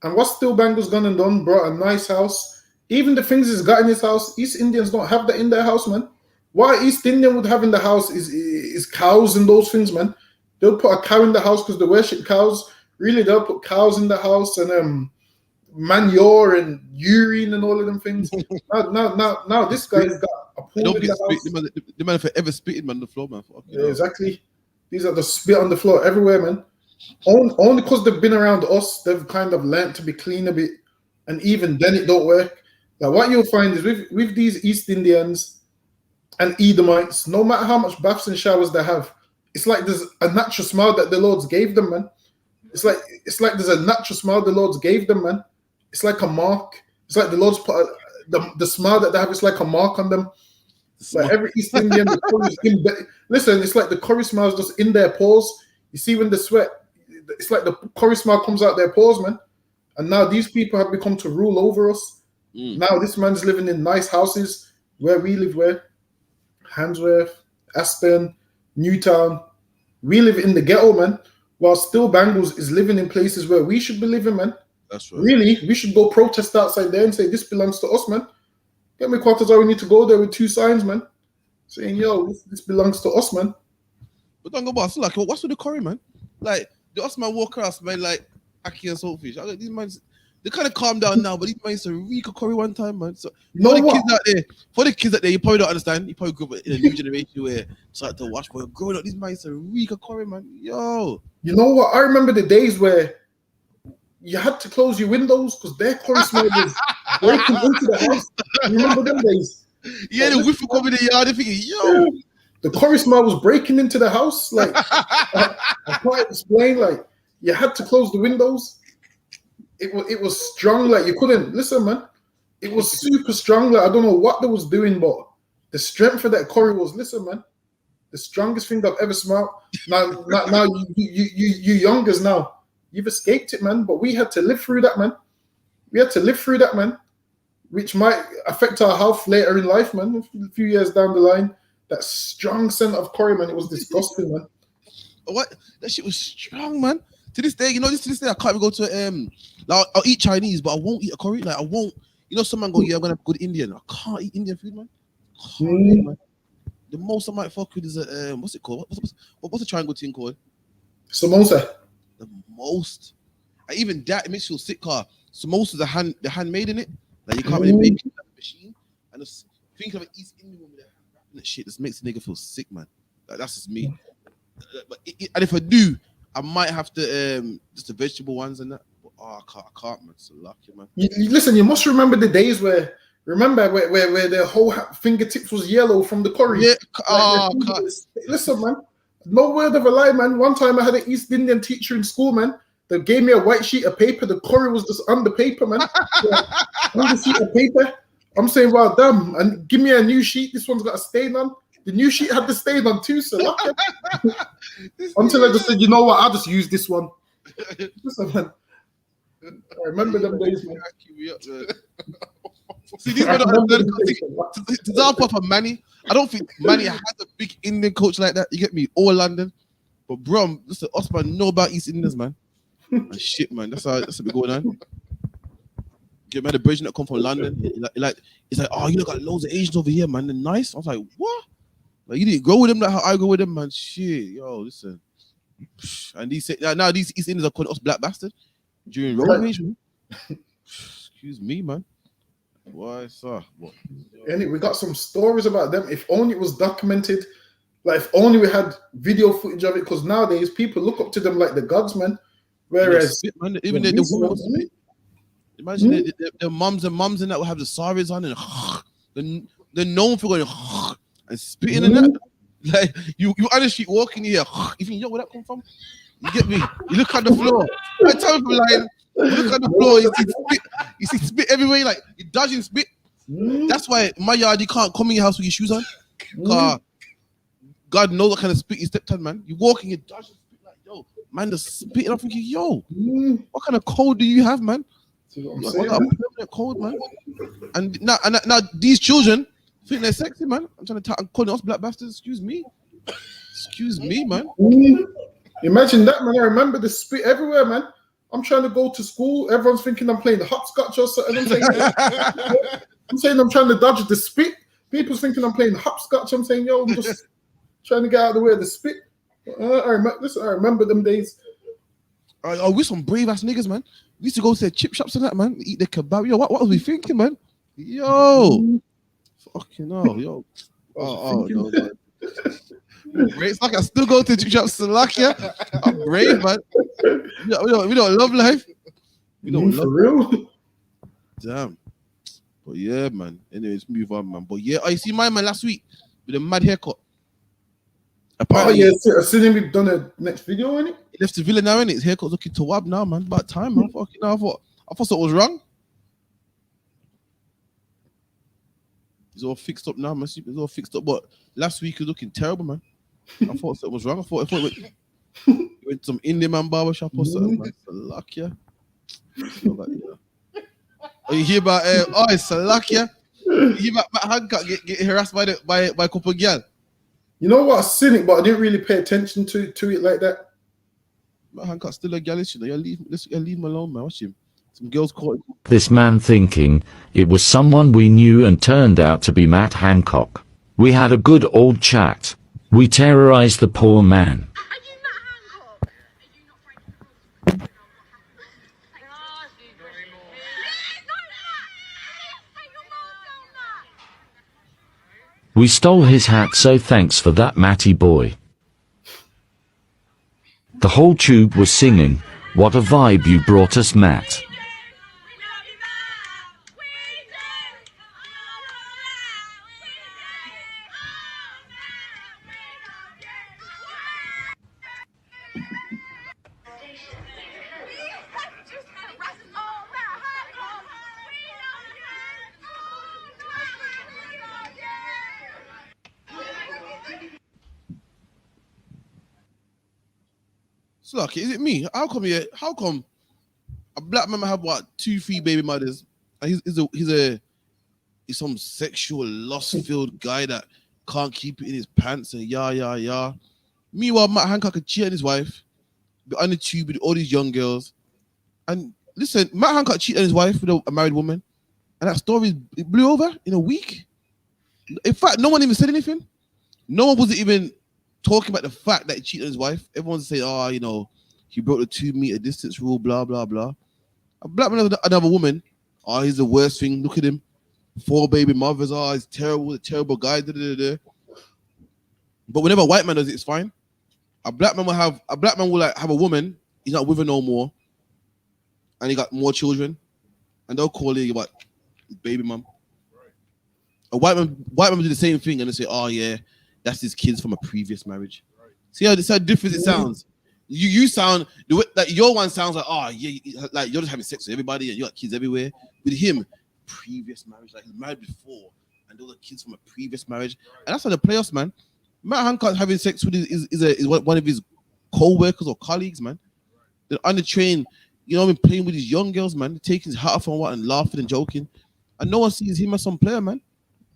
And what Still Bangles gone and done, brought a nice house. Even the things he's got in his house, East Indians don't have that in their house, man. What East Indian would have in the house is cows and those things, man. They'll put a cow in the house because they worship cows. Really, they'll put cows in the house and manure and urine and all of them things. now this guy's got a pool in the house. The man forever spitting on the floor, man. Yeah, exactly. These are the spit on the floor everywhere, man. Only because they've been around us, they've kind of learned to be clean a bit. And even then, it don't work. Like what you'll find is with these East Indians and Edomites, no matter how much baths and showers they have, it's like there's a natural smile that the Lord's gave them, man. It's like there's a natural smile the Lord's gave them, man. It's like a mark. It's like the Lord's put the smile that they have. It's like a mark on them. Like every East Indian, listen, it's like the curry smile's just in their pores. You see when they sweat, it's like the curry smile comes out their pores, man. And now these people have become to rule over us. Now this man's living in nice houses where we live, where Handsworth, Aspen, Newtown. We live in the ghetto, man. While Still Bangles is living in places where we should be living, man. That's right. Really, we should go protest outside there and say this belongs to us, man. Get me quarters, we need to go there with 2 signs, man, saying, yo, this belongs to us, man. But don't go boss. Like, what's with the curry, man? Like, the Osman walk across, man, like Aki and Saltfish. I like these man, they kind of calm down now, but these man used to reek of curry one time, man. So for the kids out there, you probably don't understand. You probably grew up in a new generation where it's like to watch, but growing up, these man used to reek of curry, man. Yo. You know what? I remember the days where you had to close your windows because their curry smell was breaking into the house. You remember them days? Yeah, the whiff come in the yard. They're thinking, yo. The curry smell was breaking into the house. Like, I can't explain. Like, you had to close the windows. It was strong. Like, you couldn't listen, man. It was super strong. Like, I don't know what they was doing, but the strength of that curry was, listen, man, the strongest thing I've ever smelled. Now you youngers now, you've escaped it, man. But we had to live through that, man. We had to live through that, man, which might affect our health later in life, man. A few years down the line, that strong scent of curry, man, it was disgusting, man. What? That shit was strong, man. To this day, you know, to this day, I can't even go to like, I'll eat Chinese, but I won't eat a curry. Like, I won't. You know, someone go, yeah, I'm gonna have good Indian. I can't eat Indian food, man. Man. The most I might fuck with is a what's it called? What's the triangle thing called? Samosa. The most. And even that it makes you feel sick. Car samosas the handmade in it. Like you can't really make it in the machine. And just think of an East Indian woman that shit. This makes the nigga feel sick, man. Like, that's just me. But and if I do, I might have to just the vegetable ones and that. But, I can't, man. It's so lucky, man. Listen, you must remember the days where the whole fingertips was yellow from the curry. Yeah. Listen, man. No word of a lie, man. One time I had an East Indian teacher in school, man. They gave me a white sheet of paper. The curry was just on the paper, man. On the sheet of paper. I'm saying, well, damn. And give me a new sheet. This one's got a stain on. The new sheet had the stain on too, so lucky. Until I just said, you know what? I'll just use this one. Listen, man. I remember them days, man. See, these men to our proper Manny. I don't think Manny has a big Indian coach like that. You get me? All London. But bro, listen, Osman know about East Indians, man. And shit, man. That's how been going on. Get man, the Belgian that come from London. It's like, oh, you got loads of Asians over here, man. They're nice. I was like, what? Like, you didn't grow with them like how I go with them, man. Shit, yo, listen. And these now these East Indians are calling us black bastard during road rage, man. Excuse me, man. Why, sir? What? Anyway, we got some stories about them. If only it was documented. Like, if only we had video footage of it. Because nowadays, people look up to them like the gods, man. Whereas, man, even the women spit. Imagine the mums and that will have the saris on and they're known for going and spitting in that. Like, you on the street walking here, you think, yo, where that come from? You get me? You look at the floor. I tell you, like, you look at the floor, you see spit everywhere, like, you're dodging spit. That's why in my yard, you can't come in your house with your shoes on. God knows what kind of spit you stepped on, man. You walking, you're dodging spit, like, yo, man, the spitting. I'm thinking, yo, what kind of cold do you have, man? What kind of permanent cold, man? And now these children think they're sexy, man. I'm calling us black bastards. Excuse me, man. Imagine that, man. I remember the spit everywhere, man. I'm trying to go to school. Everyone's thinking I'm playing hopscotch or something. I'm saying I'm trying to dodge the spit. People's thinking I'm playing hopscotch. I'm saying, yo, I'm just trying to get out of the way of the spit. I remember them days. We're some brave ass niggas, man. We used to go to the chip shops and that, man. Eat the kebab. Yo, what was we thinking, man? Yo, fucking hell, yo. Oh, no, man. It's like I still go to the chip shops. Slovakia. I'm brave, man. We don't love life. We don't love real. Damn. But yeah, man. Anyways, move on, man. But yeah, I see my man last week with a mad haircut. Apparently, I've seen him. We've done a next video on it. He left the villa now, innit? His haircut's looking to wab now, man. About time, man. Fucking hell, I thought something was wrong. He's all fixed up now, man. He's all fixed up. But last week he was looking terrible, man. I thought something was wrong. I thought he went to some Indian man barbershop or something, man. Slovakia. Oh, you hear about it's Slovakia? You hear about Matt Hancock get harassed by a couple of girls? You know what? I've seen it, but I didn't really pay attention to it like that. Matt Hancock's still a girl, you know. Leave him alone, man. Watch him. Some girls caught him. This man thinking it was someone we knew and turned out to be Matt Hancock. We had a good old chat. We terrorized the poor man. We stole his hat, so thanks for that, Matty boy. The whole tube was singing, "What a vibe you brought us, Matt." So like, is it me? How come a black man might have what 2-3 baby mothers, and he's some sexual lust-filled guy that can't keep it in his pants and yeah. Meanwhile, Matt Hancock could cheat on his wife, be on the tube with all these young girls. And listen, Matt Hancock cheated on his wife with a married woman, and that story it blew over in a week. In fact, no one even said anything. No one wasn't even talking about the fact that he cheated on his wife. Everyone's saying, "Oh, you know, he broke the 2-meter distance rule." Blah blah blah. A black man with another woman. Oh, he's the worst thing. Look at him. 4 baby mothers. Oh, he's terrible. A terrible guy. Da, da, da, da. But whenever a white man does it, it's fine. A black man will have a woman. He's not with her no more, and he got more children, and they'll call it what baby mom. A white man will do the same thing, and they say, "Oh yeah, that's his kids from a previous marriage." See how different it sounds. You sound the way that your one sounds like, "Oh yeah, like you're just having sex with everybody, and you got kids everywhere." With him, previous marriage, like he's married before, and those are kids from a previous marriage, and that's how the playoffs, man. Matt Hancock having sex with is one of his co-workers or colleagues, man. They're on the train, you know, playing with these young girls, man. They're taking his hat off and what and laughing and joking, and no one sees him as some player, man,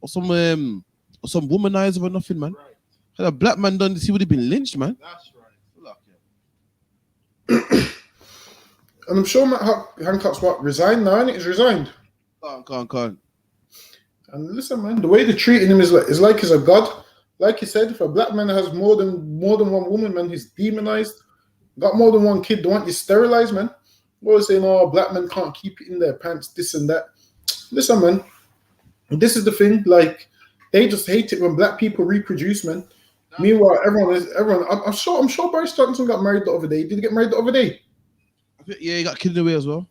or some womanizer or nothing, man. Had a black man done this, he would have been lynched, man. That's right. And I'm sure Matt Hancock's resigned now, innit? He's resigned. Can't. And listen, man, the way they're treating him is like he's a god. Like you said, if a black man has more than one woman, man, he's demonized. Got more than one kid, they want you sterilized, man. Always saying, "Oh, black men can't keep it in their pants," this and that. Listen, man, this is the thing. Like, they just hate it when black people reproduce, man. Meanwhile, everyone. I'm sure Boris Johnson got married the other day. Did he get married the other day? Yeah, he got killed away as well.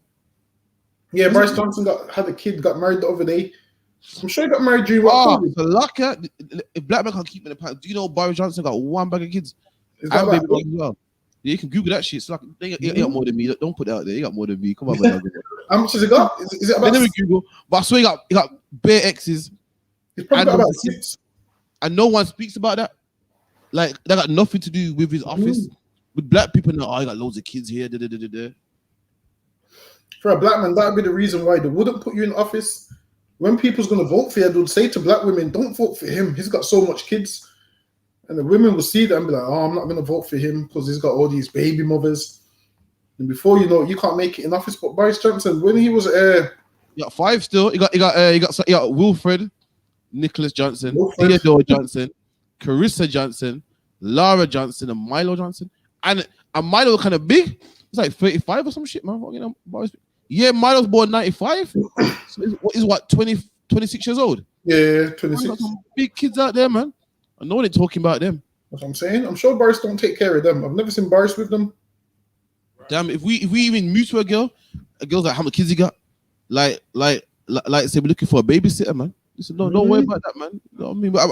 Yeah, Boris Johnson had a kid, got married the other day. I'm sure he got married during what? Oh, the luck, if black men can't keep in the pants, do you know Boris Johnson got 1 bag of kids? Is that baby as well. Yeah, you can Google that shit. It's like he got more than me. Don't put that out there. He got more than me. Come on, man. How much has he got? Is it about? Let me Google. But I swear he got bare exes. He's probably got about 6. And no one speaks about that. Like, that got nothing to do with his office. With black people, now, I got loads of kids here. For a black man, that would be the reason why they wouldn't put you in office. When people's going to vote for you, they'll say to black women, "Don't vote for him. He's got so much kids." And the women will see that and be like, "Oh, I'm not going to vote for him because he's got all these baby mothers." And before you know it, you can't make it in office. But Boris Johnson, when he was he got 5 still. He got Wilfred, Nicholas Johnson, Theodore Johnson, Carissa Johnson, Lara Johnson, and Milo Johnson. And Milo kind of big. It's like 35 or some shit, man. You know, Boris. Yeah, Milo's born 95. So he's what, 26 years old? Yeah, 26. Got some big kids out there, man. I know they're talking about them. That's what I'm saying. I'm sure Boris don't take care of them. I've never seen Boris with them. Damn, if we even mute to a girl's like, "How many kids you got?" Like say we're looking for a babysitter, man. Listen, don't worry about that, man. You know what I mean? But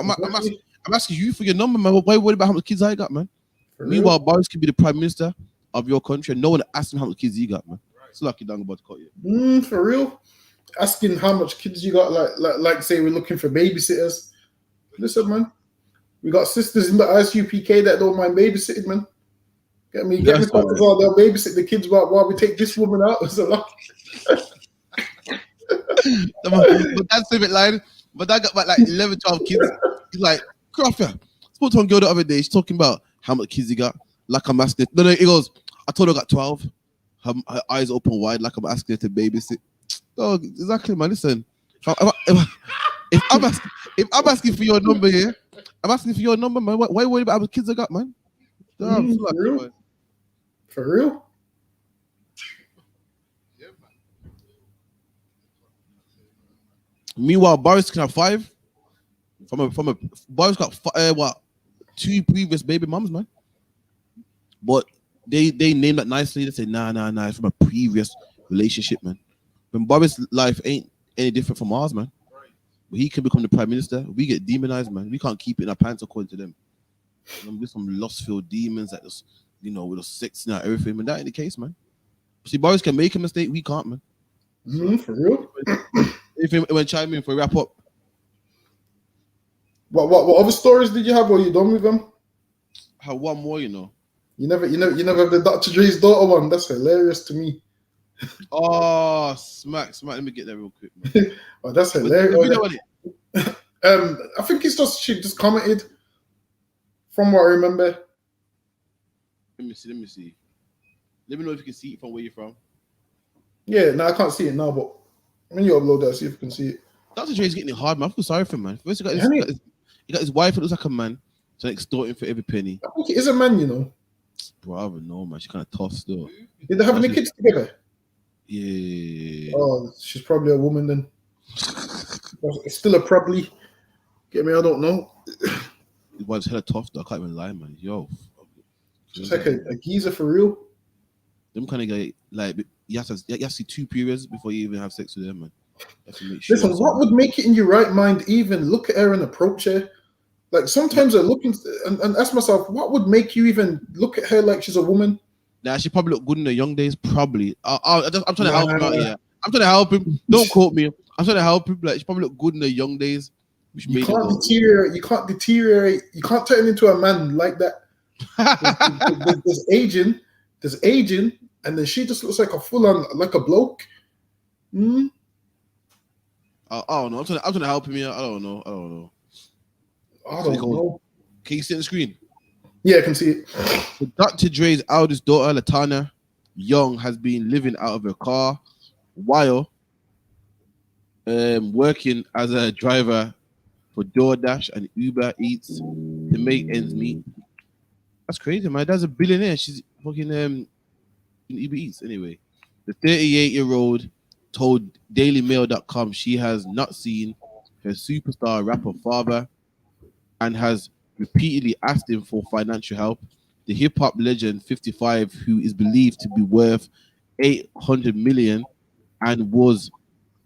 I'm asking you for your number, man. Why worry about how many kids I got, man? Meanwhile, Boris can be the prime minister of your country, and no one asked him how many kids he got, man. It's lucky down about to cut you. For real? Asking how much kids you got, like say we're looking for babysitters. Listen, man, we got sisters in the I.S.U.P.K that don't mind babysitting, man. Get me they'll babysit the kids while we take this woman out. It's a lot. But that's a bit lying. But I got like 11, 12 kids. He's like, Crawford. Spoke to one girl the other day. She's talking about how much kids he got. Like I'm asking. No, he goes, "I told her I got 12. Her eyes open wide, like I'm asking her to babysit." Oh, exactly, man. Listen, if I'm asking for your number here, I'm asking for your number, man. Why worry about how many kids I got, man? Damn, for real? For real? Meanwhile, Boris can have 5. Boris got 2 previous baby moms, man. But they name that nicely. They say, nah, it's from a previous relationship, man. When Boris' life ain't any different from ours, man. But he can become the prime minister. We get demonized, man. We can't keep it in our pants according to them. We're some lustful demons that just, you know, with us sex and everything. And that ain't the case, man. See, Boris can make a mistake. We can't, man. For real? If you want to chime in for a wrap up. What other stories did you have? Or you done with them? I have one more, you know. You never have the Dr. Dre's daughter one. That's hilarious to me. Oh, smack. Let me get that real quick, man. Oh, that's hilarious. I think it's just she just commented. From what I remember. Let me see. Let me know if you can see it from where you're from. Yeah, no, I can't see it now, but when you upload that, see if you can see it. Dr. Dre's getting it hard, man. I feel sorry for him, man. First, he got his wife, it looks like a man, so extorting for every penny. I think it is a man, you know. Bro, I don't know, man. She's kind of tough still. Did they have any kids together? Yeah. Oh, she's probably a woman then. It's still a probably. Get me? I don't know. His wife's hella tough, though. I can't even lie, man. Yo. Just like a geezer for real. Them kind of guy, like, you have to see 2 periods before you even have sex with them, man. You have to make sure. Listen, what would make it in your right mind even look at her and approach her? Like, sometimes I look and ask myself, what would make you even look at her like she's a woman? Nah, she probably looked good in the young days, probably. I'm trying to help him out here. I'm trying to help him. Don't quote me. I'm trying to help him. Like, she probably looked good in the young days. Which You can't deteriorate. You can't deteriorate. You can't turn into a man like that. There's aging, and then she just looks like a full-on, like a bloke. I don't know. I'm trying to help him here. I don't know. I don't know. Can you see the screen? Yeah, I can see it. So Dr. Dre's eldest daughter, Latanya Young, has been living out of her car while working as a driver for DoorDash and Uber Eats to make ends meet. That's crazy, man. That's a billionaire. She's fucking in Uber Eats anyway. The 38-year-old told DailyMail.com she has not seen her superstar rapper father and has repeatedly asked him for financial help. The hip-hop legend, 55, who is believed to be worth $800 million and was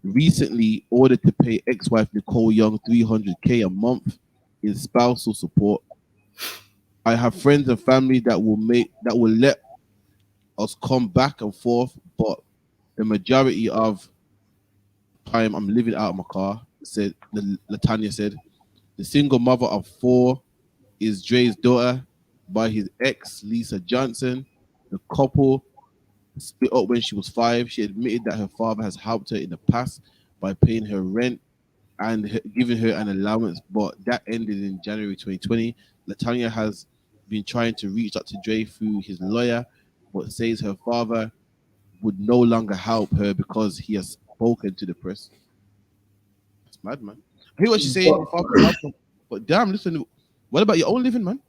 recently ordered to pay ex-wife Nicole Young $300K a month in spousal support. I have friends and family that will let us come back and forth, but the majority of time I'm living out of my car, said Latanya said. The single mother of 4 is Dre's daughter by his ex, Lisa Johnson. The couple split up when she was 5. She admitted that her father has helped her in the past by paying her rent and giving her an allowance, but that ended in January 2020. Latanya has been trying to reach Dr. Dre through his lawyer, but says her father would no longer help her because he has spoken to the press. That's mad, man. I hear what she's saying, but damn, listen, what about your own living, man?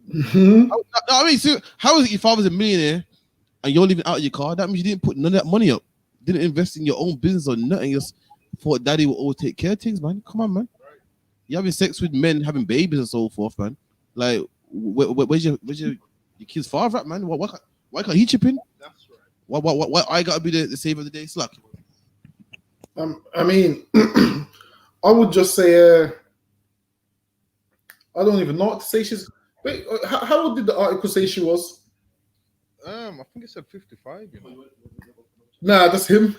I mean, so how is it your father's a millionaire and you're living out of your car? That means you didn't put none of that money up, didn't invest in your own business or nothing. You just thought daddy will always take care of things, man. Come on, man. You're having sex with men, having babies and so forth, man. Like, where's your kid's father at, man? Why can't he chip in? That's right. Why I gotta be the savior of the day? Slack. I mean, I would just say, I don't even know what to say. Wait, how old did the article say she was? I think it said 55. You know. Nah, that's him.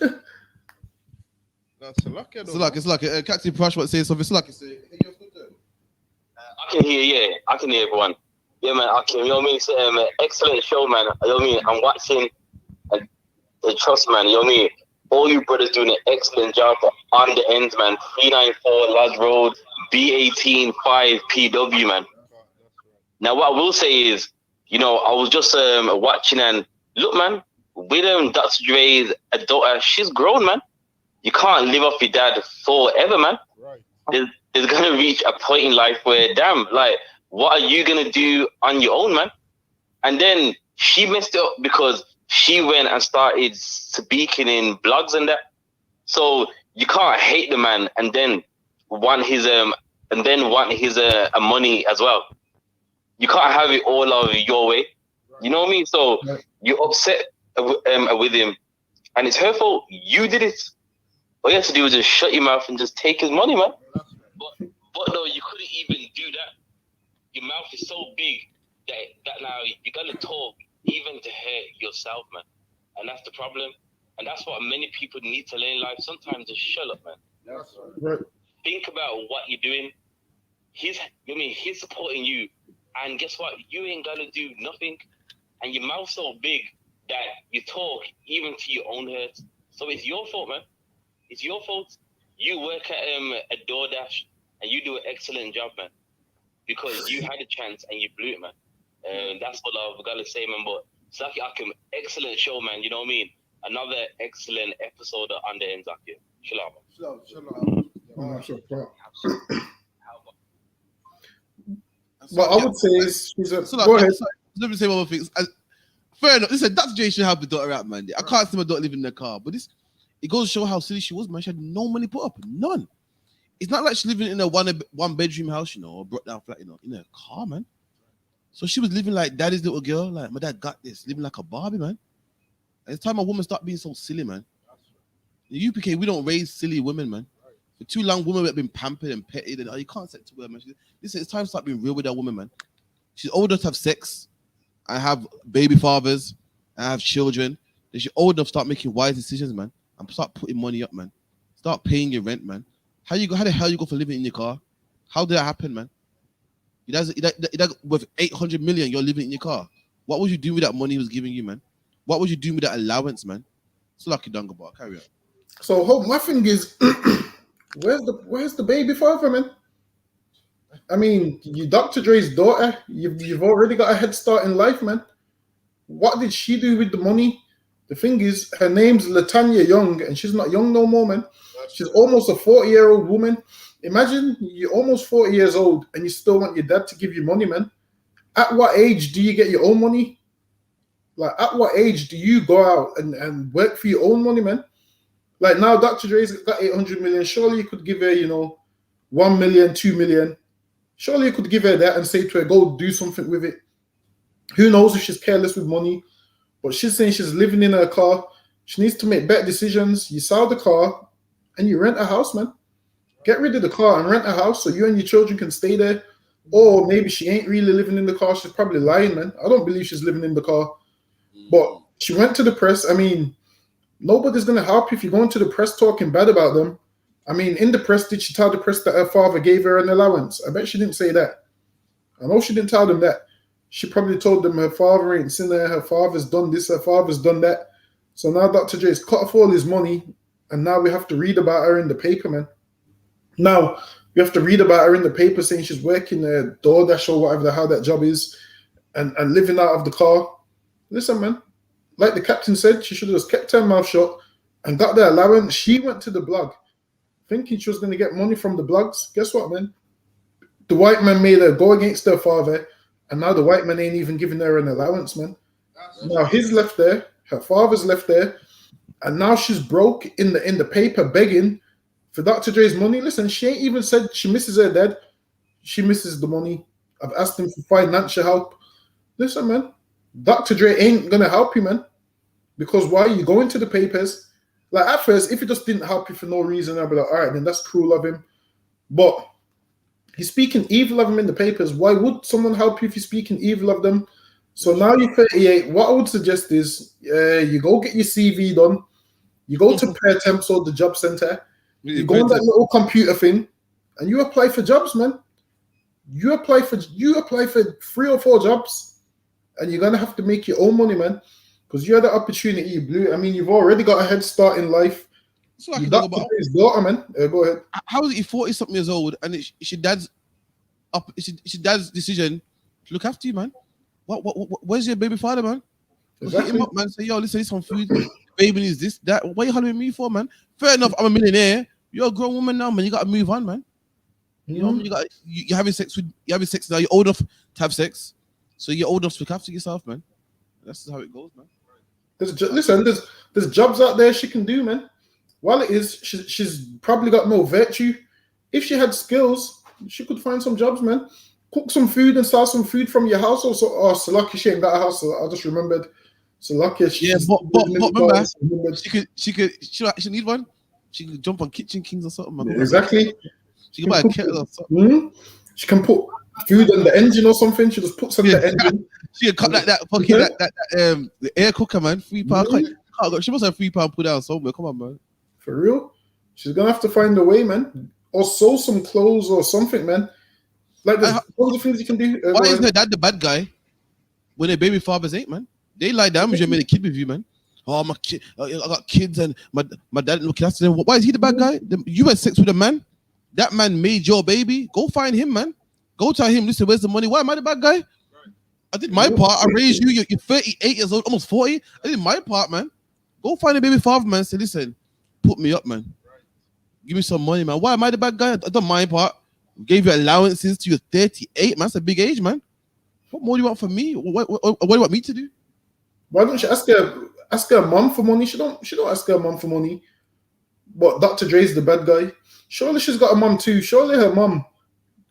That's Salaka. It's like Captain Prash. What says something? It's like I can hear, yeah. I can hear everyone. Yeah, man, I can. You know what I mean? It's excellent show, man. You know what I mean? I'm watching the trust, man. You know what I mean? All you brothers doing an excellent job on the ends, man. 394 Lodge Road, B18 5 PW, man. Now, what I will say is, you know, I was just watching and look, man, with Dr. Dre's daughter, she's grown, man. You can't live off your dad forever, man. Right. There's gonna reach a point in life where, damn, like, what are you gonna do on your own, man? And then she messed it up because she went and started speaking in blogs and that. So you can't hate the man and then want his money as well. You can't have it all of your way. You know what I mean? So you're upset with him, and it's her fault. You did it. All you have to do is just shut your mouth and just take his money, man. But no, you couldn't even do that. Your mouth is so big that now you gotta talk even to her yourself, man. And that's the problem. And that's what many people need to learn in life. Sometimes just shut up, man. That's right. Think about what you're doing. He's supporting you. And guess what? You ain't gotta do nothing. and your mouth's so big that you talk even to your own hurt. So it's your fault, man. It's your fault. You work at a DoorDash and you do an excellent job, man, because you had a chance and you blew it, man. That's all I've got to say, man. But Zaki Akim, excellent show, man. You know what I mean? Another excellent episode on the end, Zaki. Shalom. What I would say is, go ahead. Let me say one more thing. Fair enough. Listen, Dr. J should have the daughter out, man. I can't see my daughter living in the car, but it goes to show how silly she was, man. She had no money put up, none. It's not like she's living in a one bedroom house, or brought down flat, in a car, man. So she was living like daddy's little girl, like my dad got this, living like a Barbie, man. And it's time a woman start being so silly, man. In the UPK, we don't raise silly women, man. For too long, women have been pampered and petted, and you can't say it to her, man. Listen, it's time to start being real with that woman, man. She's old enough to have sex. I have baby fathers. I have children. Then she's old enough to start making wise decisions, man. And start putting money up, man. Start paying your rent, man. How the hell you go for living in your car? How did that happen, man? With 800 million, you're living in your car. What would you do with that money he was giving you, man? What would you do with that allowance, man? It's lucky Dungabar. Carry on. So my thing is, where's the baby father, man? I mean, you Dr. Dre's daughter, you've already got a head start in life, man. What did she do with the money? The thing is, her name's Latanya Young, and she's not young no more, man. She's almost a 40-year-old woman. Imagine you're almost 40 years old and you still want your dad to give you money, man. At what age do you get your own money? Like, at what age do you go out and work for your own money, man? Like, now Dr. Dre's got 800 million. Surely you could give her, 1 million, 2 million. Surely you could give her that and say to her, go do something with it. Who knows if she's careless with money? But she's saying she's living in her car. She needs to make better decisions. You sell the car and you rent a house, man. Get rid of the car and rent a house so you and your children can stay there. Or maybe she ain't really living in the car. She's probably lying, man. I don't believe she's living in the car. But she went to the press. I mean, nobody's going to help you if you're going to the press talking bad about them. I mean, in the press, did she tell the press that her father gave her an allowance? I bet she didn't say that. I know she didn't tell them that. She probably told them her father ain't seen her, her father's done this, her father's done that. So now Dr. J's cut off all his money, and now we have to read about her in the paper, man. Now, we have to read about her in the paper saying she's working a DoorDash or whatever the hell that job is, and living out of the car. Listen, man, like the captain said, she should have just kept her mouth shut and got the allowance. She went to the blog thinking she was going to get money from the blogs. Guess what, man? The white man made her go against her father, and now the white man ain't even giving her an allowance, man. Now he's left there, her father's left there, and now she's broke in the paper begging for Dr. Dre's money. Listen, she ain't even said she misses her dad. She misses the money. I've asked him for financial help. Listen, man, Dr. Dre ain't going to help you, man. Because why? You go into the papers. Like, at first, if he just didn't help you for no reason, I'd be like, all right, then that's cruel of him. But he's speaking evil of him in the papers. Why would someone help you if you're speaking evil of them? So now you're 38. What I would suggest is you go get your CV done. You go to Prayer Temps or the job center. You go on that little computer thing, and you apply for jobs, man. You apply for 3 or 4 jobs, and you're gonna have to make your own money, man. Because you had the opportunity, you blew it. I mean, you've already got a head start in life. So I You can got talk about his daughter, man. Go ahead. how is he 40-something years old and it's your dad's decision to look after you, man? Where's your baby father, man? Exactly. Hit him up, man. Say, yo, listen, this some food. Baby needs this, that. What are you hollering me for, man? Fair enough, I'm a millionaire. You're a grown woman now, man. You gotta move on, man. You know, you're having sex now. You're old enough to have sex, so you're old enough to look after yourself, man. That's how it goes, man. There's jobs out there she can do, man. While it is, she's probably got no virtue. If she had skills, she could find some jobs, man. Cook some food and sell some food from your house. Or so lucky she ain't got a house. So I just remembered. So lucky. But remember, she need one. She could jump on Kitchen Kings or something, man. Exactly. She can buy a kettle or something. She can put food on the engine or something. She just puts on the engine. She can cut like that fucking the air cooker, man. £3. She must have £3 put down somewhere. Come on, man. For real? She's gonna have to find a way, man. Or sew some clothes or something, man. Like there's tons of things you can do. Why isn't her dad the bad guy? when their baby fathers ain't, man. They lie down because you made a kid with you, man. Oh, my kid, I got kids and my dad looking after them. Why is he the bad guy? You had sex with a man. That man made your baby. Go find him, man. Go tell him, listen, where's the money? Why am I the bad guy? I did my part. I raised you. You're 38 years old, almost 40. I did my part, man. Go find a baby father, man. Say, listen, put me up, man. Give me some money, man. Why am I the bad guy? I done my part. Gave you allowances to your 38, man. That's a big age, man. What more do you want from me? What do you want me to do? Why don't you ask her mom for money? She don't ask her mom for money. But Dr. Dre's the bad guy. Surely she's got a mom too. Surely her mom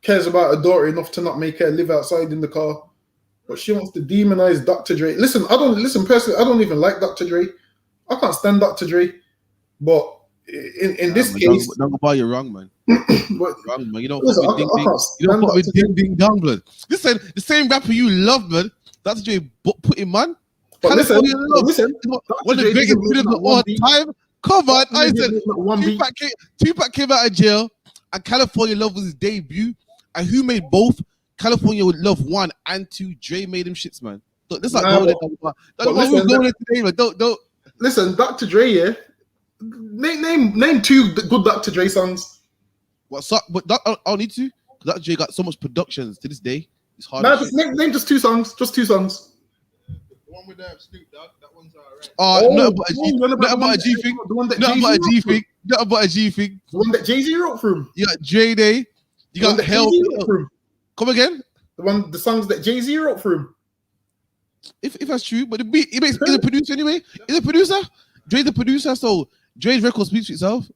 cares about her daughter enough to not make her live outside in the car. But she wants to demonize Dr. Dre. Listen, personally, I don't even like Dr. Dre. I can't stand Dr. Dre. But in this case, don't go you're wrong, man. Wrong, man. You don't put with ding dong, blood. Listen, the same rapper you love, man. Dr. Dre put him, man. But listen, one of the biggest videos of all time. Come on, I said Tupac came out of jail, and California Love was his debut. And who made both? California Love 1 and 2. Dre made them shits, man. Let's not go there. Don't. Listen, Dr. Dre, yeah. Name 2 good Dr. Dre songs. What's up? But I don't need to. Dr. Dre got so much productions to this day. It's hard. Nah, name just 2 songs. Just 2 songs. One with Snoop Dogg, that one's alright. Not about a G thing. Not about a G thing. Not about a G thing. The one that Jay-Z wrote for him. You got Dre Day. You got Hell. Come again? The songs that Jay-Z wrote for him. If that's true, but the beat, he's a producer anyway. He's a producer. Dre's the producer, so Dre's record speaks for itself.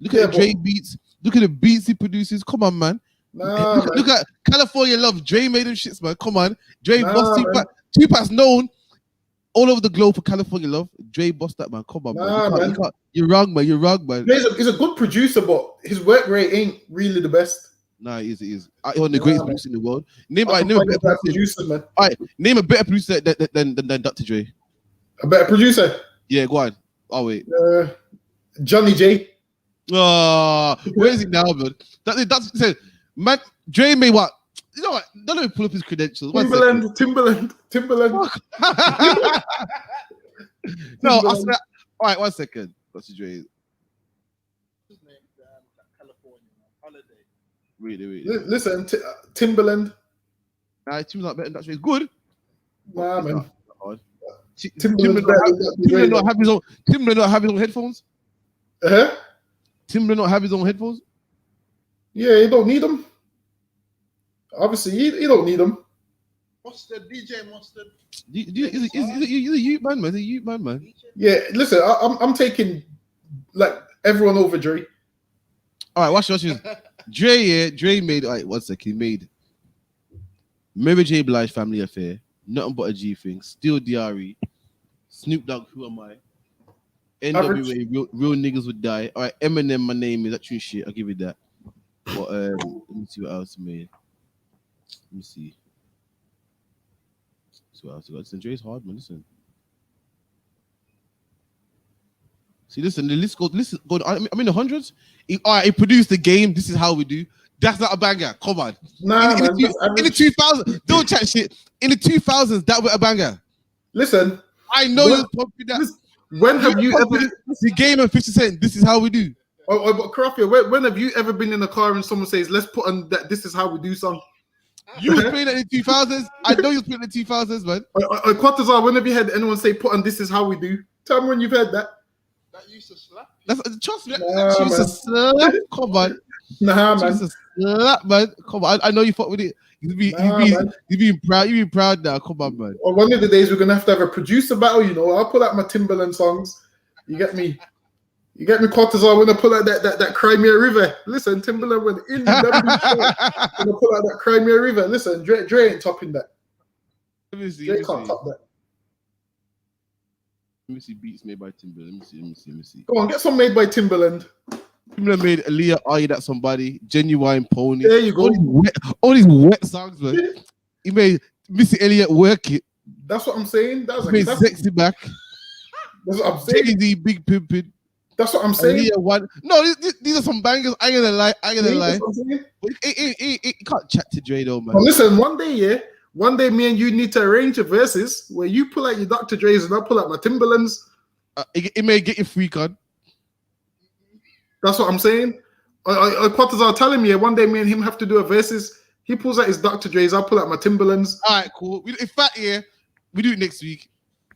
Look at the Dre beats. Look at the beats he produces. Come on, man. Look at California Love. Dre made them shits, man. Come on. Dre bossed Tupac. Tupac's known all over the globe for California Love. Dre bossed that, man. Come on, man. You're wrong, man. You're wrong, man. He's a good producer, but his work rate ain't really the best. Nah, he is. He's one of the greatest producers in the world. Name a better producer, man. All right, name a better producer than Dr. Dre. A better producer? Yeah, go on. Oh wait. Johnny J. Where is he now, man? That's said, man. Dre made what? You know what? Don't let me pull up his credentials. Timberland. No, I swear. All right, 1 second. Dr. Dre. Really. Listen, Timberland. Nah, Tim's not better than Dr. Dre. It's good. Nah, man. Timberland not have his own headphones. Timberland not have his own headphones. Yeah, you don't need them. Obviously, you don't need them. Mustard, DJ Mustard. He's a youth man, man. He's a youth man. Yeah, listen, I'm taking like everyone over Dre. All right, watch this. Dre made. All right, 1 second. He made Mary J. Blige Family Affair, Nothing But a G Thing, Still DRE, Snoop Dogg, Who Am I, NWA, Real Niggas Would Die. All right, Eminem, My Name Is. That true shit. I'll give you that. But let me see what else he made. Let me see. So what else he got? Listen, Dre's hard, man. Listen. See, listen, the list goes. Listen, I'm in the hundreds. All right, he produced the Game. This Is How We Do. That's not a banger. Come on. Nah, in the 2000s, don't chat shit. In the 2000s, that was a banger. Listen, I know you're pumping that. When have you ever the Game and 50 Cent? This Is How We Do. But Karafia, when have you ever been in a car and someone says, "Let's put on that This Is How We Do" song? You was playing that in the 2000s. I know you was playing in the 2000s, man. Quatazar, when have you had anyone say, "Put on This Is How We Do"? Tell me when you've heard that. That used to slap. Trust me. That used to slap. Come on. Nah, man. Slap, man. Come on. I know you fought with it. You being proud. You being proud now. Come on, man. Well, one of the days we're gonna have to have a producer battle. You know, I'll pull out my Timberland songs. You get me? You get me, Quatazar, when I pull out that Crimea River. Listen, Timberland went in. When I pull out that Crimea River. Listen, Dre ain't topping that. Let me see. Dre can't top that. Let me see beats made by Timberland. Let me see. Go on, get some made by Timberland. Timberland made Aaliyah, Are You That Somebody, Genuine Pony. There you go. All these wet songs, man. He made Missy Elliott, Work It. That's what I'm saying. He made Sexy Back. That's what I'm saying. Jay-Z, Big Pimpin'. That's what I'm saying. Aaliyah, One. No, these are some bangers. I ain't gonna lie. But you can't chat to Dre though, man. But listen, one day, yeah, one day me and you need to arrange a verses where you pull out your Dr. Dre's and I pull out my Timberlands. It may get you free card. That's what I'm saying. Quarters are telling me one day me and him have to do a verses. He pulls out his Dr. Dre's, I pull out my Timberlands. All right, cool. In fact, yeah, we do it next week.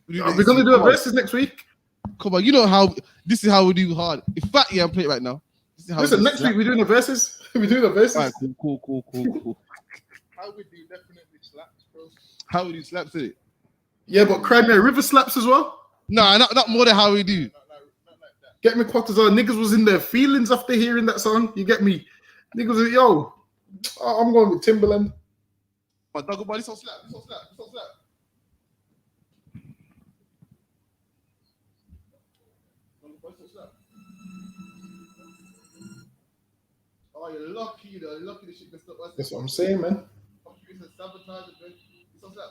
We're gonna do a verses next week. Come on, you know how this is how we do hard. In fact, yeah, I'm playing right now. Listen, next week we're doing the verses. We're doing the verses. All right, cool. How we do definitely slaps, bro. How we do slaps in it? Yeah, but Crimea River slaps as well. Nah, not more than how we do. Get me, Quarters on. Niggas was in their feelings after hearing that song. You get me? Niggas was, yo, I'm going with Timberland. My dog body so slap. Oh, you're lucky, though. You're lucky the shit gets up. That's what I'm saying, man. Sabotage it, man. So slap.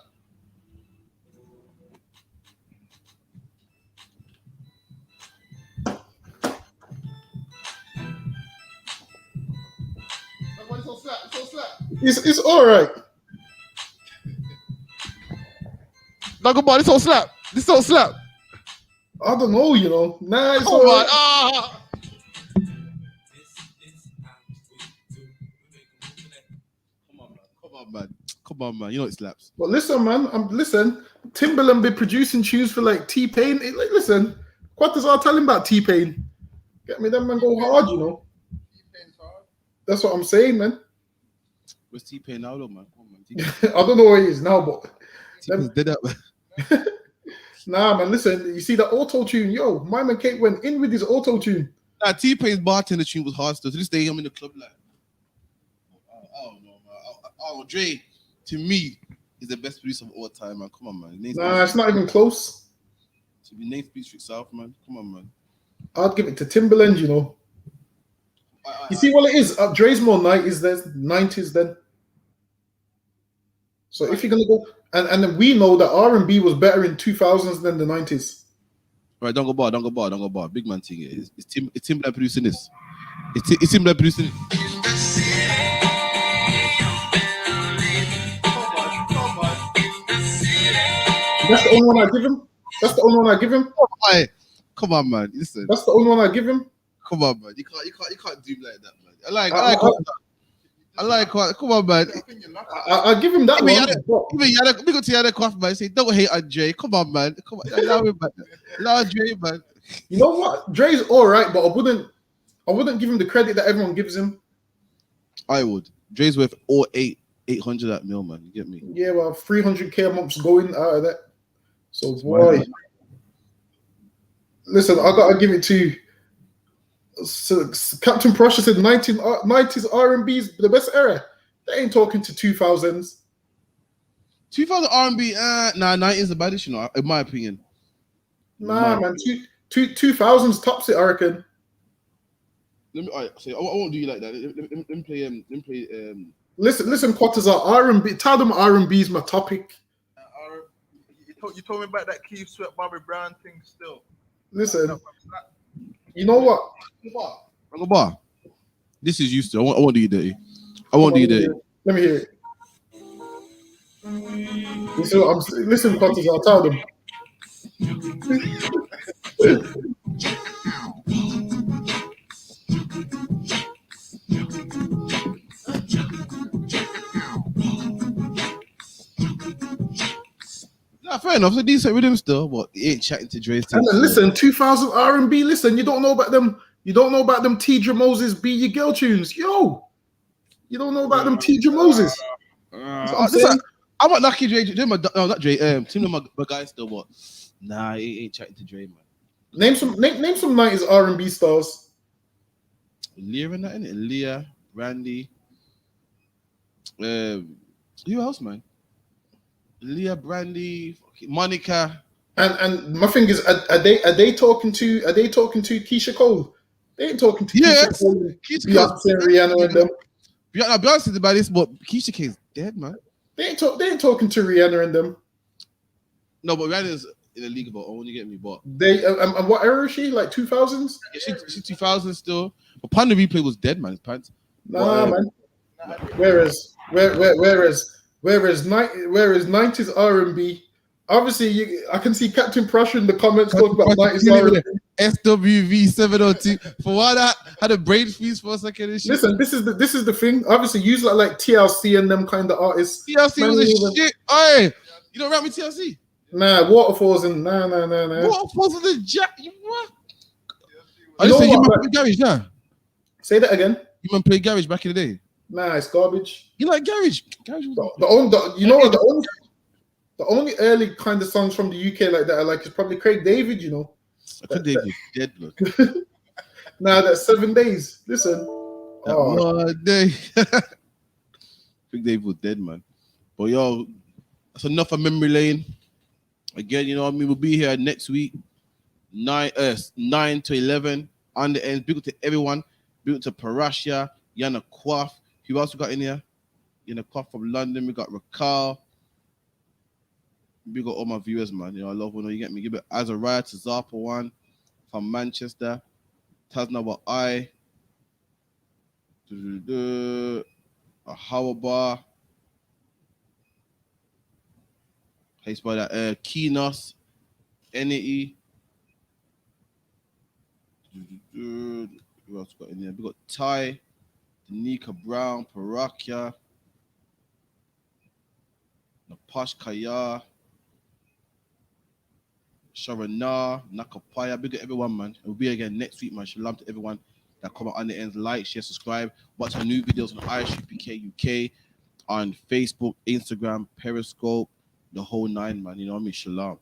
It's all right. Dog body so slap. This so slap. I don't know, you know. Nah, it's Come all on. right. Come on, man. You know it slaps. But listen, man. Listen. Timberland be producing tunes for like T-Pain. Listen, Quarters are telling about T-Pain. Get me, them man go hard, you know. That's what I'm saying, man. Where's T-Pain now, though, man? Come on, man. I don't know where he is now, but T-Pain's dead up. Nah, man. Listen, you see the auto tune, yo. My man Kate went in with his auto tune. Nah, T-Pain's bartender tune was hard still. To this day, I'm in the club like, I don't know, man. Oh, Dre, to me, is the best producer of all time, man. Come on, man. Nah, it's not even close. To be named Speed Street South, man. Come on, man. I'd give it to Timberland, you know. You see what it is? Dre's more 90s then. So if you're gonna go, and then we know that R&B was better in 2000s than the 90s. Right, don't go bar. Big man thing. It's Timberland producing this. It's Timberland producing it. That's the only one I give him. Come on, man. Listen. That's the only one I give him. Come on, man. You can't do like that, man. I like what. Come on, man. I give him that one. Even go to the other cough, man. Say don't hate on Dre. Come on, man. Come on, allow him, man. Allow Dre, man. You know what? Dre's all right, but I wouldn't give him the credit that everyone gives him. I would. Dre's worth all 800 at mil, man. You get me? Yeah, well, 300K a month's going out of that. So boy, listen, I gotta give it to. So Captain Prussia said 90s R&B is the best era. They ain't talking to 2000s. 2000 R&B, nah, 90s the baddest, you know, in my opinion. Nah, man, 2000s tops it, I reckon. I won't do you like that. Let me play. Listen, Quarters are R&B. Tell them R&B is my topic. You told me about that Keith Sweat, Bobby Brown thing still. Listen, you know what? Uncle Bar, this is used to. I won't do you dirty. Let me hear it. Listen, Quarters, I'll tell them. Nah, fair enough. So decent rhythm still, but he ain't chatting to Dre's. And then listen, 2000 R&B. Listen, you don't know about them. You don't know about them Tidra Moses Be Your Girl tunes. Yo, you don't know about them Tidra Moses. I'm not lucky Dre. Not Dre. Tim, my guy still, but nah, he ain't chatting to Dre, man. Name some 90s R&B stars. Leah and that, innit? Leah, Randy. Who else, man? Leah, Brandy, Monica. And my thing is, are they talking to Keisha Cole? They ain't talking to Keisha Cole, Beyonce and Rihanna and them. Beyonce is about this, but Keisha K is dead, man. They ain't talking to Rihanna and them. No, but Rihanna's in a league of her own. You get me? But they and what era is she? Like 2000s? Yeah, she's 2000 still. But Panda Replay was dead, man. His pants. Nah, man. Whereas Whereas 90s R&B, obviously I can see Captain Prussia in the comments talking about 90s R&B. SWV 702. For what I had a brain freeze for a second. And shit. Listen, this is the thing. Obviously, use like TLC and them kind of artists. TLC was a shit. Oi, you don't rap with TLC? Nah, Waterfalls and nah. Waterfalls of the jack. What? You know you what, play garage now. Say that again. You man play garage back in the day. Nah, it's garbage. You like garage? You know what? The only early kind of songs from the UK like that I like is probably Craig David. You know. Craig David dead. Look. Nah, that's 7 days. Listen. One day. Craig David was dead, man. But yo, that's enough of memory lane. Again, you know what I mean? We'll be here next week, 9 to 11 on the ends. Big up to everyone. Big up to Parashia, Yana Quaff. Who else we got in here? Yana Quaff from London. We got Rakal. Big up all my viewers, man. You know, I love when you get me. Give it Azariah to Zappa one from Manchester. Tazna wa I. A Hawabar. How you spell that? Kinos, N-E. Who else got in there? We got Ty, Danica Brown, Parakia, Napash Kaya, Sharana, Nakapaya. Big up everyone, man. We'll be again next week, man. Shalom to everyone that comment on the ends. Like, share, subscribe. Watch our new videos on I.S.U.P.K UK, on Facebook, Instagram, Periscope, the whole nine, man. You know what I mean? Shalom.